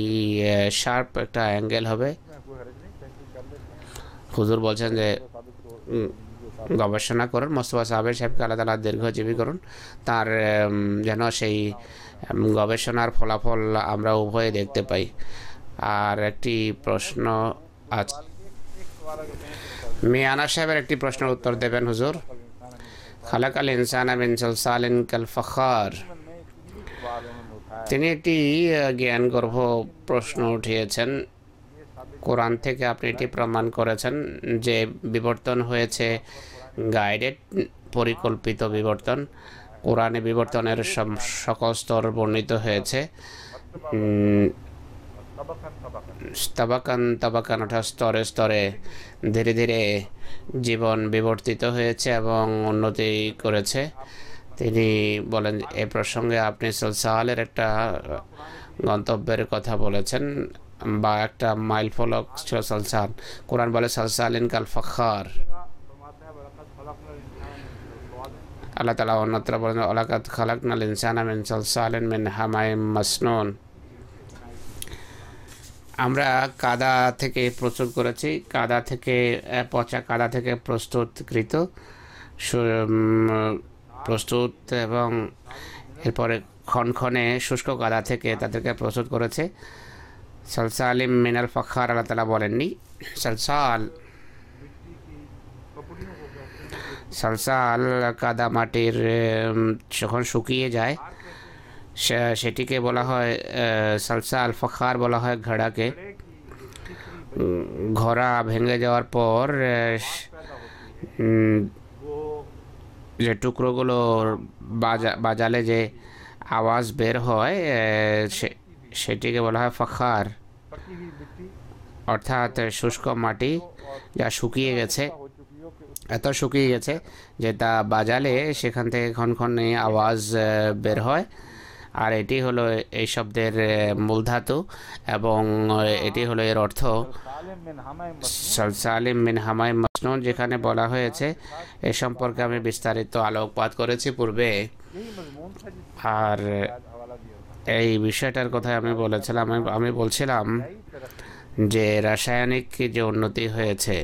শার্প একটা অ্যাঙ্গেল হবে। इसमें कोई हर्ज नहीं, तहकीक कर लेते हैं হুজুর বলছেন যে साबित हो গবেষণা করুন, মোস্তফা সাহেবের সাহেবকে আল্লাহ তাআলা দীর্ঘজীবী করুন, তার যেন সেই গবেষণার ফলাফল আমরা উভয়ে দেখতে পাই। আর একটি প্রশ্ন আছে, एक सवाल अगर कहें মিয়ানা সাহেবের একটি প্রশ্নের উত্তর দেবেন হুজুর। तो इंसान খালাকাল ইনসানা মিন সালসালিন কাল ফখার। में तीन सवाल उन्होंने उठाया। তিনি একটি জ্ঞানগর্ভ প্রশ্ন উঠিয়েছেন। কোরআন থেকে আপনি এটি প্রমাণ করেছেন যে বিবর্তন হয়েছে গাইডেড, পরিকল্পিত বিবর্তন। কোরআনে বিবর্তনের সকল স্তর বর্ণিত হয়েছে। तबकन तबकन তাবাকান তাবাকান অর্থাৎ স্তরে স্তরে ধীরে ধীরে জীবন বিবর্তিত হয়েছে এবং উন্নতি করেছে। তিনি বলেন এ প্রসঙ্গে আপনি সালসালের একটা গন্তব্যের কথা বলেছেন বা একটা মাইল ফলক ছিল সালসাল। কোরআন বলে সালসালিন কাল ফখার। फरमाते हैं वलक़द खलक़ना इंसान আল্লাহ তাআলা অন্যত্র বলেন ওয়ালাকাদ খালাকনাল ইনসানা মিন সালসালিন মিন হামাইম মাসনুন। আমরা কাদা থেকে প্রস্তুত করেছি, কাদা থেকে পচা কাদা থেকে প্রস্তুতকৃত প্রস্তুত এবং এরপরে ক্ষণক্ষণে শুষ্ক কাদা থেকে তাদেরকে প্রস্তুত করেছে। সালসালিম মিনাল ফখার আল্লাহ তাআলা বলেননি। সালসাল সালসাল কাদা মাটির যখন শুকিয়ে যায় সেটিকে বলা হয় সালসাল। ফখার বলা হয় ঘোড়াকে। ঘোড়া ভেঙে যাওয়ার পর যে টুকরোগুলো বাজালে যে আওয়াজ বের হয় সেটিকে বলা হয় ফখার, पकी हुई मिट्टी অর্থাৎ শুষ্ক মাটি যা শুকিয়ে গেছে, हो चुकी हो कि এত শুকিয়ে গেছে যে তা বাজালে সেখান থেকে ক্ষণক্ষণে আওয়াজ বের হয়। আর এটি হলো এই শব্দের মূল ধাতু এবং এটি হলো এর অর্থ सालिम मिन हमाय সালসালিম মিন হামাই মাসনুন। যেখানে বলা হয়েছে এ সম্পর্কে আমি বিস্তারিত আলোকপাত করেছি পূর্বে। यही मजमून था जिसका আর हवाला दिया था। এই বিষয়টার কথা আমি বলেছিলাম, আমি বলছিলাম नई तरक्की যে রাসায়নিক যে উন্নতি হয়েছে,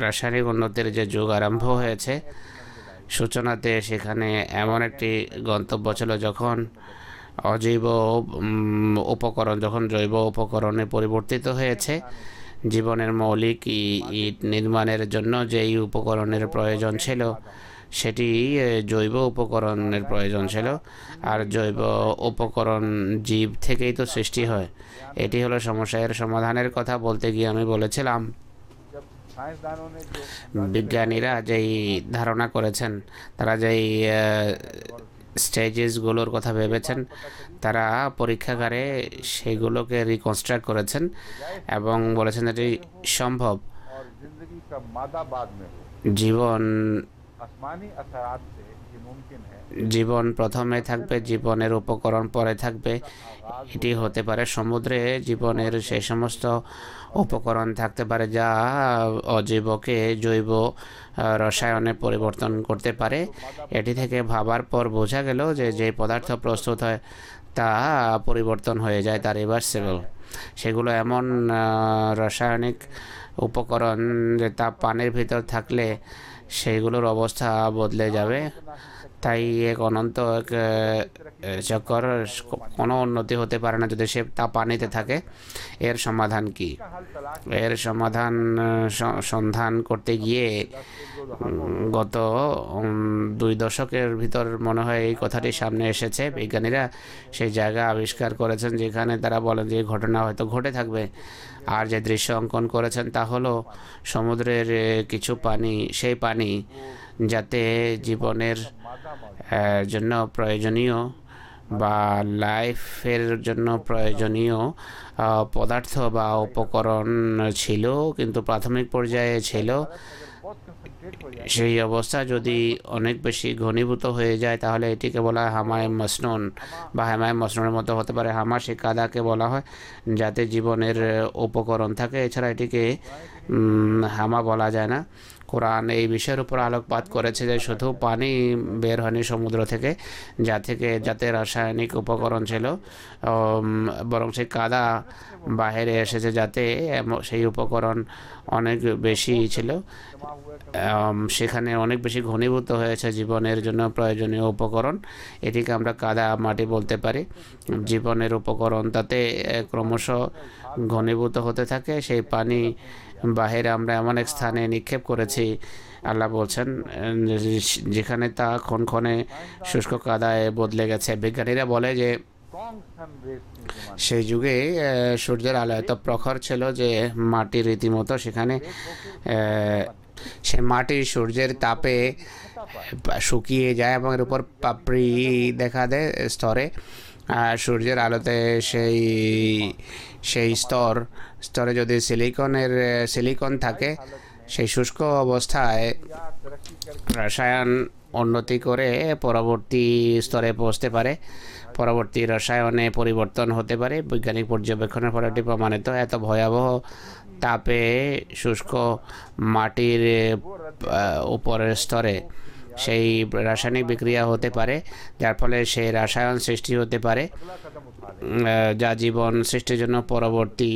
রাসায়নিক উন্নতির যে যুগ আরম্ভ হয়েছে সূচনাতে সেখানে এমন একটি গন্তব্য ছিল যখন অজৈব উপকরণ যখন জৈব উপকরণে পরিবর্তিত হয়েছে। জীবনের মৌলিক ইট নির্মাণের জন্য যেই উপকরণের প্রয়োজন ছিল সেটি জৈব উপকরণের প্রয়োজন ছিল, আর জৈব উপকরণ জীব থেকেই তো সৃষ্টি হয়। এটি হলো সমস্যা। এর সমাধানের কথা বলতে গিয়ে আমি বলেছিলাম বিজ্ঞানীরা যেই ধারণা করেছেন, তারা যেই স্টেজেসগুলোর কথা ভেবেছেন, তারা পরীক্ষাগারে সেগুলোকে রিকনস্ট্রাক্ট করেছেন এবং বলেছেন এটি সম্ভব। জীবন জীবন প্রথমে থাকবে, জীবনের উপকরণ পরে থাকবে। এটি হতে পারে সমুদ্রে জীবনের সেই সমস্ত উপকরণ থাকতে পারে যা অজৈবকে জৈব রসায়নে পরিবর্তন করতে পারে। এটি থেকে ভাবার পর বোঝা গেল যে যে পদার্থ প্রস্তুত হয় তা পরিবর্তন হয়ে যায়, তা রিভার্সেবল। সেগুলো এমন রাসায়নিক উপকরণ যে তা পানির ভিতর থাকলে সেইগুলোর অবস্থা বদলে যাবে। তাই এক অনন্ত এক চক্কর, কোনো উন্নতি হতে পারে না যদি সে তা পানিতে থাকে। এর সমাধান কি? এর সমাধান সন্ধান করতে গিয়ে গত 2 দশকের ভিতর মনে হয় এই কথাটি সামনে এসেছে। বিজ্ঞানীরা সেই জায়গা আবিষ্কার করেছেন যেখানে তারা বলেন যে ঘটনা হয়তো ঘটে থাকবে। আর যে দৃশ্য অঙ্কন করেছেন তা হলো সমুদ্রের কিছু পানি, সেই পানি যাতে জীবনের জন্য প্রয়োজনীয় বা লাইফের জন্য প্রয়োজনীয় পদার্থ বা উপকরণ ছিল, কিন্তু প্রাথমিক পর্যায়ে ছিল। সেই অবস্থা যদি অনেক বেশি ঘনীভূত হয়ে যায় তাহলে এটিকে বলা হয় হামায় মসনুন বা হামায় মসনুনের মতো হতে পারে। হামা সে কাদাকে বলা হয় যাতে জীবনের উপকরণ থাকে, এছাড়া এটিকে হামা বলা যায় না। কোরআন এই বিষয়ের উপর আলোকপাত করেছে যে শুধু পানি বের হয়নি সমুদ্র থেকে যাতে রাসায়নিক উপকরণ ছিল, বরং সেই কাদা বাইরে এসেছে যাতে সেই উপকরণ অনেক বেশি ছিল, সেখানে অনেক বেশি ঘনীভূত হয়েছে জীবনের জন্য প্রয়োজনীয় উপকরণ। এটিকে আমরা কাদা মাটি বলতে পারি। জীবনের উপকরণ তাতে ক্রমশ ঘনীভূত হতে থাকে। সেই পানি বাহিরে আমরা এমন এক স্থানে নিক্ষেপ করেছি, আল্লাহ বলছেন, যেখানে তা ক্ষণক্ষণে শুষ্ক কাদায় বদলে গেছে। বিজ্ঞানীরা বলে যে সেই যুগে সূর্যের আলো এত প্রখর ছিল যে মাটি রীতিমতো সেখানে সে মাটি সূর্যের তাপে শুকিয়ে যায় এবং এর উপর পাপড়ি দেখা দেয় স্তরে। আর সূর্যের আলোতে সেই স্তরে যদি সিলিকন থাকে, সেই শুষ্ক অবস্থায় রসায়ন উন্নতি করে পরবর্তী স্তরে পৌঁছতে পারে, পরবর্তী রসায়নে পরিবর্তন হতে পারে। বৈজ্ঞানিক পর্যবেক্ষণের ফলে এটি প্রমাণিত। এত ভয়াবহ তাপে শুষ্ক মাটির উপরের স্তরে সেই রাসায়নিক বিক্রিয়া হতে পারে, যার ফলে সেই রাসায়ন সৃষ্টি হতে পারে যা জীবন সৃষ্টির জন্য পরবর্তী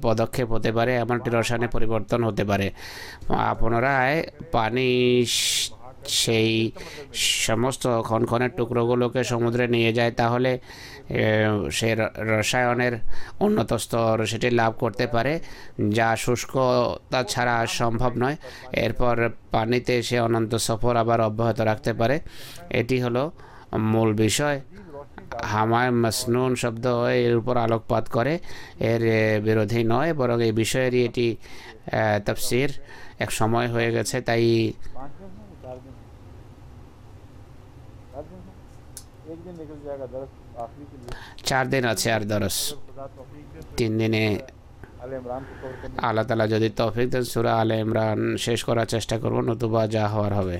পদক্ষেপ হতে পারে। এমন একটি রাসায়নিক পরিবর্তন হতে পারে। পুনরায় পানি সেই সমস্ত ক্ষণক্ষণের টুকরোগুলোকে সমুদ্রে নিয়ে যায়, তাহলে সে রসায়নের উন্নত স্তর সেটি লাভ করতে পারে যা শুষ্কতা ছাড়া সম্ভব নয়। এরপর পানিতে সে অনন্ত সফর আবার অব্যাহত রাখতে পারে। এটি হলো মূল বিষয়। হামায় মসনুন শব্দ এর উপর আলোকপাত করে, এর বিরোধী নয়, বরং এই বিষয়েরই এটি তাফসীর। এক সময় হয়ে গেছে, তাই 4 দিন আছে আর দরস। 3 দিনে আল্লাহ তাআলা যদি তৌফিক দেন সূরা আলে ইমরান শেষ করার চেষ্টা করব, নতুবা যা হওয়ার হবে।